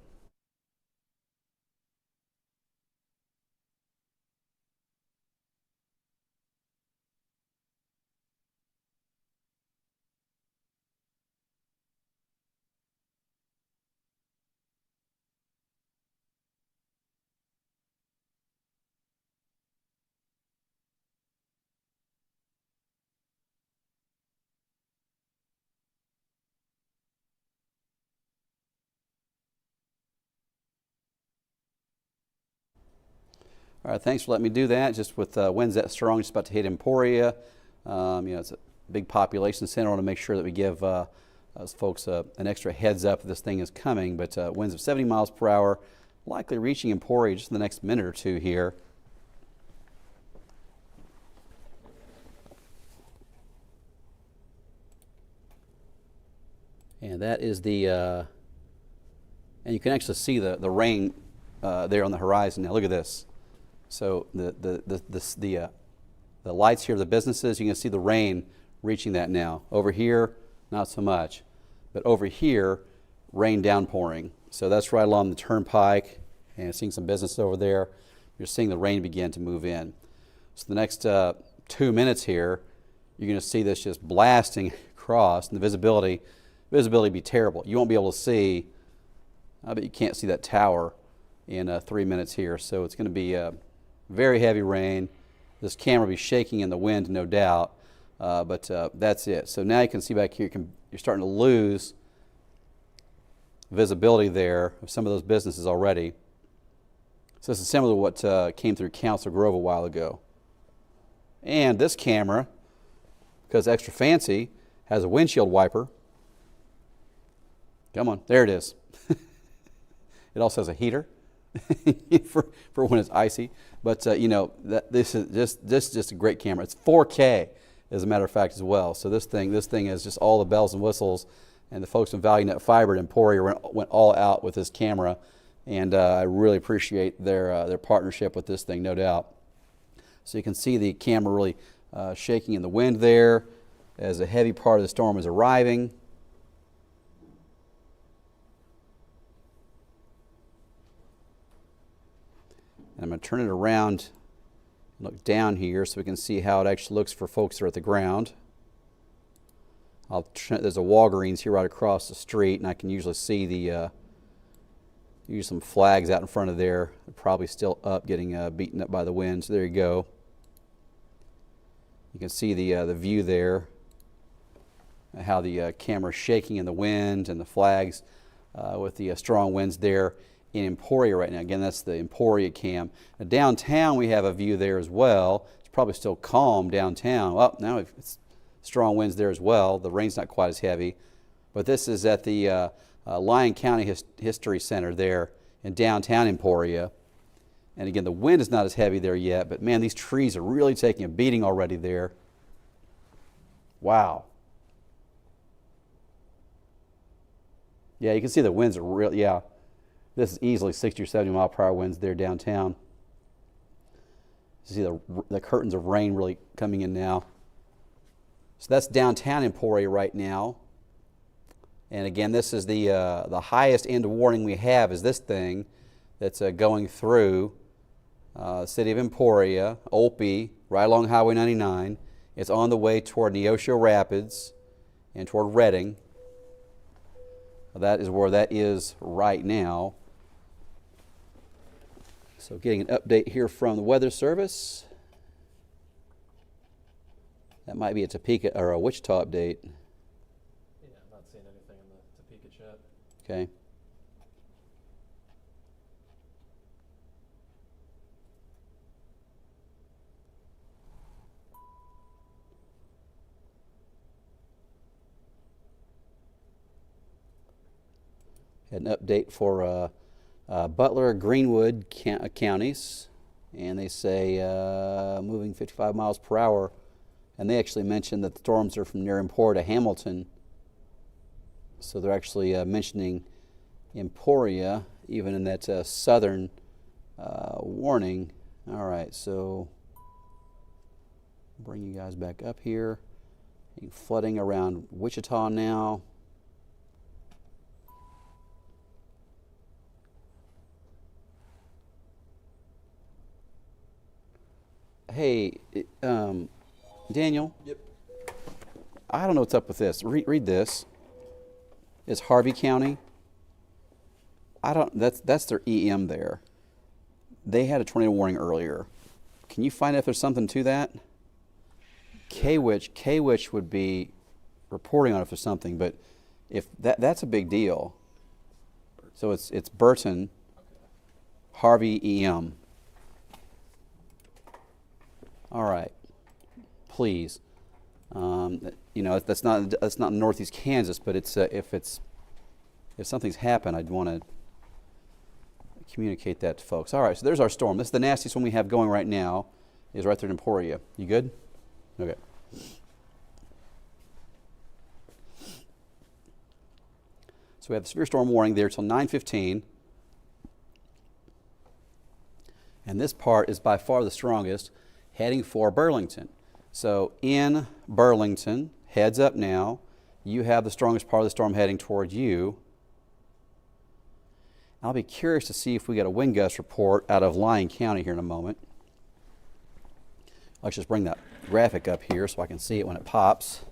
All right, thanks for letting me do that. Just with winds that strong, just about to hit Emporia. It's a big population center. I want to make sure that we give those folks an extra heads up that this thing is coming. But winds of 70 miles per hour, likely reaching Emporia just in the next minute or two here. And that is the, and you can actually see the rain there on the horizon. Now look at this. So the lights here, the businesses, you can see the rain reaching that now. Over here, not so much. But over here, rain downpouring. So that's right along the turnpike, and seeing some businesses over there. You're seeing the rain begin to move in. So the next 2 minutes here, you're going to see this just blasting across, and the visibility be terrible. You won't be able to see, I bet you can't see that tower in 3 minutes here. So it's going to be very heavy rain. This camera will be shaking in the wind, no doubt, but that's it. So now you can see back here, you're starting to lose visibility there of some of those businesses already. So this is similar to what came through Council Grove a while ago. And this camera, because extra fancy, has a windshield wiper. Come on, there it is. It also has a heater for when it's icy. But this is just a great camera. It's 4K, as a matter of fact, as well. So this thing is just all the bells and whistles. And the folks from ValueNet Fiber at Emporia went all out with this camera. And I really appreciate their partnership with this thing, no doubt. So you can see the camera really shaking in the wind there as a heavy part of the storm is arriving. And I'm going to turn it around and look down here so we can see how it actually looks for folks that are at the ground. There's a Walgreens here right across the street, and I can usually see use some flags out in front of there. They're probably still up, getting beaten up by the wind. So there you go. You can see the view there, how the camera's shaking in the wind and the flags with the strong winds there in Emporia right now. Again, that's the Emporia cam. Now, downtown, we have a view there as well. It's probably still calm downtown. Well, now it's strong winds there as well. The rain's not quite as heavy. But this is at the Lyon County History Center there in downtown Emporia. And again, the wind is not as heavy there yet, but man, these trees are really taking a beating already there. Wow. Yeah, you can see the winds are real. Yeah, this is easily 60 or 70 mile per hour winds there downtown. You see the curtains of rain really coming in now. So that's downtown Emporia right now. And again, this is the highest end of warning we have is this thing that's going through the city of Emporia, Olpe, right along Highway 99. It's on the way toward Neosho Rapids and toward Redding. That is where that is right now. So getting an update here from the Weather Service. That might be a Topeka or a Wichita update. Yeah, I'm not seeing anything in the Topeka chat. Okay. Had an update for Butler, Greenwood counties, and they say moving 55 miles per hour. And they actually mentioned that the storms are from near Emporia to Hamilton. So they're actually mentioning Emporia, even in that southern warning. All right, so bring you guys back up here. Flooding around Wichita now. Hey, Daniel. Yep. I don't know what's up with this. Read this. It's Harvey County. That's their EM there. They had a tornado warning earlier. Can you find out if there's something to that? K-Witch would be reporting on it for something, but if that's a big deal. So it's Burton, Harvey EM. All right, please. You know, that's not northeast Kansas, but it's if something's happened, I'd want to communicate that to folks. All right, so there's our storm. This is the nastiest one we have going right now. Is right there in Emporia. You good? Okay. So we have the severe storm warning there till 9:15. And this part is by far the strongest, heading for Burlington. So in Burlington, heads up now, you have the strongest part of the storm heading towards you. I'll be curious to see if we get a wind gust report out of Lyon County here in a moment. Let's just bring that graphic up here so I can see it when it pops.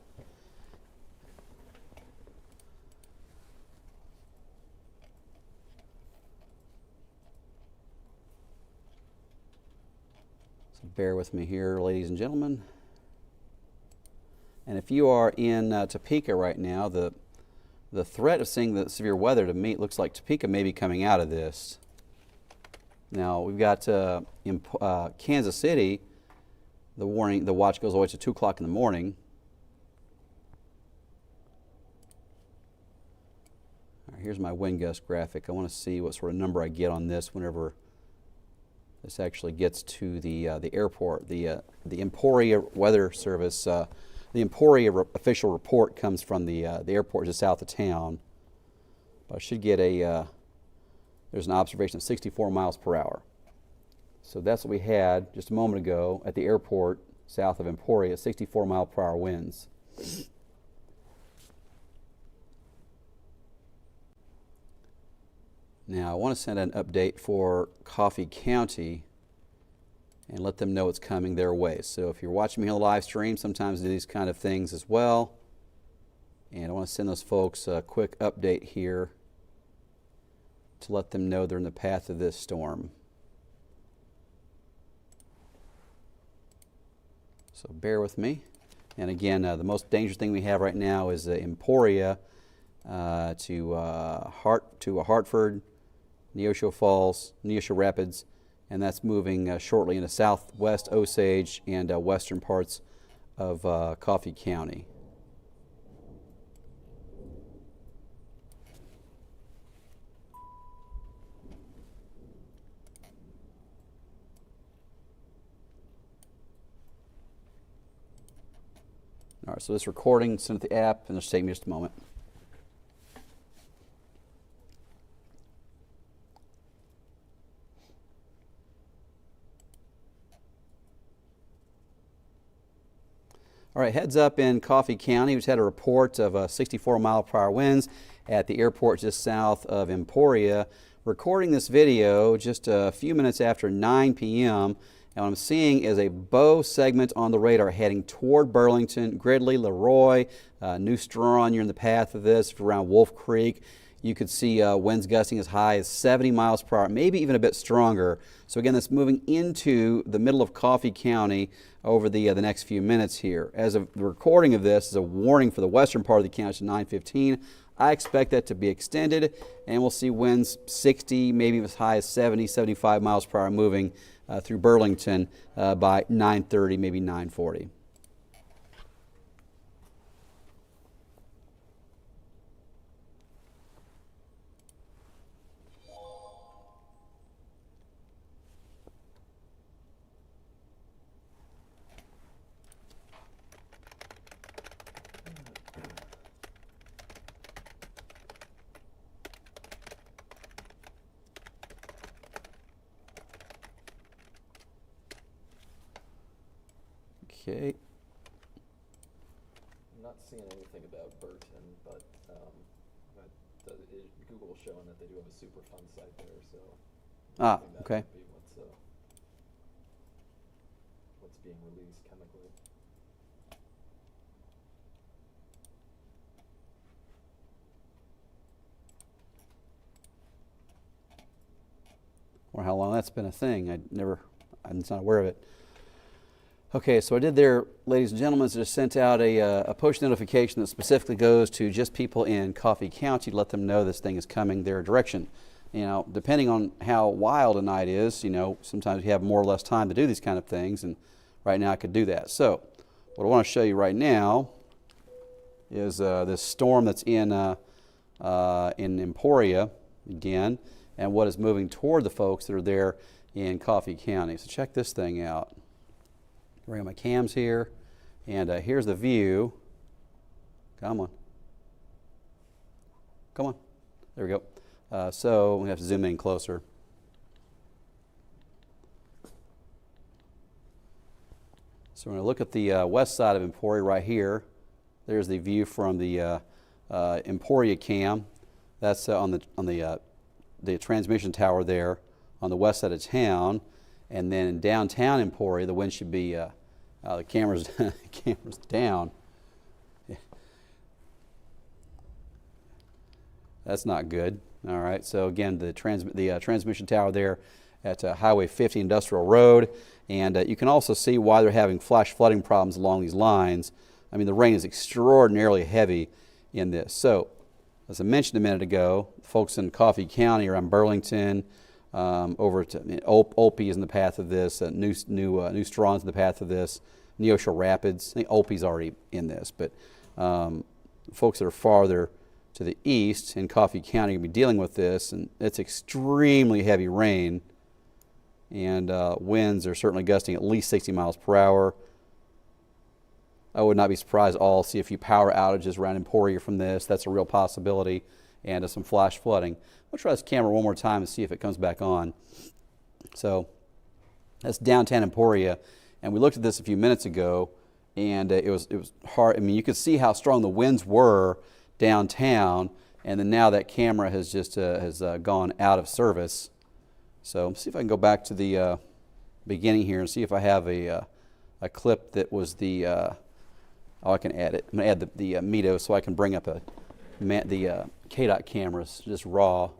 So bear with me here, ladies and gentlemen. And if you are in Topeka right now, the threat of seeing the severe weather to me, it looks like Topeka may be coming out of this. Now we've got in Kansas City, the watch goes all the way to 2 o'clock in the morning. All right, here's my wind gust graphic. I want to see what sort of number I get on this whenever this actually gets to the airport. The Emporia Weather Service. The Emporia official report comes from the airport just south of town. But I should get a there's an observation of 64 miles per hour. So that's what we had just a moment ago at the airport south of Emporia, 64 mile per hour winds. Now I want to send an update for Coffee County and let them know it's coming their way. So if you're watching me on the live stream, sometimes I do these kind of things as well. And I want to send those folks a quick update here to let them know they're in the path of this storm. So bear with me. And again, the most dangerous thing we have right now is Emporia to Hartford, Neosho Falls, Neosho Rapids, and that's moving shortly into southwest Osage and western parts of Coffee County. All right, so this recording, send it to the app, and it'll take me just a moment. All right, heads up in Coffee County. We just had a report of 64 mile per hour winds at the airport just south of Emporia. Recording this video just a few minutes after 9 p.m. And what I'm seeing is a bow segment on the radar heading toward Burlington, Gridley, Leroy, New Strawn. You're in the path of this. If you're around Wolf Creek, you could see winds gusting as high as 70 miles per hour, maybe even a bit stronger. So again, that's moving into the middle of Coffee County over the next few minutes here. As of the recording of this is a warning for the western part of the county to 9:15. I expect that to be extended, and we'll see winds 60, maybe as high as 70, 75 miles per hour moving through Burlington by 9:30, maybe 9:40. Okay. I'm not seeing anything about Burton, but Google's showing that they do have a Superfund site there, so Ah, I think that okay. might be what's being released chemically. Or how long that's been a thing. I'm not aware of it. Okay, so I did there, ladies and gentlemen, is just sent out a push notification that specifically goes to just people in Coffee County to let them know this thing is coming their direction. You know, depending on how wild a night is, you know, sometimes you have more or less time to do these kind of things, and right now I could do that. So what I want to show you right now is this storm that's in Emporia again, and what is moving toward the folks that are there in Coffee County. So check this thing out. Bring my cams here, and here's the view. Come on. Come on. There we go. So we have to zoom in closer. So we're going to look at the west side of Emporia right here. There's the view from the Emporia cam. That's on the transmission tower there on the west side of town. And then in downtown Emporia, the wind should be, the camera's, camera's down. Yeah. That's not good. All right, so again, the transmission tower there at Highway 50 Industrial Road. And you can also see why they're having flash flooding problems along these lines. I mean, the rain is extraordinarily heavy in this. So, as I mentioned a minute ago, folks in Coffee County around Burlington, over to Olpe is in the path of this. New Strawn's in the path of this. Neosho Rapids. I think Olpe's already in this, but folks that are farther to the east in Coffee County are going to be dealing with this, and it's extremely heavy rain, and winds are certainly gusting at least 60 miles per hour. I would not be surprised at all to see a few power outages around Emporia from this. That's a real possibility. and some flash flooding. I'll try this camera one more time and see if it comes back on. So that's downtown Emporia, and we looked at this a few minutes ago, and it was hard. I mean, you could see how strong the winds were downtown, and then now that camera has just gone out of service. So let's see if I can go back to the beginning here and see if I have a clip that was the. I can add it. I'm going to add the MEDO so I can bring up the KDOT cameras just raw.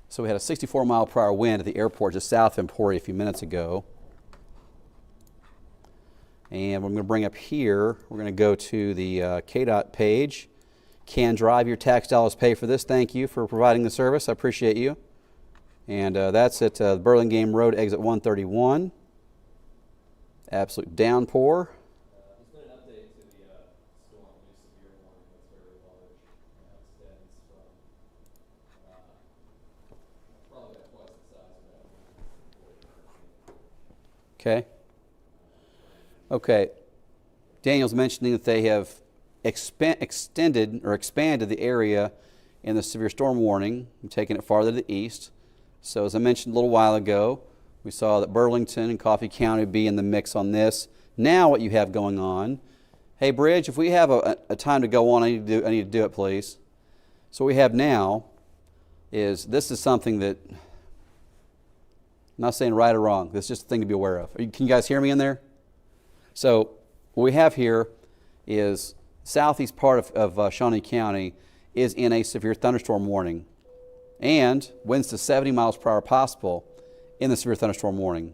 So we had a 64-mile-per-hour wind at the airport just south of Emporia a few minutes ago. And what I'm going to bring up here, we're going to go to the KDOT page. Can drive your tax dollars pay for this? Thank you for providing the service. I appreciate you. And that's at Burlingame Road, exit 131. Absolute downpour. There's been an update to the storm, new severe warning that's very large. Extends from probably about twice the size of that one. Okay. Okay. Daniel's mentioning that they have extended or expanded the area in the severe storm warning and taken it farther to the east. So as I mentioned a little while ago, we saw that Burlington and Coffee County would be in the mix on this. Now what you have going on, hey Bridge, if we have a time to go on, I need to do it, please. So what we have now is, this is something that, I'm not saying right or wrong, this is just a thing to be aware of. Can you guys hear me in there? So what we have here is southeast part of Shawnee County is in a severe thunderstorm warning, and winds to 70 miles per hour possible in the severe thunderstorm warning.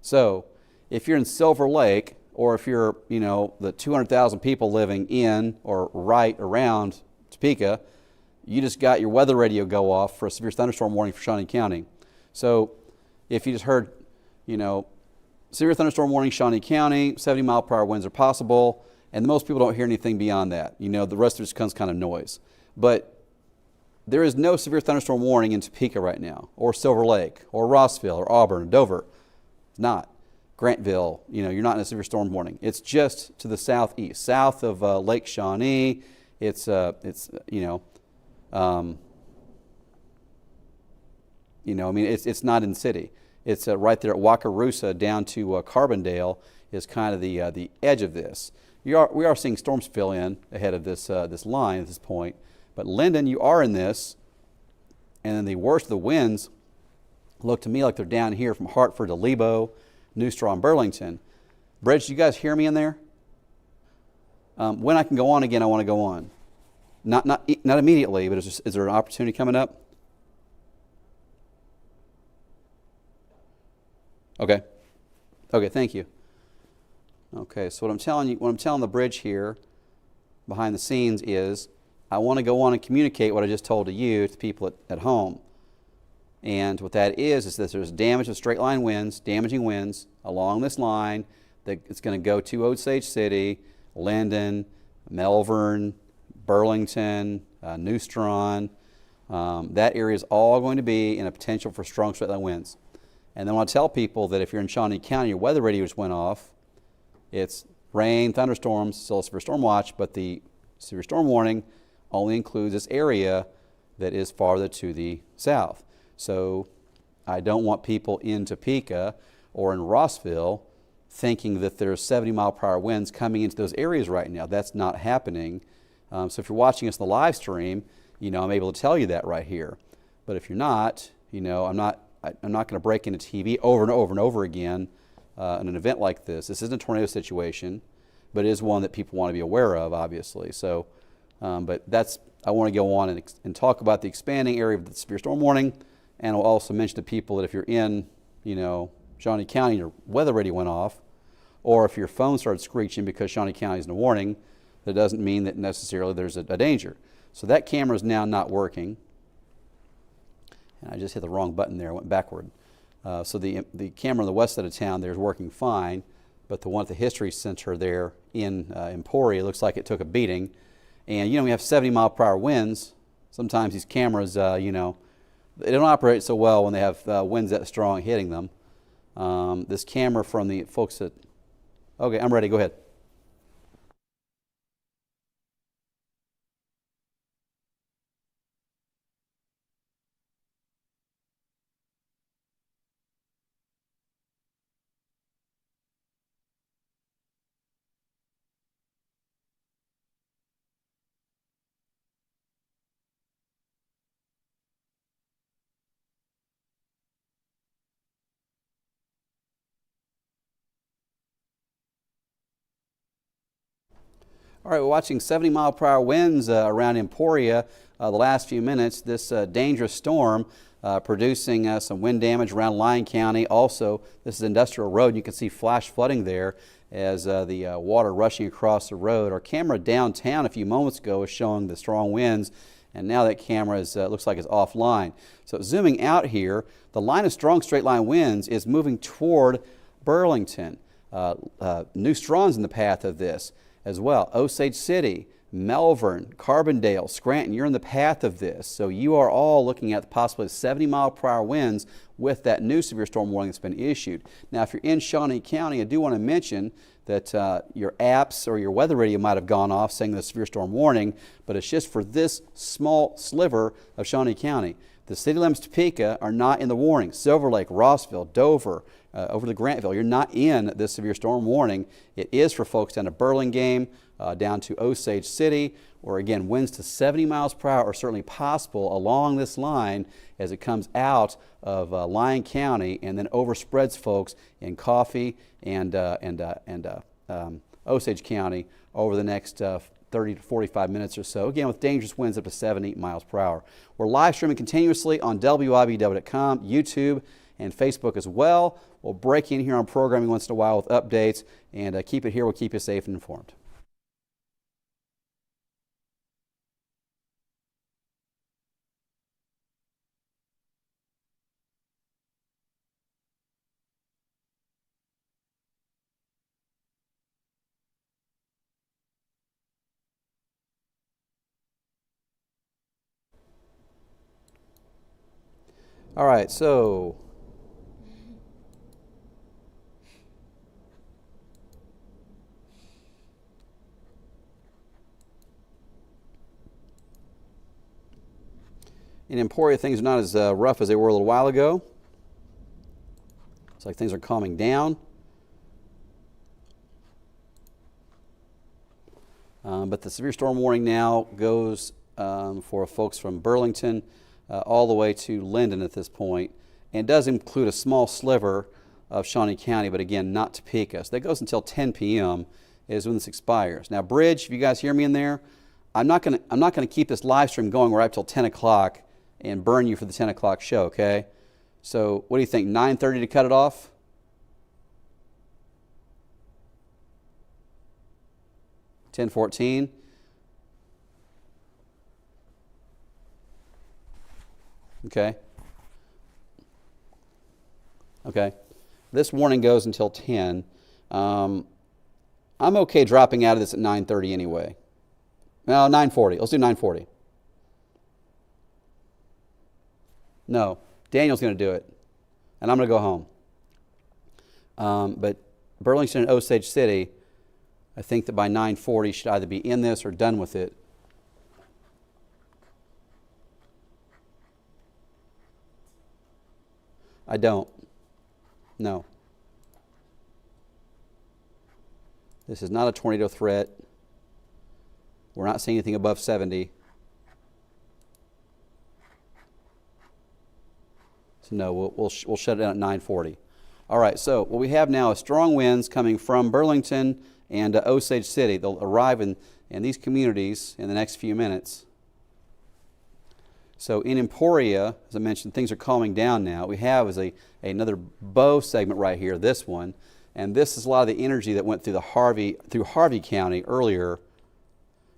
So if you're in Silver Lake, or if you're, the 200,000 people living in or right around Topeka, you just got your weather radio go off for a severe thunderstorm warning for Shawnee County. So if you just heard, severe thunderstorm warning, Shawnee County, 70 mile per hour winds are possible, and most people don't hear anything beyond that. The rest of it just comes kind of noise. But there is no severe thunderstorm warning in Topeka right now, or Silver Lake, or Rossville, or Auburn, or Dover. It's not. Grantville, you're not in a severe storm warning. It's just to the southeast, south of Lake Shawnee. It's it's not in the city. It's right there at Wakarusa down to Carbondale is kind of the edge of this. We are seeing storms fill in ahead of this this line at this point. But Linden, you are in this, and then the worst of the winds look to me like they're down here from Hartford to Lebo, New Straw, and Burlington. Bridge, do you guys hear me in there? When I can go on again, I want to go on. Not immediately, but is there an opportunity coming up? Okay. Okay, thank you. Okay, so what I'm telling the Bridge here behind the scenes is, I want to go on and communicate what I just told to you to people at home. And what that is that there's damage of straight line winds, damaging winds along this line that it's going to go to Osage City, Linden, Melbourne, Burlington, New Strawn. That area is all going to be in a potential for strong straight line winds. And then I want to tell people that if you're in Shawnee County, your weather radio just went off. It's rain, thunderstorms, still a severe storm watch, but the severe storm warning only includes this area that is farther to the south. So I don't want people in Topeka or in Rossville thinking that there's 70 mile per hour winds coming into those areas right now. That's not happening. So if you're watching us in the live stream, I'm able to tell you that right here. But if you're not, I'm not going to break into TV over and over and over again in an event like this. This isn't a tornado situation, but it is one that people want to be aware of, obviously. So. But I want to go on and talk about the expanding area of the severe storm warning, and I'll also mention to people that if you're in, Shawnee County, your weather radio went off, or if your phone started screeching because Shawnee County is in a warning, that doesn't mean that necessarily there's a danger. So that camera is now not working, and I just hit the wrong button there, went backward. So the camera on the west side of town there is working fine, but the one at the History Center there in Emporia looks like it took a beating. And, we have 70 mile per hour winds. Sometimes these cameras, they don't operate so well when they have winds that strong hitting them. This camera from the folks at, okay, I'm ready, go ahead. All right, we're watching 70-mile-per-hour winds around Emporia the last few minutes. This dangerous storm producing some wind damage around Lyon County. Also, this is Industrial Road. You can see flash flooding there as the water rushing across the road. Our camera downtown a few moments ago was showing the strong winds, and now that camera is, looks like it's offline. So zooming out here, the line of strong straight line winds is moving toward Burlington. New Strawn's in the path of this as well. Osage City, Melbourne, Carbondale, Scranton, you're in the path of this. So you are all looking at the possibility of 70-mile-per-hour winds with that new severe storm warning that's been issued. Now, if you're in Shawnee County, I do want to mention that your apps or your weather radio might have gone off saying the severe storm warning, but it's just for this small sliver of Shawnee County. The city limits Topeka are not in the warning. Silver Lake, Rossville, Dover, over to Grantville, you're not in this severe storm warning. It is for folks down to Burlingame, down to Osage City, where again, winds to 70 miles per hour are certainly possible along this line as it comes out of Lyon County and then overspreads folks in Coffee and Osage County over the next 30 to 45 minutes or so, again with dangerous winds up to 70 miles per hour. We're live streaming continuously on WIBW.com, YouTube, and Facebook as well. We'll break in here on programming once in a while with updates, and keep it here. We'll keep you safe and informed. All right, so in Emporia, things are not as rough as they were a little while ago. It's like things are calming down. But the severe storm warning now goes for folks from Burlington all the way to Linden at this point, and does include a small sliver of Shawnee County, but again, not Topeka. So that goes until 10 p.m. is when this expires. Now, Bridge, if you guys hear me in there, I'm not gonna keep this live stream going right up till 10 o'clock and burn you for the 10 o'clock show, okay? So what do you think, 9:30 to cut it off? $10:14. Okay. Okay. This warning goes until 10. I'm okay dropping out of this at 9:30 anyway. No, 9:40. Let's do 9:40. No, Daniel's going to do it, and I'm going to go home. But Burlington and Osage City, I think that by 9:40 should either be in this or done with it. I don't. No. This is not a tornado threat. We're not seeing anything above 70. So no, we'll shut it down at 9:40. All right, so what we have now is strong winds coming from Burlington and Osage City. They'll arrive in these communities in the next few minutes. So in Emporia, as I mentioned, things are calming down now. What we have is another bow segment right here, this one, and this is a lot of the energy that went through Harvey County earlier,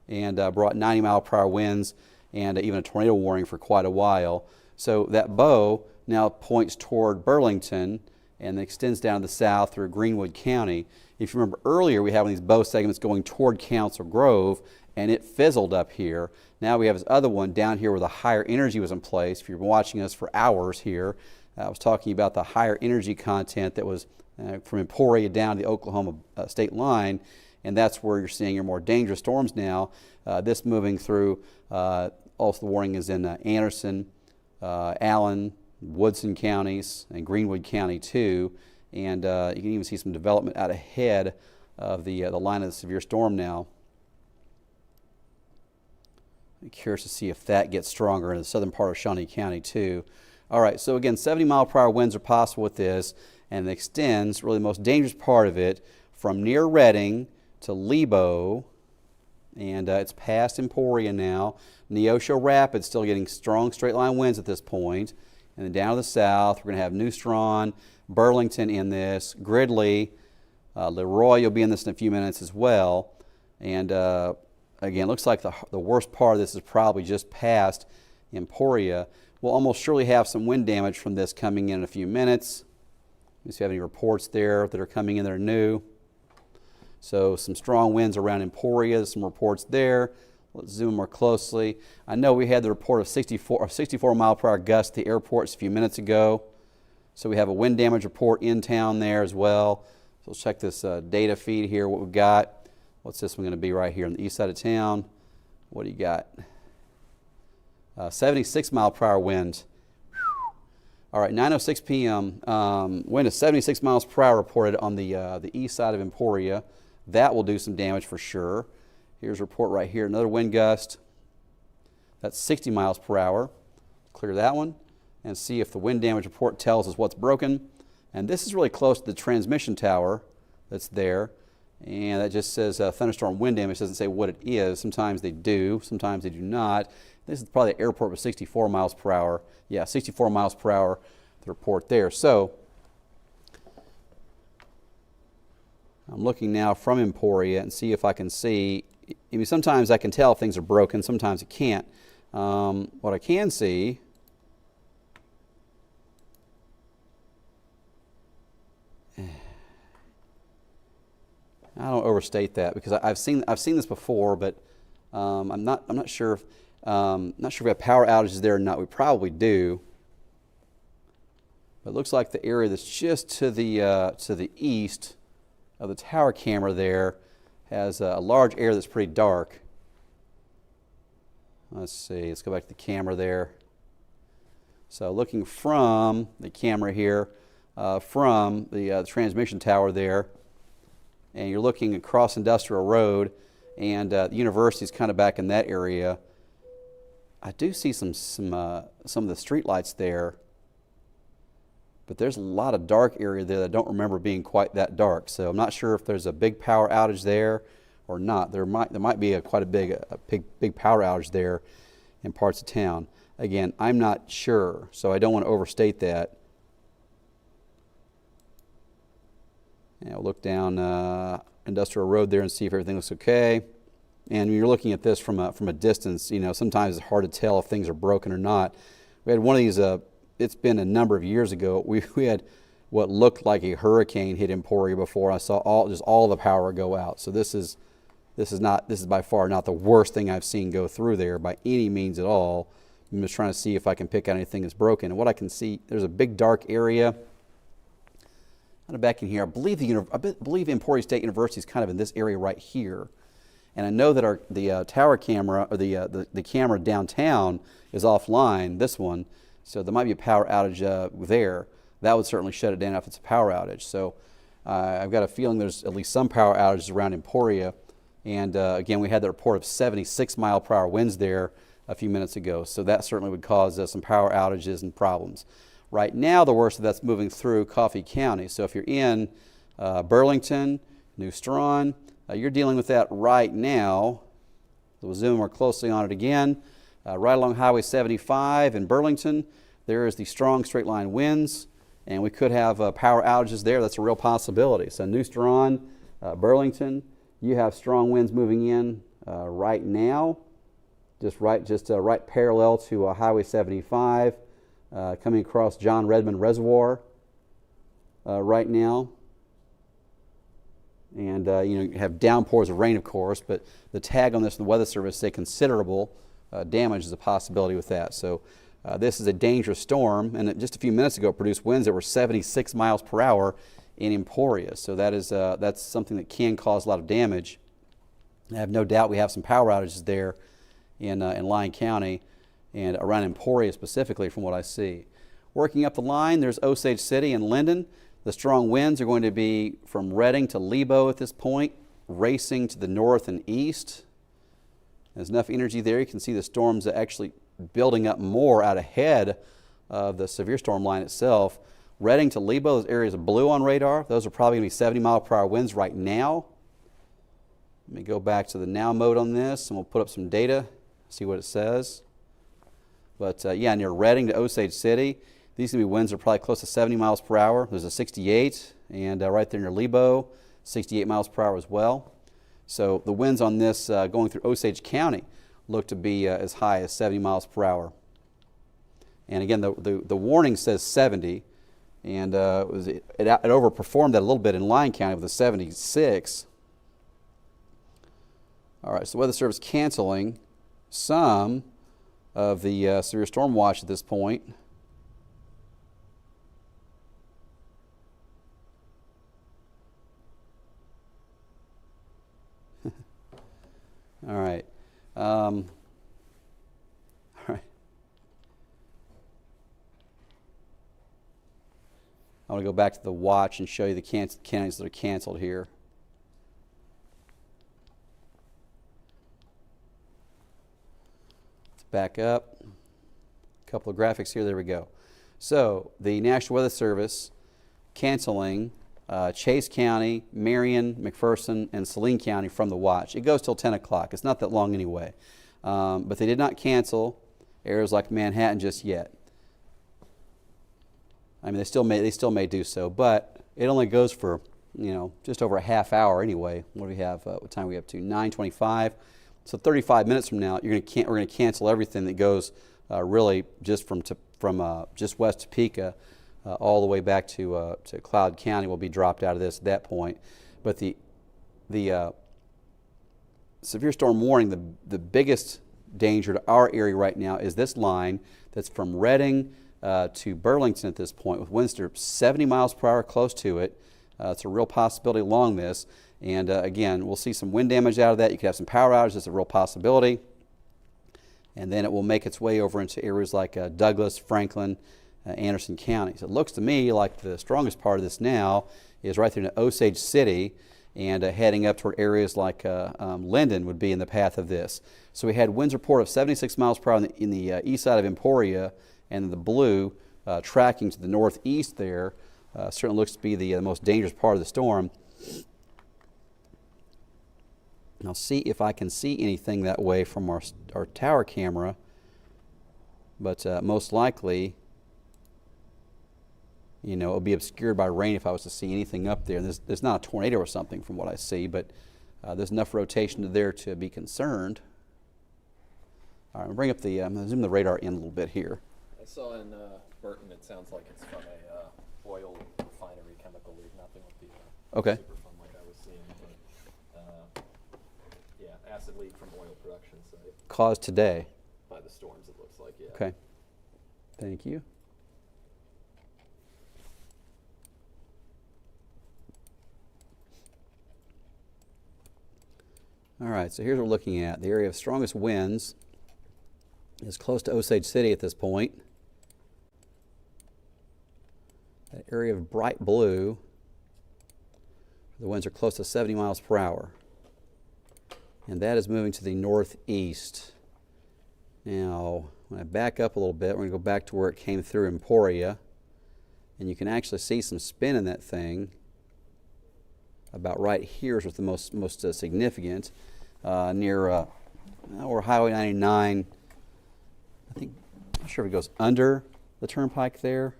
and brought 90-mile-per-hour winds and even a tornado warning for quite a while. So that bow now points toward Burlington and extends down to the south through Greenwood County. If you remember earlier, we had one of these bow segments going toward Council Grove, and it fizzled up here. Now we have this other one down here where the higher energy was in place. If you've been watching us for hours here, I was talking about the higher energy content that was from Emporia down to the Oklahoma state line, and that's where you're seeing your more dangerous storms now. This moving through, also the warning is in Anderson, Allen, Woodson counties, and Greenwood County too. And you can even see some development out ahead of the line of the severe storm now. I'm curious to see if that gets stronger in the southern part of Shawnee County too. All right, so again, 70-mile-per-hour winds are possible with this, and it extends, really the most dangerous part of it, from near Redding to Lebo, and it's past Emporia now. Neosho Rapids still getting strong straight line winds at this point. And then down to the south, we're going to have Neustron, Burlington in this, Gridley, Leroy will be in this in a few minutes as well. And again, looks like the worst part of this is probably just past Emporia. We'll almost surely have some wind damage from this coming in a few minutes. Let me see if you have any reports there that are coming in that are new. So some strong winds around Emporia, some reports there. Let's zoom more closely. I know we had the report of 64 mile per hour gusts at the airports a few minutes ago. So we have a wind damage report in town there as well. So let's check this data feed here, what we've got. What's this one going to be right here on the east side of town? What do you got? 76 mile per hour wind. All right, 9:06 p.m. Wind of 76 miles per hour reported on the east side of Emporia. That will do some damage for sure. Here's a report right here, another wind gust. That's 60 miles per hour. Clear that one and see if the wind damage report tells us what's broken. And this is really close to the transmission tower that's there. And that just says thunderstorm wind damage. It doesn't say what it is. Sometimes they do, sometimes they do not. This is probably the airport with 64 miles per hour. Yeah, 64 miles per hour, the report there. So I'm looking now from Emporia and see if I can see. I mean, sometimes I can tell if things are broken, sometimes I can't. What I can see I don't overstate that because I've seen this before, but I'm not sure if we have power outages there or not. We probably do. But it looks like the area that's just to the east of the tower camera there has a large area that's pretty dark. Let's see. Let's go back to the camera there. So looking from the camera here, from the transmission tower there, and you're looking across Industrial Road, and the university is kind of back in that area. I do see some of the street lights there, but there's a lot of dark area there that I don't remember being quite that dark. So I'm not sure if there's a big power outage there or not. There might be quite a big power outage there in parts of town. Again, I'm not sure, so I don't want to overstate that. And we'll look down Industrial Road there and see if everything looks okay. And when you're looking at this from a distance, you know, sometimes it's hard to tell if things are broken or not. We had one of these, it's been a number of years ago, we had what looked like a hurricane hit Emporia before. I saw all the power go out. So this is by far not the worst thing I've seen go through there by any means at all. I'm just trying to see if I can pick out anything that's broken. And what I can see, there's a big dark area. Kind of back in here, I believe Emporia State University is kind of in this area right here. And I know that the tower camera, or the camera downtown is offline, this one. So there might be a power outage there. That would certainly shut it down if it's a power outage. So I've got a feeling there's at least some power outages around Emporia. And again, we had the report of 76 mile per hour winds there a few minutes ago. So that certainly would cause some power outages and problems. Right now, the worst of that's moving through Coffee County. So if you're in Burlington, Neustron, you're dealing with that right now. So we'll zoom more closely on it again. Right along Highway 75 in Burlington, there is the strong straight line winds, and we could have power outages there. That's a real possibility. So Neustron, Burlington, you have strong winds moving in right now, just right parallel to Highway 75, coming across John Redmond Reservoir right now. And you have downpours of rain, of course, but the tag on this, the Weather Service say considerable damage is a possibility with that. So this is a dangerous storm, and just a few minutes ago it produced winds that were 76 miles per hour in Emporia. So that's something that can cause a lot of damage. I have no doubt we have some power outages there in Lyon County and around Emporia specifically from what I see. Working up the line, there's Osage City and Linden. The strong winds are going to be from Reading to Lebo at this point, racing to the north and east. There's enough energy there. You can see the storms actually building up more out ahead of the severe storm line itself. Reading to Lebo, those areas of blue on radar. Those are probably going to be 70 mile per hour winds right now. Let me go back to the now mode on this, and we'll put up some data, see what it says. But yeah, near Reading to Osage City, these gonna be winds are probably close to 70 miles per hour. There's a 68, and right there near Lebo, 68 miles per hour as well. So the winds on this going through Osage County look to be as high as 70 miles per hour. And again, the warning says 70, and it overperformed that a little bit in Lyon County with a 76. All right, so Weather Service canceling some of the severe storm watch at this point. All right. All right. I want to go back to the watch and show you the counties that are canceled here. Let's back up. A couple of graphics here. There we go. So the National Weather Service canceling Chase County, Marion, McPherson, and Saline County from the watch. It goes till 10 o'clock. It's not that long anyway. But they did not cancel areas like Manhattan just yet. I mean, they still may do so, but it only goes for, just over a half hour anyway. What do we have? What time are we up to? 9:25. So 35 minutes from now, we're going to cancel everything that goes really just from just west Topeka. All the way back to Cloud County will be dropped out of this at that point. But the severe storm warning, the biggest danger to our area right now is this line that's from Reading to Burlington at this point, with winds to 70 miles per hour close to it. It's a real possibility along this. And again, we'll see some wind damage out of that. You could have some power outages. It's a real possibility. And then it will make its way over into areas like Douglas, Franklin, Anderson counties. It looks to me like the strongest part of this now is right there in Osage City, and heading up toward areas like Linden would be in the path of this. So we had winds report of 76 miles per hour in the east side of Emporia, and the blue tracking to the northeast there certainly looks to be the most dangerous part of the storm. And I'll see if I can see anything that way from our tower camera, but most likely it'll be obscured by rain if I was to see anything up there. And there's not a tornado or something from what I see, but there's enough rotation there to be concerned. All right, I'm going to bring up I'm going to zoom the radar in a little bit here. I saw in Burton, it sounds like it's from a oil refinery chemical leak, nothing with the Okay. Superfund like I was seeing, but yeah, acid leak from oil production site. Caused today. By the storms, it looks like, yeah. Okay. Thank you. All right, so here's what we're looking at. The area of strongest winds is close to Osage City at this point. That area of bright blue, the winds are close to 70 miles per hour. And that is moving to the northeast. Now, when I back up a little bit, we're going to go back to where it came through Emporia. And you can actually see some spin in that thing. About right here is what's the most significant. Near or Highway 99. I'm not sure if it goes under the turnpike there.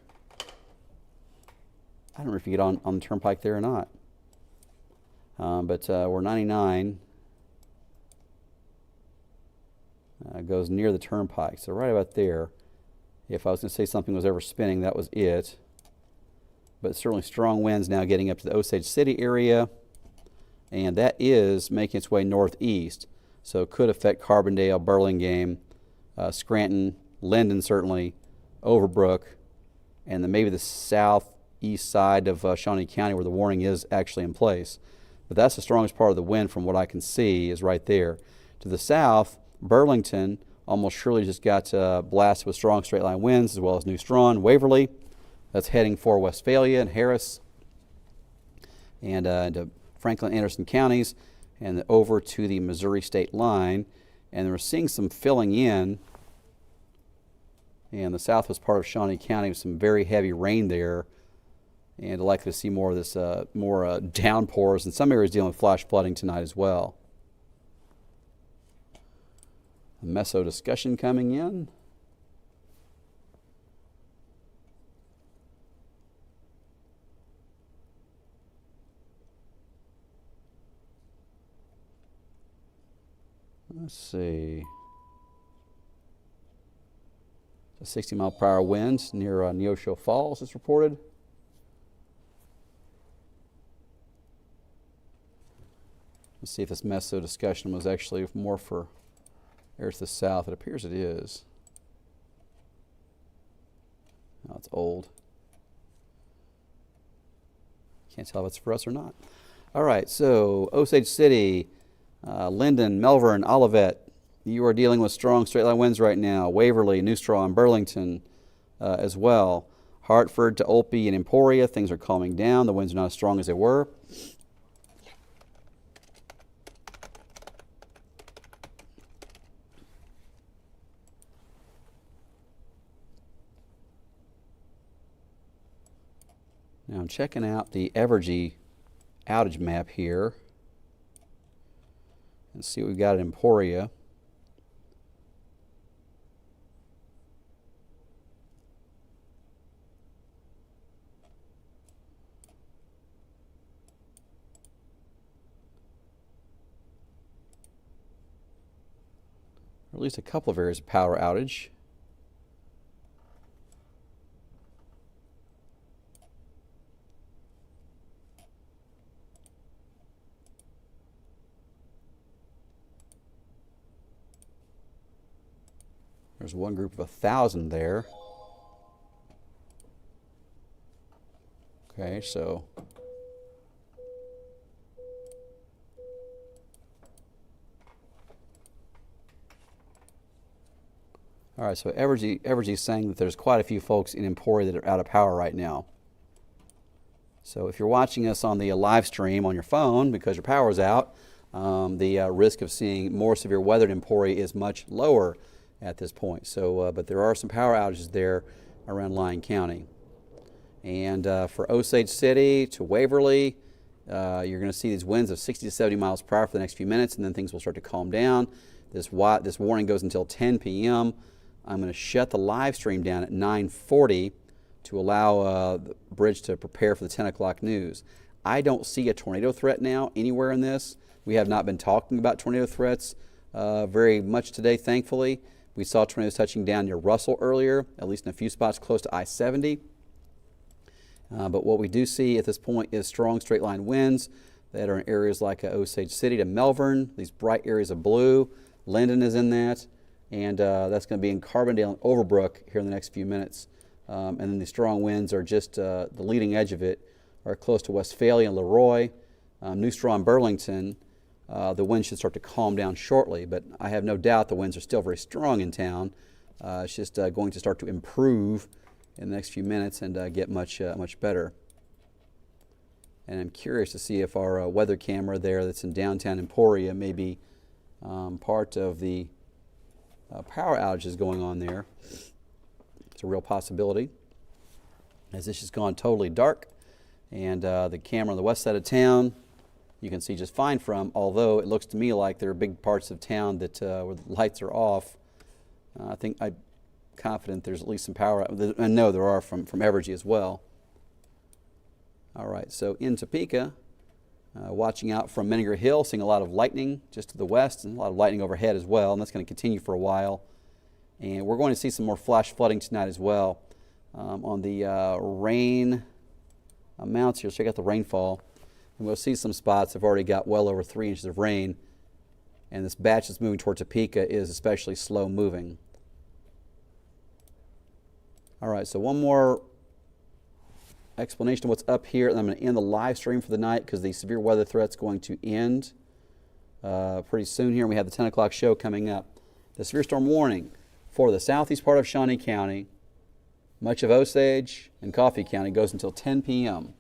I don't know if you get on the turnpike there or not. But where 99 goes near the turnpike. So right about there. If I was going to say something was ever spinning, that was it. But certainly strong winds now getting up to the Osage City area. And that is making its way northeast. So it could affect Carbondale, Burlingame, Scranton, Linden certainly, Overbrook, and then maybe the southeast side of Shawnee County where the warning is actually in place. But that's the strongest part of the wind from what I can see is right there. To the south, Burlington almost surely just got blasted with strong straight line winds, as well as New Strawn, Waverly. That's heading for Westphalia and Harris, and into Franklin, Anderson counties, and over to the Missouri state line. And we're seeing some filling in the southwest part of Shawnee County with some very heavy rain there, and likely to see more of this, more downpours, and some areas dealing with flash flooding tonight as well. Meso discussion coming in. Let's see. A 60-mile-per-hour wind near Neosho Falls is reported. Let's see if this meso discussion was actually more for areas to the south. It appears it is. Oh, it's old. Can't tell if it's for us or not. All right, so Osage City, Linden, Melbourne, Olivet. You are dealing with strong straight-line winds right now. Waverly, New Straw, and Burlington as well. Hartford to Olpe and Emporia, things are calming down. The winds are not as strong as they were. Now I'm checking out the Evergy outage map here and see what we've got at Emporia. Or at least a couple of areas of power outage. There's one group of 1,000 there. Okay, so all right, so Evergy's saying that there's quite a few folks in Emporia that are out of power right now. So if you're watching us on the live stream on your phone because your power's out, the risk of seeing more severe weather in Emporia is much lower at this point. So, but there are some power outages there around Lyon County. And for Osage City to Waverly, you're going to see these winds of 60 to 70 miles per hour for the next few minutes, and then things will start to calm down. This warning goes until 10 p.m. I'm going to shut the live stream down at 9:40 to allow the bridge to prepare for the 10 o'clock news. I don't see a tornado threat now anywhere in this. We have not been talking about tornado threats very much today, thankfully. We saw tornadoes touching down near Russell earlier, at least in a few spots close to I-70. But what we do see at this point is strong straight-line winds that are in areas like Osage City to Melbourne, these bright areas of blue. Linden is in that, and that's going to be in Carbondale and Overbrook here in the next few minutes. And then the strong winds are just the leading edge of it are close to Westphalia and Leroy, New Straw and Burlington. The wind should start to calm down shortly, but I have no doubt the winds are still very strong in town. It's just going to start to improve in the next few minutes and get much better. And I'm curious to see if our weather camera there that's in downtown Emporia may be part of the power outages going on there. It's a real possibility, as this has gone totally dark, and the camera on the west side of town you can see just fine from, although it looks to me like there are big parts of town that where the lights are off. I'm confident there's at least some power. I know there are from Evergy as well. All right, so in Topeka, watching out from Menninger Hill, seeing a lot of lightning just to the west and a lot of lightning overhead as well, and that's going to continue for a while. And we're going to see some more flash flooding tonight as well. On the rain amounts here, let's check out the rainfall. And we'll see some spots have already got well over 3 inches of rain, and this batch that's moving toward Topeka is especially slow moving. All right, so one more explanation of what's up here, and I'm going to end the live stream for the night because the severe weather threat's going to end pretty soon here. We have the 10 o'clock show coming up. The severe storm warning for the southeast part of Shawnee County, much of Osage and Coffee County goes until 10 p.m.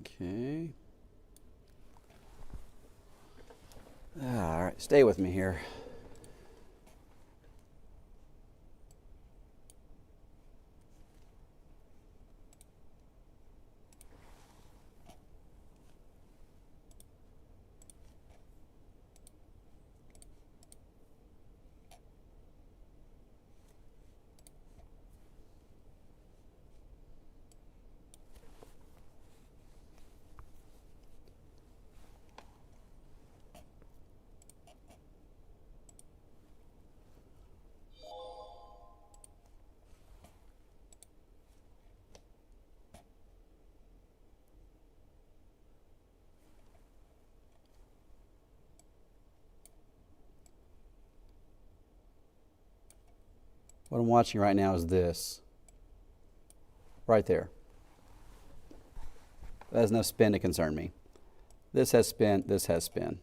Okay. All right, stay with me here. What I'm watching right now is this. Right there. That has no spin to concern me. This has spin, this has spin.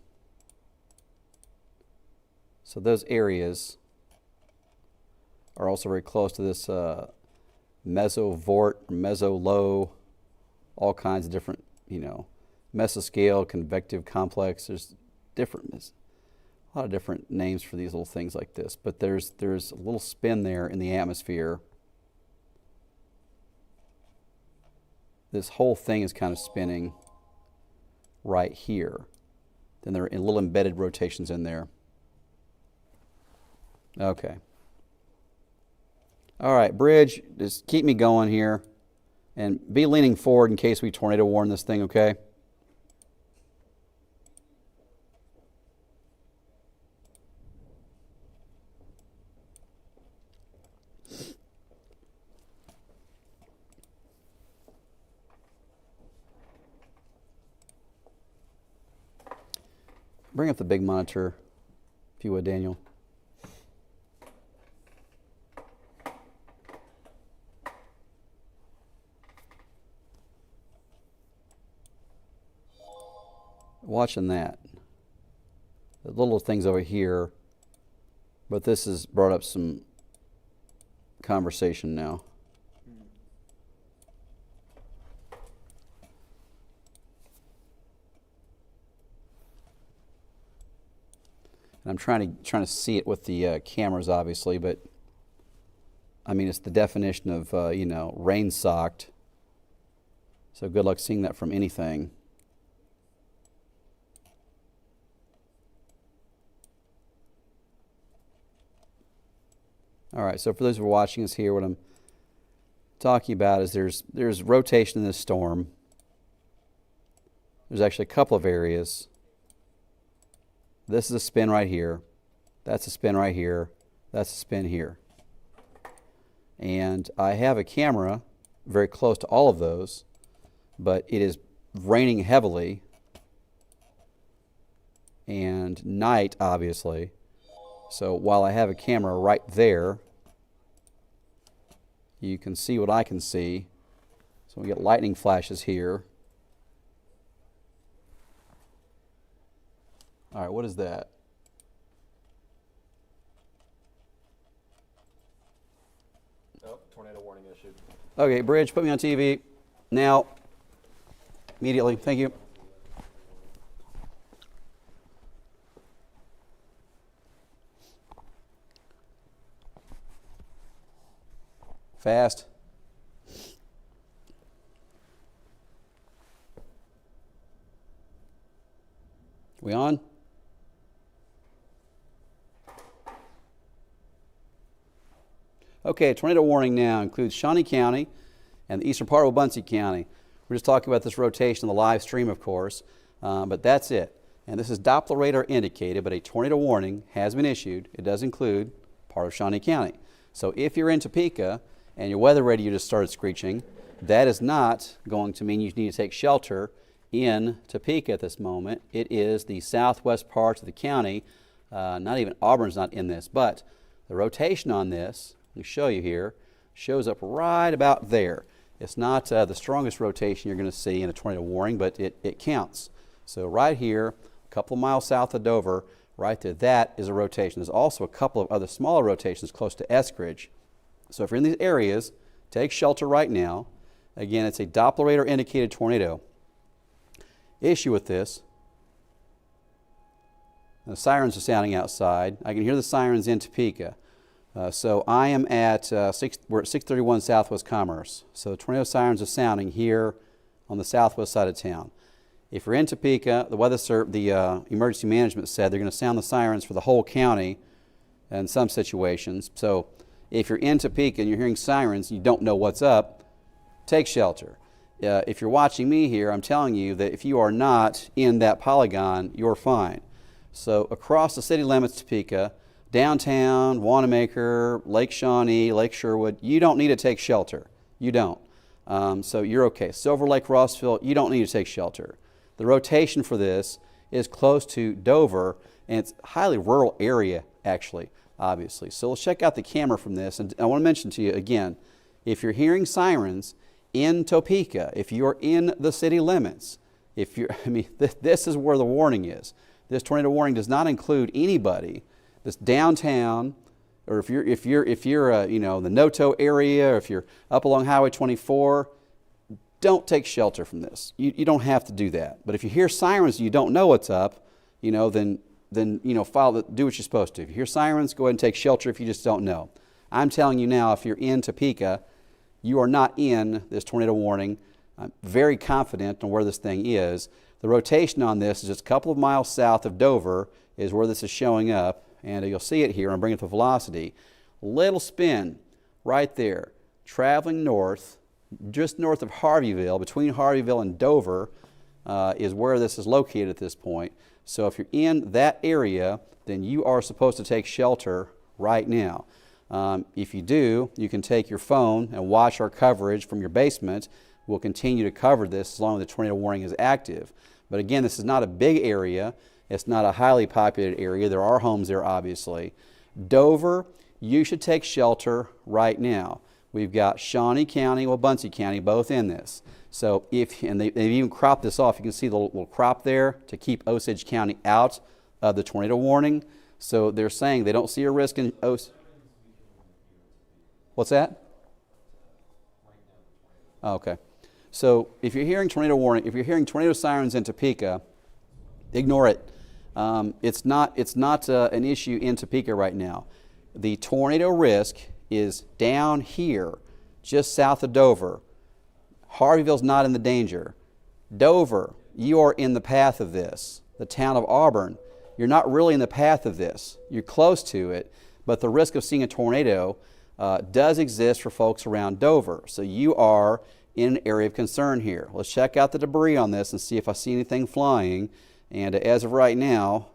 So those areas are also very close to this mesovort, meso-low, all kinds of different, mesoscale, convective complex. There's a lot of different names for these little things like this, but there's a little spin there in the atmosphere. This whole thing is kind of spinning right here. Then there are little embedded rotations in there. Okay. All right, bridge, just keep me going here. And be leaning forward in case we tornado warn this thing, okay? Bring up the big monitor, if you would, Daniel. Watching that. The little things over here, but this has brought up some conversation now. And I'm trying to see it with the cameras, obviously, but I mean, it's the definition of, rain socked. So good luck seeing that from anything. All right, so for those who are watching us here, what I'm talking about is there's rotation in this storm. There's actually a couple of areas. This is a spin right here. That's a spin right here. That's a spin here. And I have a camera very close to all of those, but it is raining heavily and night, obviously. So while I have a camera right there, you can see what I can see. So we get lightning flashes here. All right, what is that? Oh, tornado warning issued. Okay, bridge, put me on TV now. Immediately, thank you. Fast. We on? Okay, tornado warning now includes Shawnee County and the eastern part of Wabunsee County. We're just talking about this rotation on the live stream, of course, but that's it. And this is Doppler radar indicated, but a tornado warning has been issued. It does include part of Shawnee County. So if you're in Topeka and your weather radio just started screeching, that is not going to mean you need to take shelter in Topeka at this moment. It is the southwest parts of the county. Not even Auburn's not in this, but the rotation on this, let me show you here, shows up right about there. It's not the strongest rotation you're going to see in a tornado warning, but it counts. So right here, a couple of miles south of Dover, right there, that is a rotation. There's also a couple of other smaller rotations close to Eskridge. So if you're in these areas, take shelter right now. Again, it's a Doppler radar indicated tornado. issue with this. The sirens are sounding outside. I can hear the sirens in Topeka. So I am at we're at 631 Southwest Commerce. So tornado sirens are sounding here on the southwest side of town. If you're in Topeka, the emergency management said they're going to sound the sirens for the whole county in some situations. So if you're in Topeka and you're hearing sirens, you don't know what's up, take shelter. If you're watching me here, I'm telling you that if you are not in that polygon, you're fine. So across the city limits, Topeka, downtown, Wanamaker, Lake Shawnee, Lake Sherwood, you don't need to take shelter. You don't. So you're okay. Silver Lake, Rossville, you don't need to take shelter. The rotation for this is close to Dover, and it's a highly rural area, actually, obviously. So let's check out the camera from this. And I want to mention to you again, if you're hearing sirens in Topeka, if you're in the city limits, this is where the warning is. This tornado warning does not include anybody that's downtown, or if you're the Noto area, or if you're up along Highway 24, don't take shelter from this. You don't have to do that. But if you hear sirens and you don't know what's up, then do what you're supposed to. If you hear sirens, go ahead and take shelter if you just don't know. I'm telling you now, if you're in Topeka, you are not in this tornado warning. I'm very confident on where this thing is. The rotation on this is just a couple of miles south of Dover is where this is showing up, and you'll see it here. I'm bringing it to velocity. Little spin right there, traveling north, just north of Harveyville, between Harveyville and Dover is where this is located at this point. So if you're in that area, then you are supposed to take shelter right now. If you do, you can take your phone and watch our coverage from your basement. We'll continue to cover this as long as the tornado warning is active. But again, this is not a big area. It's not a highly populated area. There are homes there, obviously. Dover, you should take shelter right now. We've got Shawnee County, Buncie County, both in this. So they've even cropped this off. You can see the little crop there to keep Osage County out of the tornado warning. So they're saying they don't see a risk in Osage. What's that? Oh, okay. So if you're hearing tornado warning, if you're hearing tornado sirens in Topeka, ignore it. It's not an issue in Topeka right now. The tornado risk is down here, just south of Dover. Harveyville's not in the danger. Dover, you are in the path of this. The town of Auburn, you're not really in the path of this. You're close to it, but the risk of seeing a tornado does exist for folks around Dover. So you are in an area of concern here. Let's check out the debris on this and see if I see anything flying. And as of right now,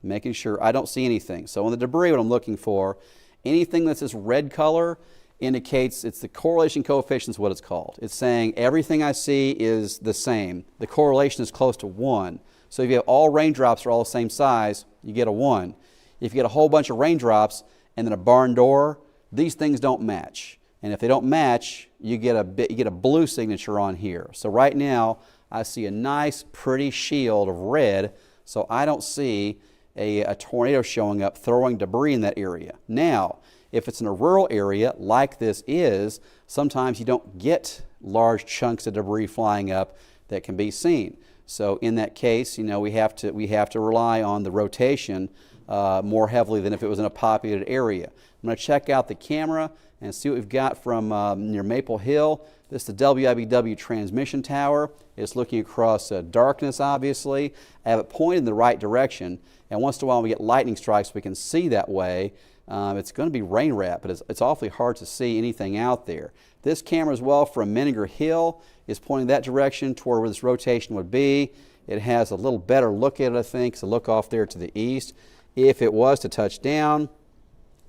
making sure I don't see anything. So on the debris, what I'm looking for, anything that's this red color indicates it's the correlation coefficient is what it's called. It's saying everything I see is the same. The correlation is close to 1. So if you have all raindrops are all the same size, you get a 1. If you get a whole bunch of raindrops and then a barn door, these things don't match. And if they don't match, you get a blue signature on here. So right now, I see a nice, pretty shield of red, so I don't see a tornado showing up, throwing debris in that area. Now, if it's in a rural area like this is, sometimes you don't get large chunks of debris flying up that can be seen. So in that case, we have to rely on the rotation more heavily than if it was in a populated area. I'm going to check out the camera and see what we've got from near Maple Hill. This is the WIBW transmission tower. It's looking across darkness, obviously. I have it pointed in the right direction, and once in a while we get lightning strikes we can see that way. It's going to be rain wrapped, but it's awfully hard to see anything out there. This camera as well from Menninger Hill is pointing that direction toward where this rotation would be. It has a little better look at it, I think, so look off there to the east. If it was to touch down,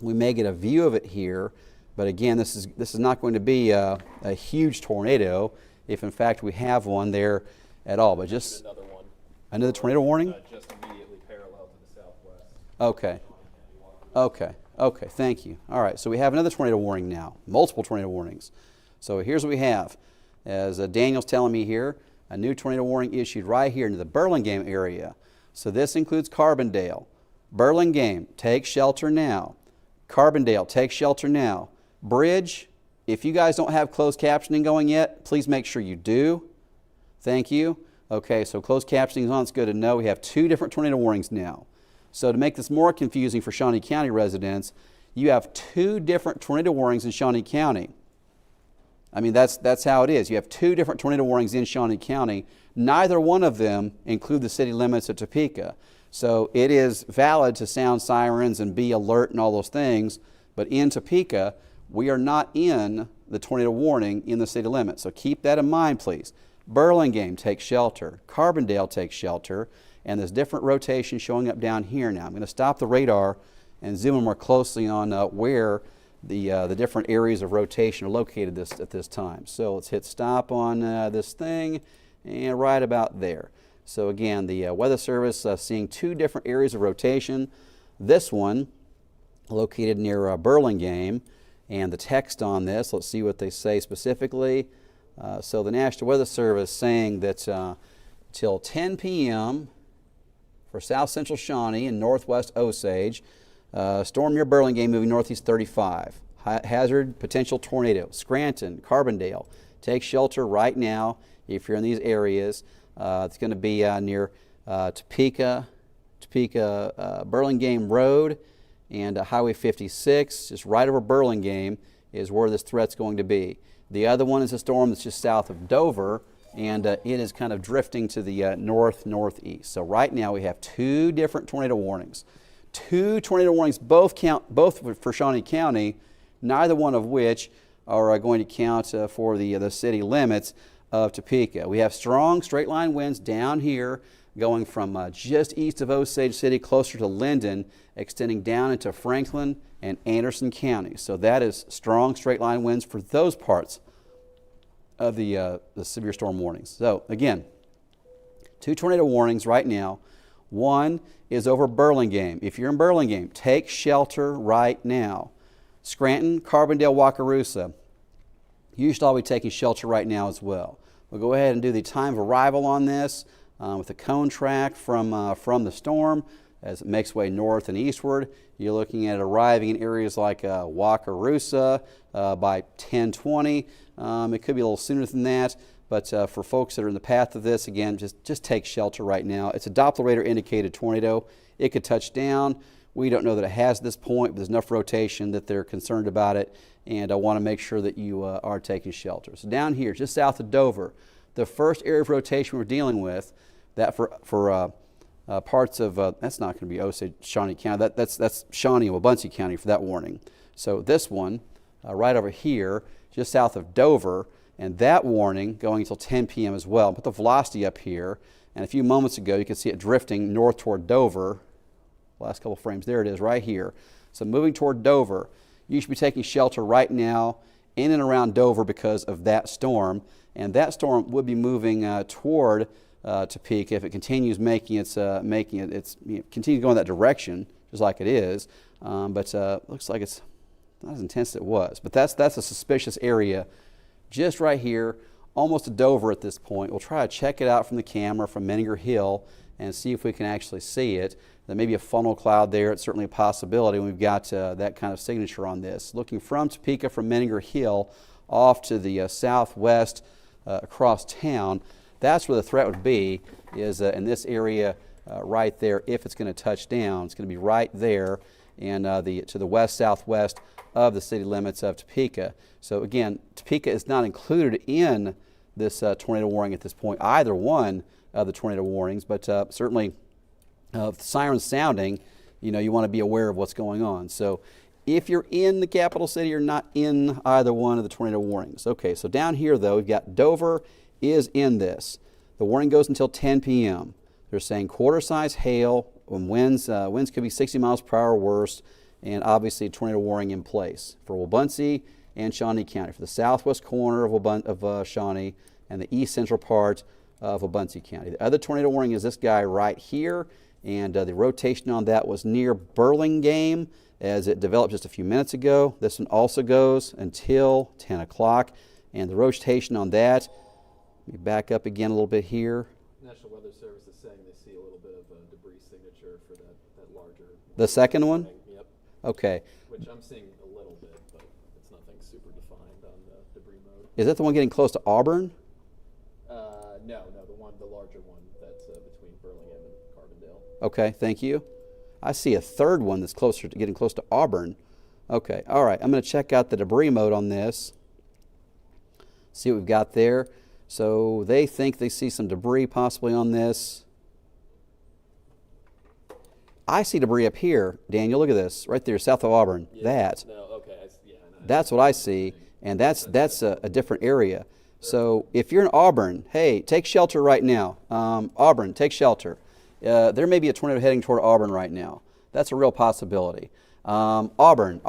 we may get a view of it here, but again, this is not going to be a huge tornado if in fact we have one there at all. But just another one. Another tornado warning? Just immediately parallel to the southwest. Okay. Okay. Okay. Thank you. All right. So we have another tornado warning now. Multiple tornado warnings. So here's what we have. As Daniel's telling me here, a new tornado warning issued right here into the Burlingame area. So this includes Carbondale. Burlingame, take shelter now. Carbondale, take shelter now. Bridge, If you guys don't have closed captioning going yet, please make sure you do. Thank you. Okay, so closed captioning is on. It's good to know. We have 2 different tornado warnings now. So to make this more confusing for Shawnee County residents, you have 2 different tornado warnings in Shawnee County. I mean, that's how it is. You have 2 different tornado warnings in Shawnee County. Neither one of them include the city limits of Topeka. So it is valid to sound sirens and be alert and all those things, but in Topeka, we are not in the tornado warning in the city limits. So keep that in mind, please. Burlingame takes shelter. Carbondale takes shelter. And there's different rotations showing up down here now. I'm going to stop the radar and zoom in more closely on where the different areas of rotation are located at this time. So let's hit stop on this thing, and right about there. So again, the Weather Service seeing 2 different areas of rotation. This one located near Burlingame, and the text on this, let's see what they say specifically. So the National Weather Service saying that till 10 p.m. for south central Shawnee and northwest Osage, storm near Burlingame moving northeast 35. Hazard potential tornado. Scranton, Carbondale, take shelter right now if you're in these areas. It's going to be near Topeka, Burlingame Road, and Highway 56, just right over Burlingame is where this threat's going to be. The other one is a storm that's just south of Dover, and it is kind of drifting to the northeast. So right now we have 2 different tornado warnings. 2 tornado warnings, both for Shawnee County, neither one of which are going to count for the city limits of Topeka. We have strong straight line winds down here going from just east of Osage City closer to Linden, extending down into Franklin and Anderson counties. So that is strong straight line winds for those parts of the severe storm warnings. So again, 2 tornado warnings right now. One is over Burlingame. If you're in Burlingame, take shelter right now. Scranton, Carbondale, Wakarusa, you should all be taking shelter right now as well. We'll go ahead and do the time of arrival on this with the cone track from the storm as it makes way north and eastward. You're looking at arriving in areas like Wakarusa by 10:20. It could be a little sooner than that, but for folks that are in the path of this, again, just take shelter right now. It's a Doppler radar indicated tornado. It could touch down. We don't know that it has at this point, but there's enough rotation that they're concerned about it, and I want to make sure that you are taking shelter. So down here, just south of Dover, the first area of rotation we're dealing with, that for parts of, that's not going to be Osage, Shawnee County, that's Shawnee and Wabunsee County for that warning. So this one, right over here, just south of Dover, and that warning going until 10 p.m. as well. Put the velocity up here, and a few moments ago you can see it drifting north toward Dover. Last couple frames, there it is right here. So moving toward Dover, you should be taking shelter right now in and around Dover because of that storm, and that storm would be moving toward Topeka if it continues continues going that direction, just like it is. But looks like it's not as intense as it was. But that's a suspicious area, just right here, almost to Dover at this point. We'll try to check it out from the camera from Menninger Hill and see if we can actually see it. There may be a funnel cloud there. It's certainly a possibility when we've got that kind of signature on this. Looking from Topeka, from Menninger Hill, off to the southwest across town, that's where the threat would be, is in this area right there. If it's going to touch down, it's going to be right there and to the west-southwest of the city limits of Topeka. So again, Topeka is not included in this tornado warning at this point, either one of the tornado warnings, but certainly the sirens sounding, you want to be aware of what's going on. So if you're in the capital city, you're not in either one of the tornado warnings. Okay, so down here though, we've got Dover is in this. The warning goes until 10 p.m. They're saying quarter-size hail, when winds could be 60 miles per hour or worse, and obviously a tornado warning in place for Wabunsee and Shawnee County, for the southwest corner of Shawnee and the east central part of Wabunsee County. The other tornado warning is this guy right here, and the rotation on that was near Burlingame as it developed just a few minutes ago. This one also goes until 10 o'clock, and the rotation on that, let me back up again a little bit here. National Weather Service is saying they see a little bit of a debris signature for that larger. The second one? Yep. Okay. Which I'm seeing a little bit, but it's nothing super defined on Is that the one getting close to Auburn? No, the larger one that's between Burlingame and Carbondale. Okay, thank you. I see a third one that's closer to getting close to Auburn. Okay, all right. I'm going to check out the debris mode on this. See what we've got there. So they think they see some debris possibly on this. I see debris up here. Daniel, look at this. Right there, south of Auburn. Yeah, That. No, okay. Yeah, I know. That's what I see. And that's a different area. So if you're in Auburn, hey, take shelter right now. Auburn, take shelter. There may be a tornado heading toward Auburn right now. That's a real possibility. Auburn,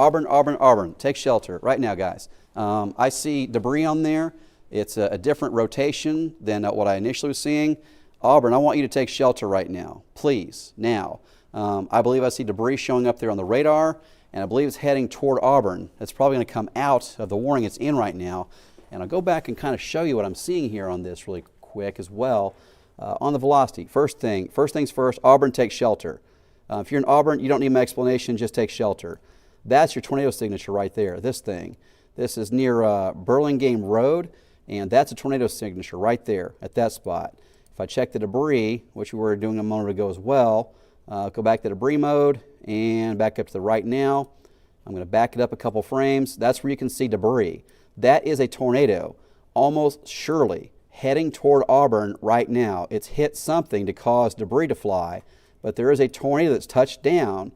take shelter right now, guys. I see debris on there. It's a different rotation than what I initially was seeing. Auburn, I want you to take shelter right now, please, now. I believe I see debris showing up there on the radar, and I believe it's heading toward Auburn. It's probably going to come out of the warning it's in right now. And I'll go back and kind of show you what I'm seeing here on this really quick as well. On the velocity, first things first, Auburn, take shelter. If you're in Auburn, you don't need my explanation, just take shelter. That's your tornado signature right there, this thing. This is near Burlingame Road, and that's a tornado signature right there at that spot. If I check the debris, which we were doing a moment ago as well, go back to debris mode and back up to the right now. I'm going to back it up a couple frames. That's where you can see debris. That is a tornado, almost surely heading toward Auburn right now. It's hit something to cause debris to fly, but there is a tornado that's touched down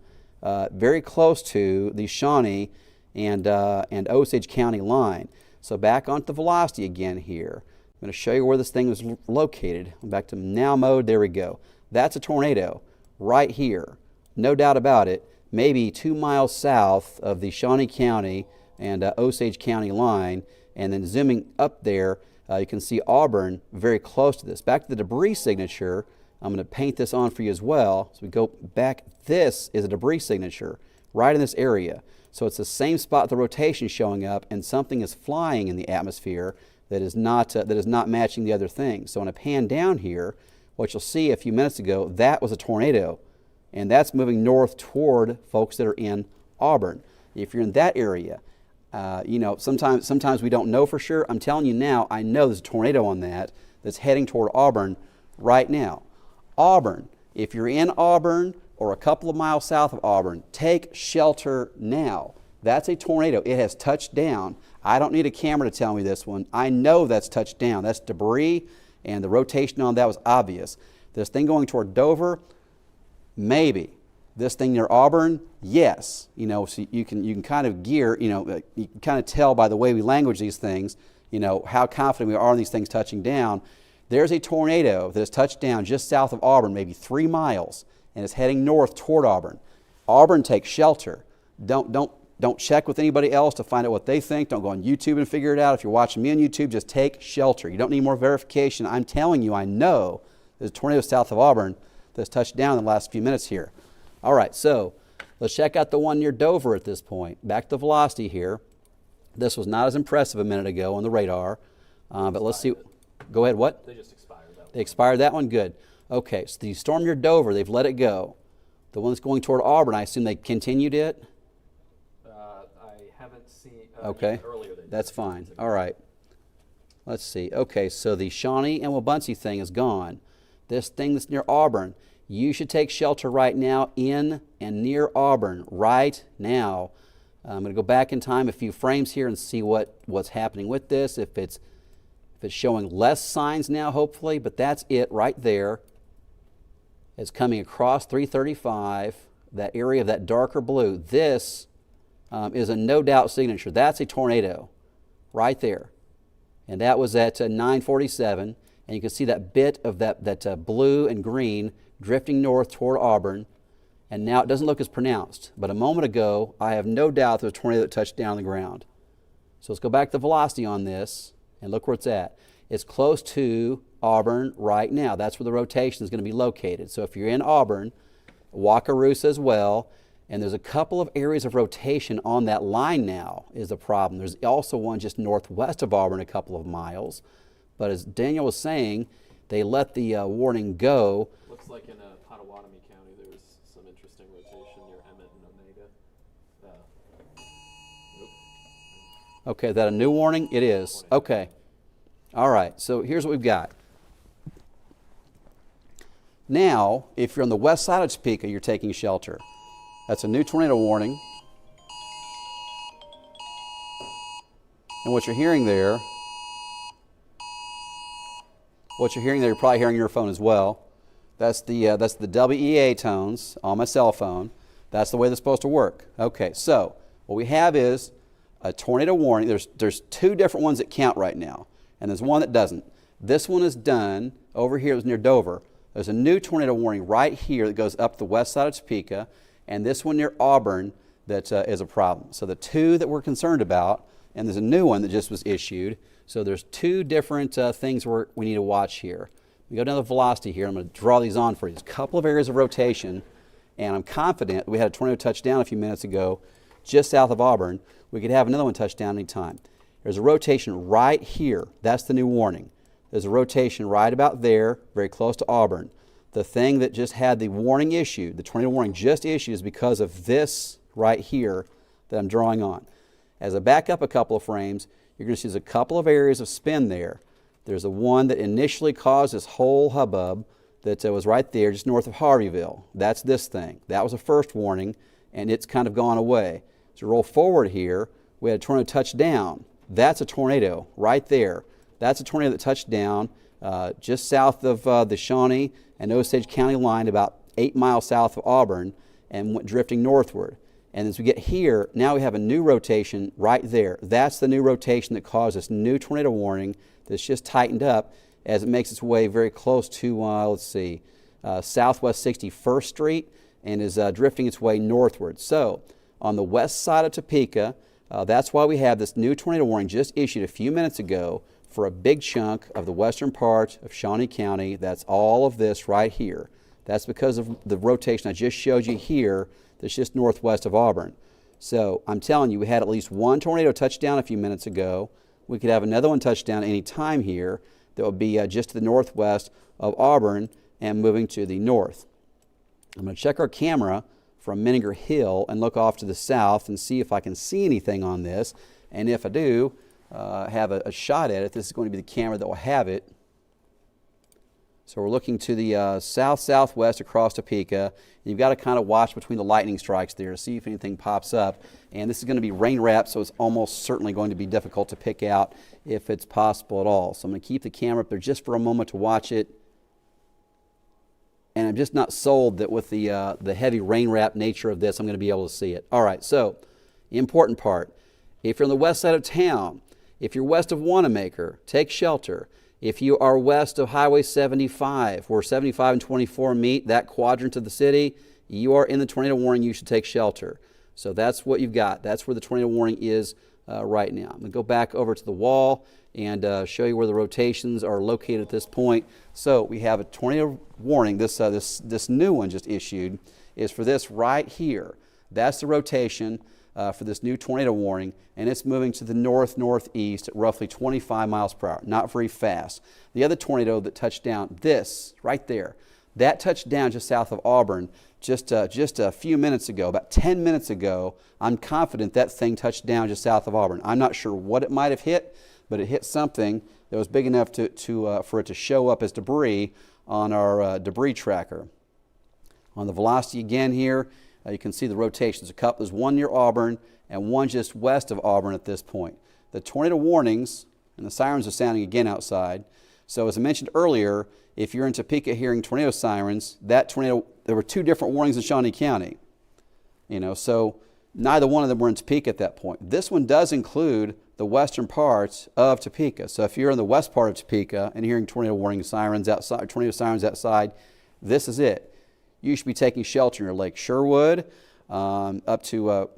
very close to the Shawnee and Osage County line. So back onto the velocity again here. I'm going to show you where this thing was located. Back to now mode. There we go. That's a tornado right here. No doubt about it. Maybe 2 miles south of the Shawnee County and Osage County line. And then zooming up there, you can see Auburn very close to this. Back to the debris signature. I'm going to paint this on for you as well. So we go back. This is a debris signature right in this area. So it's the same spot the rotation showing up, and something is flying in the atmosphere that is not matching the other thing. So when I pan down here, what you'll see a few minutes ago, that was a tornado, and that's moving north toward folks that are in Auburn. If you're in that area, sometimes we don't know for sure. I'm telling you now, I know there's a tornado on that's heading toward Auburn right now. Auburn, if you're in Auburn or a couple of miles south of Auburn, take shelter now. That's a tornado. It has touched down. I don't need a camera to tell me this one. I know that's touched down. That's debris, and the rotation on that was obvious. This thing going toward Dover, maybe. This thing near Auburn, yes. So you can kind of gear, you can kind of tell by the way we language these things, how confident we are in these things touching down. There's a tornado that has touched down just south of Auburn, maybe 3 miles, and is heading north toward Auburn. Auburn, take shelter. Don't check with anybody else to find out what they think. Don't go on YouTube and figure it out. If you're watching me on YouTube, just take shelter. You don't need more verification. I'm telling you, I know there's a tornado south of Auburn that's touched down in the last few minutes here. All right, so let's check out the one near Dover at this point. Back to velocity here. This was not as impressive a minute ago on the radar, but let's see. Go ahead, what? They just expired that one. They expired that one? Good. Okay, so the storm near Dover, they've let it go. The one that's going toward Auburn, I assume they continued it? I haven't seen. Okay, yeah, earlier they did. that's fine. All right. Let's see. Okay, so the Shawnee and Wabaunsee thing is gone. This thing that's near Auburn, you should take shelter right now in and near Auburn right now. I'm going to go back in time a few frames here and see what's happening with this. If it's showing less signs now, hopefully, but that's it right there. It's coming across 335, that area of that darker blue. This is a no doubt signature. That's a tornado right there. And that was at 947. And you can see that bit of that blue and green drifting north toward Auburn. And now it doesn't look as pronounced. But a moment ago, I have no doubt there was a tornado that touched down on the ground. So let's go back to velocity on this and look where it's at. It's close to Auburn right now. That's where the rotation is going to be located. So if you're in Auburn, Wakarusa as well, and there's a couple of areas of rotation on that line now is a problem. There's also one just northwest of Auburn a couple of miles. But as Daniel was saying, they let the warning go. Looks like in Pottawatomie County there was some interesting rotation near Emmett and Omega. Okay, is that a new warning? It is. Okay. All right, so here's what we've got. Now, if you're on the west side of Topeka, you're taking shelter. That's a new tornado warning. And what you're hearing there, you're probably hearing on your phone as well. That's the WEA tones on my cell phone. That's the way that's supposed to work. Okay, so what we have is a tornado warning. There's two different ones that count right now, and there's one that doesn't. This one is done over here. It was near Dover. There's a new tornado warning right here that goes up the west side of Topeka, and this one near Auburn that is a problem. So the two that we're concerned about, and there's a new one that just was issued. So there's two different things we need to watch here. We go down the velocity here. I'm going to draw these on for you. There's a couple of areas of rotation, and I'm confident we had a tornado touchdown a few minutes ago just south of Auburn. We could have another one touchdown anytime. There's a rotation right here. That's the new warning. There's a rotation right about there, very close to Auburn. The thing that just had the warning issued, the tornado warning just issued, is because of this right here that I'm drawing on. As I back up a couple of frames, you're going to see there's a couple of areas of spin there. There's the one that initially caused this whole hubbub that was right there just north of Harveyville. That's this thing. That was the first warning, and it's kind of gone away. So roll forward here, we had a tornado touch down. That's a tornado right there. That's a tornado that touched down just south of the Shawnee and Osage County line, about 8 miles south of Auburn, and went drifting northward. And as we get here, now we have a new rotation right there. That's the new rotation that caused this new tornado warning that's just tightened up as it makes its way very close to, southwest 61st Street and is drifting its way northward. So on the west side of Topeka, that's why we have this new tornado warning just issued a few minutes ago for a big chunk of the western part of Shawnee County. That's all of this right here. That's because of the rotation I just showed you here that's just northwest of Auburn. So I'm telling you, we had at least one tornado touchdown a few minutes ago. We could have another one touchdown any time here that would be just to the northwest of Auburn and moving to the north. I'm going to check our camera from Menninger Hill and look off to the south and see if I can see anything on this. And if I do, have a shot at it. This is going to be the camera that will have it. So we're looking to the south-southwest across Topeka. You've got to kind of watch between the lightning strikes there to see if anything pops up. And this is going to be rain wrapped, so it's almost certainly going to be difficult to pick out if it's possible at all. So I'm going to keep the camera up there just for a moment to watch it. And I'm just not sold that with the heavy rain wrap nature of this, I'm going to be able to see it. All right, so the important part. If you're on the west side of town, if you're west of Wanamaker, take shelter. If you are west of Highway 75, where 75 and 24 meet, that quadrant of the city, you are in the tornado warning, you should take shelter. So that's what you've got. That's where the tornado warning is right now. I'm going to go back over to the wall and show you where the rotations are located at this point. So we have a tornado warning. This new one just issued is for this right here. That's the rotation for this new tornado warning, and it's moving to the north-northeast at roughly 25 miles per hour, not very fast. The other tornado that touched down, this right there, that touched down just south of Auburn just a few minutes ago, about 10 minutes ago. I'm confident that thing touched down just south of Auburn. I'm not sure what it might have hit, but it hit something that was big enough for it to show up as debris on our debris tracker. On the velocity again here, you can see the rotations. There's one near Auburn and one just west of Auburn at this point. The tornado warnings, and the sirens are sounding again outside. So as I mentioned earlier, if you're in Topeka hearing tornado sirens, that tornado, there were two different warnings in Shawnee County. So neither one of them were in Topeka at that point. This one does include the western parts of Topeka. So if you're in the west part of Topeka and hearing tornado warning sirens outside, tornado sirens outside, this is it. You should be taking shelter near Lake Sherwood, up to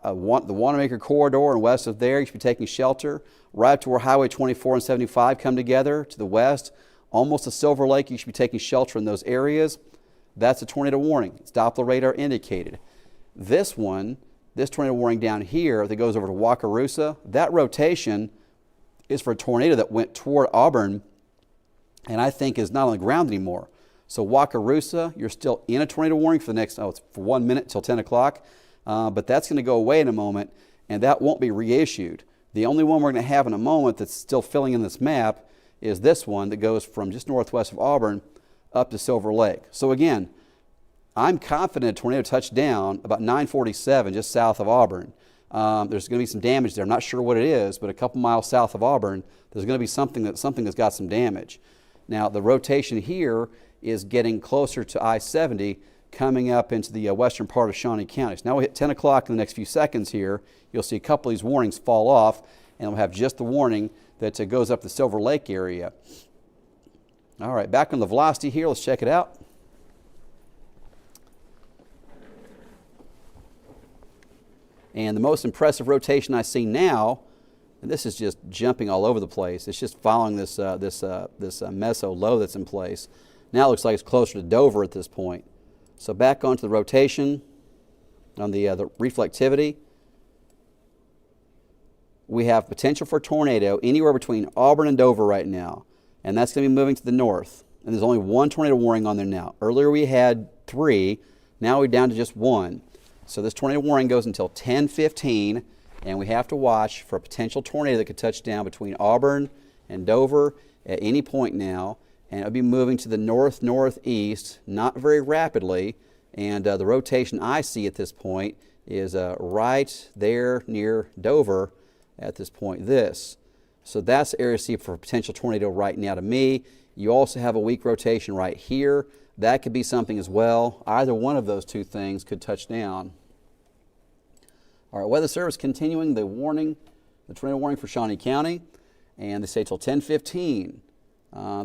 the Wanamaker corridor and west of there. You should be taking shelter right up to where Highway 24 and 75 come together to the west. Almost to Silver Lake, you should be taking shelter in those areas. That's a tornado warning. It's Doppler radar indicated. This tornado warning down here that goes over to Wakarusa, that rotation is for a tornado that went toward Auburn and I think is not on the ground anymore. So Wakarusa, you're still in a tornado warning for the next, it's for 1 minute till 10 o'clock, but that's going to go away in a moment, and that won't be reissued. The only one we're going to have in a moment that's still filling in this map is this one that goes from just northwest of Auburn up to Silver Lake. So again, I'm confident a tornado touched down about 9:47 just south of Auburn. There's going to be some damage there. I'm not sure what it is, but a couple miles south of Auburn, there's going to be something that's got some damage. Now, the rotation here is getting closer to I-70, coming up into the western part of Shawnee County. So now we hit 10 o'clock in the next few seconds here. You'll see a couple of these warnings fall off, and we'll have just the warning that goes up the Silver Lake area. All right, back on the velocity here. Let's check it out. And the most impressive rotation I see now, and this is just jumping all over the place. It's just following this meso low that's in place. Now it looks like it's closer to Dover at this point. So back onto the rotation on the reflectivity. We have potential for a tornado anywhere between Auburn and Dover right now, and that's going to be moving to the north. And there's only one tornado warning on there now. Earlier we had 3. Now we're down to just 1. So this tornado warning goes until 10:15, and we have to watch for a potential tornado that could touch down between Auburn and Dover at any point now, and it'll be moving to the north-northeast, not very rapidly, and the rotation I see at this point is right there near Dover at this point, So that's the area to see for a potential tornado right now to me. You also have a weak rotation right here. That could be something as well. Either one of those two things could touch down. All right, Weather Service continuing the warning, the tornado warning for Shawnee County, and they say till 10:15.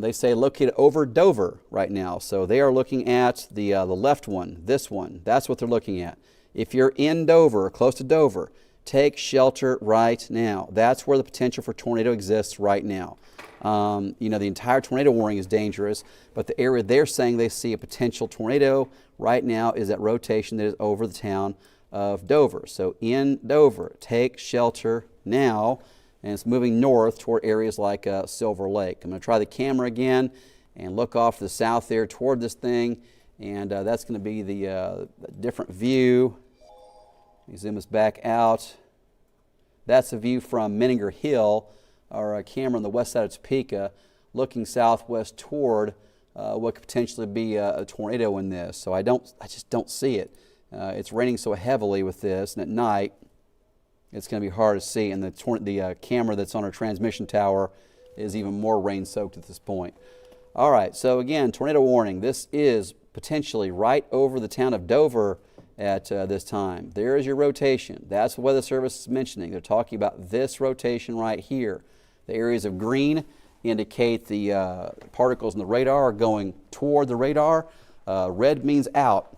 They say located over Dover right now, so they are looking at the left one, this one. That's what they're looking at. If you're in Dover, close to Dover, take shelter right now. That's where the potential for tornado exists right now. You know, the entire tornado warning is dangerous, but the area they're saying they see a potential tornado right now is that rotation that is over the town of Dover. So in Dover, take shelter now, and it's moving north toward areas like Silver Lake. I'm going to try the camera again and look off to the south there toward this thing, and that's going to be the different view. Let me zoom this back out. That's a view from Menninger Hill, our camera on the west side of Topeka, looking southwest toward what could potentially be a tornado in this. So I just don't see it. It's raining so heavily with this, and at night it's going to be hard to see. And the camera that's on our transmission tower is even more rain-soaked at this point. All right, so again, tornado warning. This is potentially right over the town of Dover at this time. There is your rotation. That's what Weather Service is mentioning. They're talking about this rotation right here. The areas of green indicate the particles in the radar are going toward the radar. Red means out.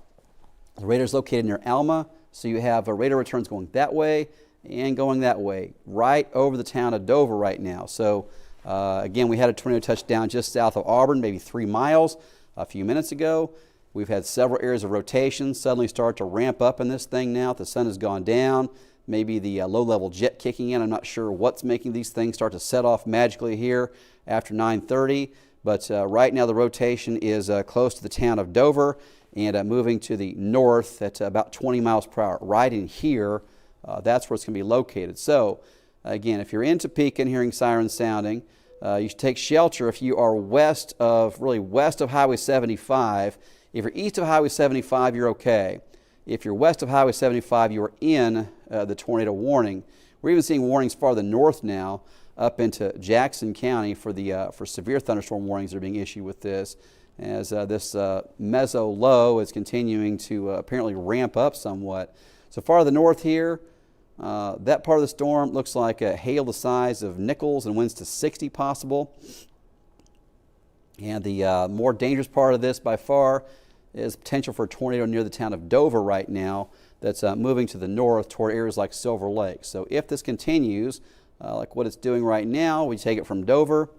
The radar is located near Alma, so you have radar returns going that way and going that way, right over the town of Dover right now. So again, we had a tornado touch down just south of Auburn, maybe 3 miles a few minutes ago. We've had several areas of rotation suddenly start to ramp up in this thing now. The sun has gone down. Maybe the low-level jet kicking in. I'm not sure what's making these things start to set off magically here after 9:30. But right now the rotation is close to the town of Dover and moving to the north at about 20 miles per hour. Right in here, that's where it's going to be located. So again, if you're in Topeka and hearing sirens sounding, you should take shelter if you are west of Highway 75. If you're east of Highway 75, you're okay. If you're west of Highway 75, you are in the tornado warning. We're even seeing warnings farther north now, up into Jackson County for severe thunderstorm warnings that are being issued with this, as this meso low is continuing to apparently ramp up somewhat. So farther north here, that part of the storm looks like a hail the size of nickels and winds to 60 possible. And the more dangerous part of this by far is potential for a tornado near the town of Dover right now that's moving to the north toward areas like Silver Lake. So if this continues, like what it's doing right now, we take it from Dover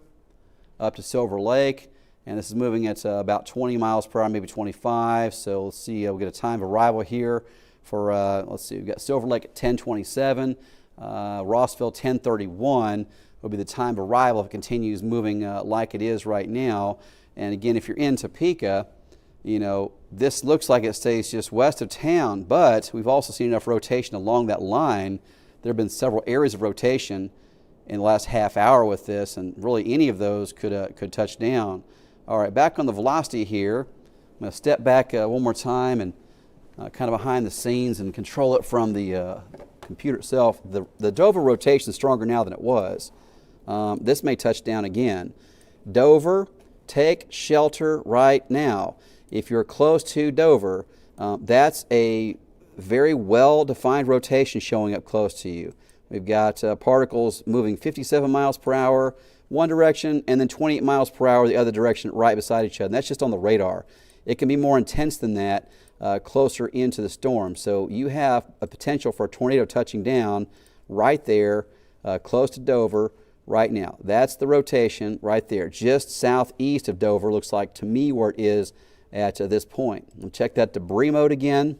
up to Silver Lake, and this is moving at about 20 miles per hour, maybe 25. So let's see, we'll get a time of arrival here for, let's see, we've got Silver Lake at 10:27, Rossville 10:31 will be the time of arrival if it continues moving like it is right now. And again, if you're in Topeka, you know, this looks like it stays just west of town, but we've also seen enough rotation along that line there have been several areas of rotation in the last half hour with this, and really any of those could touch down. All right, back on the velocity here. I'm going to step back one more time and kind of behind the scenes and control it from the computer itself. The Dover rotation is stronger now than it was. This may touch down again. Dover, take shelter right now. If you're close to Dover, that's a very well-defined rotation showing up close to you. We've got particles moving 57 miles per hour one direction and then 28 miles per hour the other direction right beside each other. And that's just on the radar. It can be more intense than that closer into the storm. So you have a potential for a tornado touching down right there close to Dover right now. That's the rotation right there, just southeast of Dover, looks like to me where it is at this point. We'll check that debris mode again.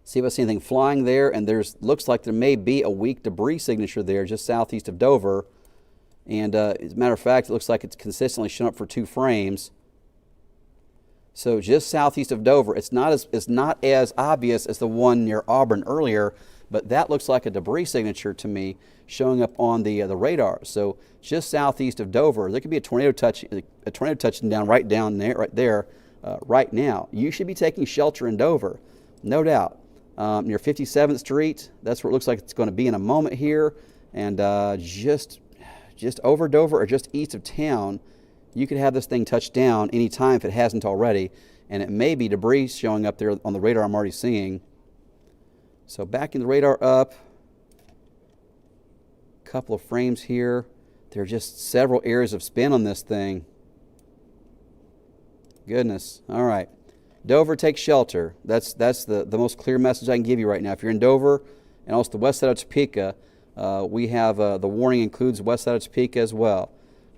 See if I see anything flying there, and looks like there may be a weak debris signature there just southeast of Dover. And as a matter of fact, it looks like it's consistently shown up for 2 frames. So just southeast of Dover, it's not as obvious as the one near Auburn earlier, but that looks like a debris signature to me showing up on the radar. So just southeast of Dover, there could be a tornado touching down right there, right now. You should be taking shelter in Dover, no doubt. Near 57th Street, that's where it looks like it's going to be in a moment here, and just over Dover or just east of town, you could have this thing touch down any time if it hasn't already, and it may be debris showing up there on the radar I'm already seeing. So backing the radar up, a couple of frames here. There are just several areas of spin on this thing. Goodness. All right. Dover, take shelter. That's the most clear message I can give you right now. If you're in Dover and also the west side of Topeka, we have the warning includes west side of Topeka as well.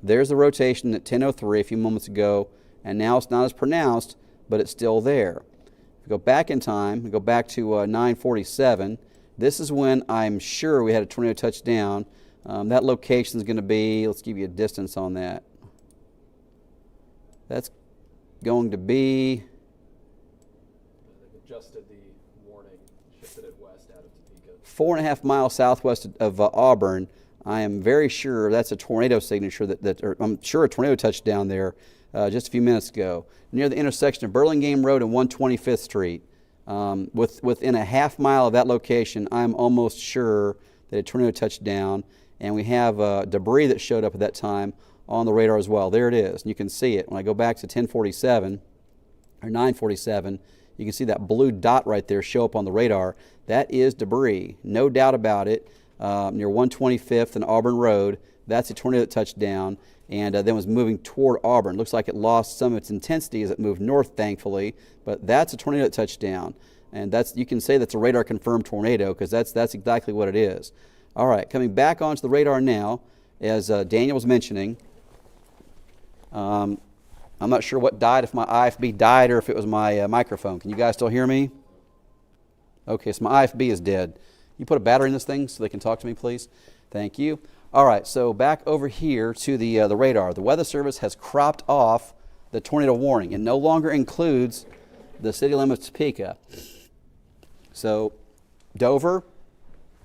There's the rotation at 10:03 a few moments ago, and now it's not as pronounced, but it's still there. If we go back in time, we go back to 9:47. This is when I'm sure we had a tornado touch down. That location is going to be, let's give you a distance on that. That's going to be... They've adjusted the warning, shifted it west out of Topeka. 4.5 miles southwest of Auburn. I am very sure that's a tornado signature or I'm sure a tornado touched down there just a few minutes ago, near the intersection of Burlingame Road and 125th Street. Within a half mile of that location, I'm almost sure that a tornado touched down, and we have debris that showed up at that time on the radar as well. There it is, and you can see it. When I go back to 10:47 or 9:47, you can see that blue dot right there show up on the radar. That is debris, no doubt about it. Near 125th and Auburn Road, that's a tornado that touched down and then was moving toward Auburn. Looks like it lost some of its intensity as it moved north, thankfully, but that's a tornado that touched down. And you can say that's a radar-confirmed tornado because that's exactly what it is. All right, coming back onto the radar now, as Daniel was mentioning, I'm not sure what died, if my IFB died or if it was my microphone. Can you guys still hear me? Okay, so my IFB is dead. You put a battery in this thing so they can talk to me, please? Thank you. All right, so back over here to the radar. The Weather Service has cropped off the tornado warning. It no longer includes the city limits of Topeka. So Dover,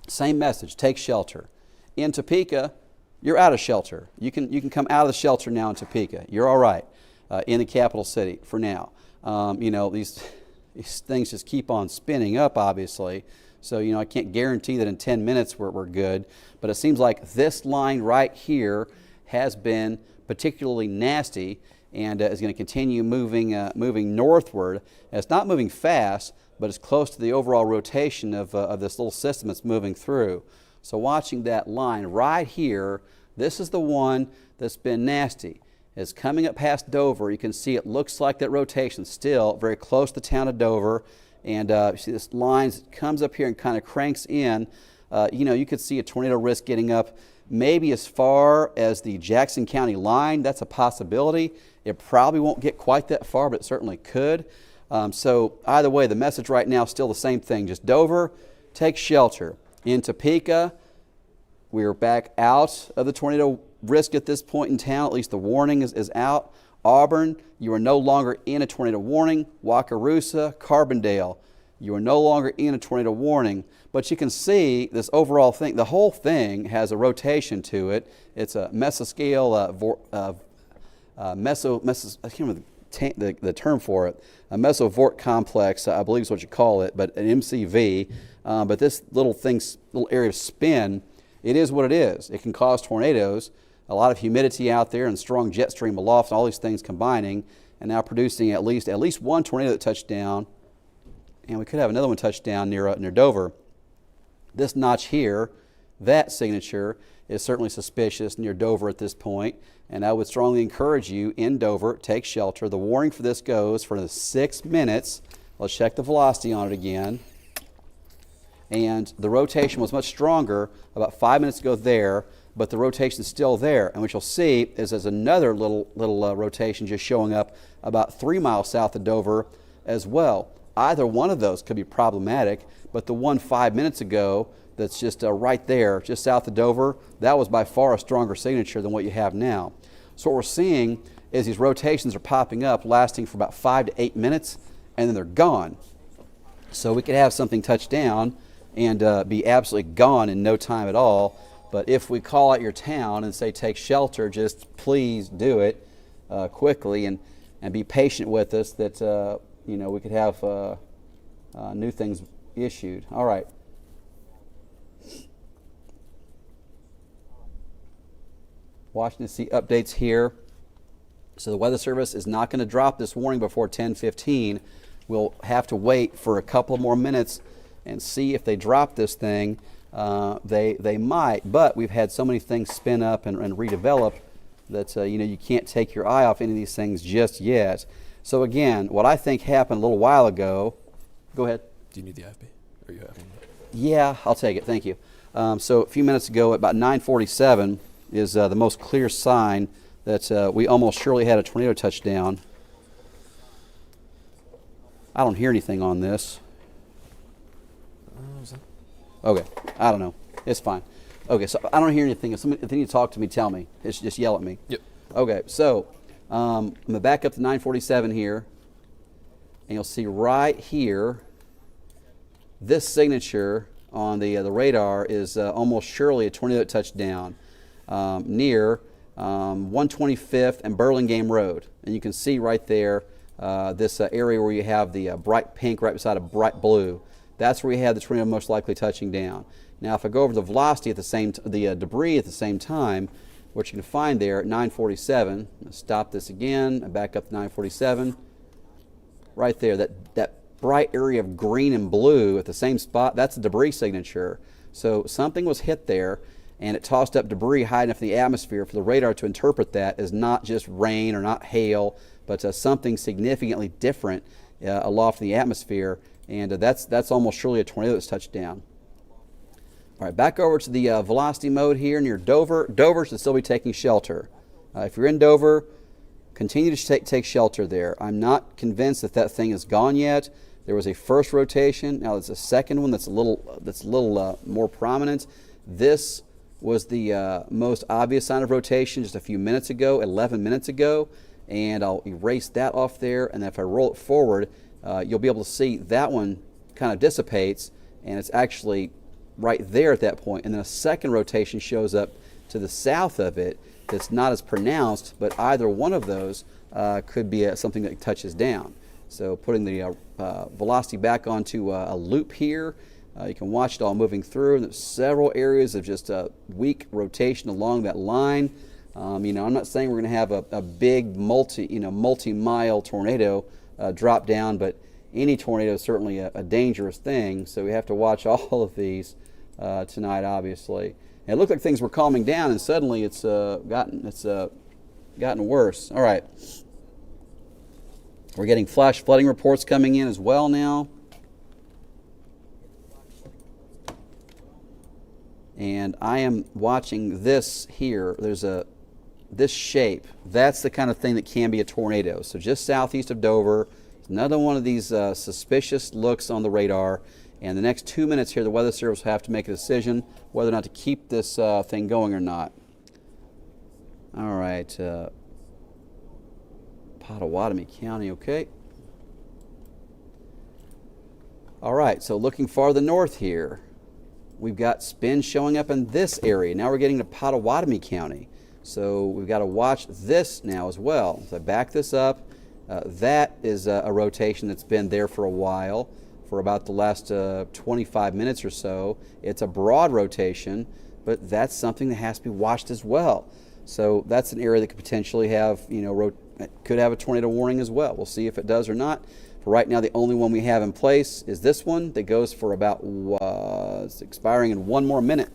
same message, take shelter. In Topeka, you're out of shelter. You can come out of the shelter now in Topeka. You're all right in the capital city for now. These things just keep on spinning up, obviously. So, I can't guarantee that in 10 minutes we're good, but it seems like this line right here has been particularly nasty and is going to continue moving northward. And it's not moving fast, but it's close to the overall rotation of this little system that's moving through. So watching that line right here, this is the one that's been nasty. It's coming up past Dover. You can see it looks like that rotation still very close to the town of Dover. And you see this line comes up here and kind of cranks in. You could see a tornado risk getting up maybe as far as the Jackson County line. That's a possibility. It probably won't get quite that far, but it certainly could. So either way, the message right now is still the same thing. Just Dover, take shelter. In Topeka, we're back out of the tornado risk at this point in town. At least the warning is out. Auburn, you are no longer in a tornado warning. Wakarusa, Carbondale, You are no longer in a tornado warning. But you can see this overall thing, the whole thing has a rotation to it. It's a mesoscale, I can't remember the term for it, a mesovort complex, I believe is what you call it, but an MCV. But this little area of spin, it is what it is. It can cause tornadoes, a lot of humidity out there and strong jet stream aloft and all these things combining, and now producing at least one tornado that touched down, and we could have another one touch down near Dover. This notch here, that signature, is certainly suspicious near Dover at this point, and I would strongly encourage you in Dover, take shelter. The warning for this goes for the 6 minutes. Let's check the velocity on it again. And the rotation was much stronger about 5 minutes ago there, but the rotation is still there. And what you'll see is there's another little rotation just showing up about 3 miles south of Dover as well. Either one of those could be problematic, but the one 5 minutes ago that's just right there, just south of Dover, that was by far a stronger signature than what you have now. So what we're seeing is these rotations are popping up, lasting for about 5 to 8 minutes, and then they're gone. So we could have something touch down and be absolutely gone in no time at all. But if we call out your town and say take shelter, just please do it quickly and be patient with us that we could have new things issued. All right. Watching to see updates here. So the Weather Service is not going to drop this warning before 10:15. We'll have to wait for a couple more minutes and see if they drop this thing. They might, but we've had so many things spin up and redevelop that you can't take your eye off any of these things just yet. So again, what I think happened a little while ago. Go ahead. Do you need the IFB? Or you have one? Yeah, I'll take it. Thank you. So a few minutes ago, at about 9:47, is the most clear sign that we almost surely had a tornado touchdown. I don't hear anything on this. Okay, I don't know. It's fine. Okay, so I don't hear anything. If you need to talk to me, tell me. Just yell at me. Yep. Okay, so I'm going to back up to 9:47 here, and you'll see right here, this signature on the radar is almost surely a tornado touchdown near 125th and Burlingame Road. And you can see right there this area where you have the bright pink right beside a bright blue. That's where we have the tornado most likely touching down. Now, if I go over the velocity at the same, the debris at the same time, what you can find there at 9:47. Stop this again. I back up to 9:47. Right there, that bright area of green and blue at the same spot. That's a debris signature. So something was hit there, and it tossed up debris high enough in the atmosphere for the radar to interpret that as not just rain or not hail, but something significantly different aloft in the atmosphere. And that's almost surely a tornado that's touched down. All right, back over to the velocity mode here near Dover. Dover should still be taking shelter. If you're in Dover, continue to take shelter there. I'm not convinced that thing is gone yet. There was a first rotation. Now there's a second one that's a little more prominent. This was the most obvious sign of rotation just a few minutes ago, 11 minutes ago, and I'll erase that off there. And if I roll it forward, you'll be able to see that one kind of dissipates, and it's actually right there at that point. And then a second rotation shows up to the south of it that's not as pronounced, but either one of those could be something that touches down. So putting the velocity back onto a loop here, you can watch it all moving through. And there's several areas of just a weak rotation along that line. I'm not saying we're going to have a big multi-mile tornado drop down, but any tornado is certainly a dangerous thing. So we have to watch all of these tonight, obviously. And it looked like things were calming down, and suddenly it's gotten worse. All right. We're getting flash flooding reports coming in as well now. And I am watching this here. There's this shape. That's the kind of thing that can be a tornado. So just southeast of Dover, another one of these suspicious looks on the radar. And the next 2 minutes here, the Weather Service will have to make a decision whether or not to keep this thing going or not. All right. Pottawatomie County, okay. All right, so looking farther north here, we've got spin showing up in this area. Now we're getting to Pottawatomie County. So we've got to watch this now as well. So I back this up. That is a rotation that's been there for a while, for about the last 25 minutes or so. It's a broad rotation, but that's something that has to be watched as well. So that's an area that could potentially have, could have a tornado warning as well. We'll see if it does or not. For right now, the only one we have in place is this one that goes for about, it's expiring in 1 more minute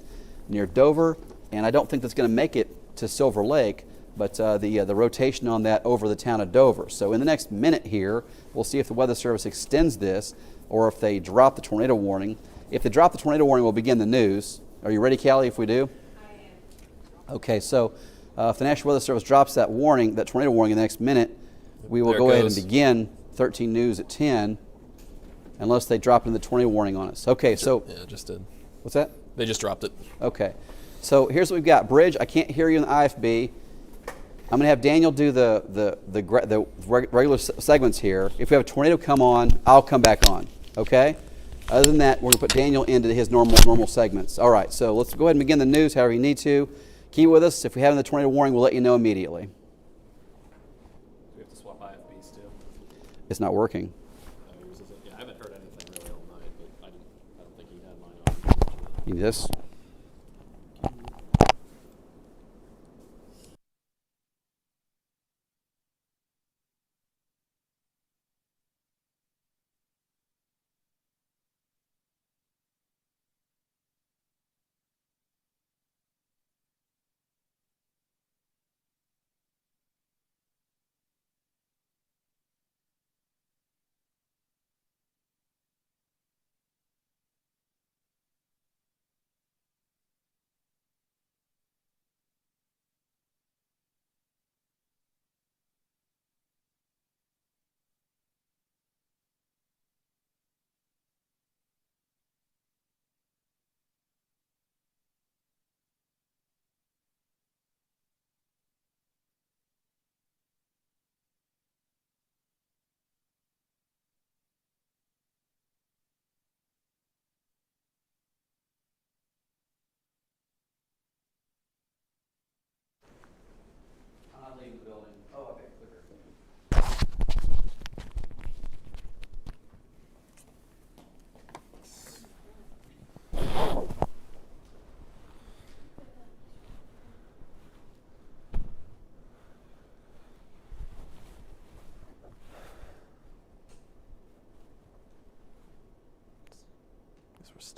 near Dover, and I don't think that's going to make it to Silver Lake, but the rotation on that over the town of Dover. So in the next minute here, we'll see if the Weather Service extends this or if they drop the tornado warning. If they drop the tornado warning, we'll begin the news. Are you ready, Callie, if we do? I am. Okay, so if the National Weather Service drops that warning, that tornado warning in the next minute, we will go ahead and begin 13 News at 10, unless they drop in the tornado warning on us. Okay, so. Yeah, it just did. What's that? They just dropped it. Okay, so here's what we've got. Bridge, I can't hear you in the IFB. I'm going to have Daniel do the regular segments here. If we have a tornado come on, I'll come back on, okay? Other than that, we're going to put Daniel into his normal segments. All right, so let's go ahead and begin the news however you need to. Keep with us. If we have the tornado warning, we'll let you know immediately. We have to swap IFBs too. It's not working. Yeah, I haven't heard anything really all night, but I don't think he had mine on. You need this?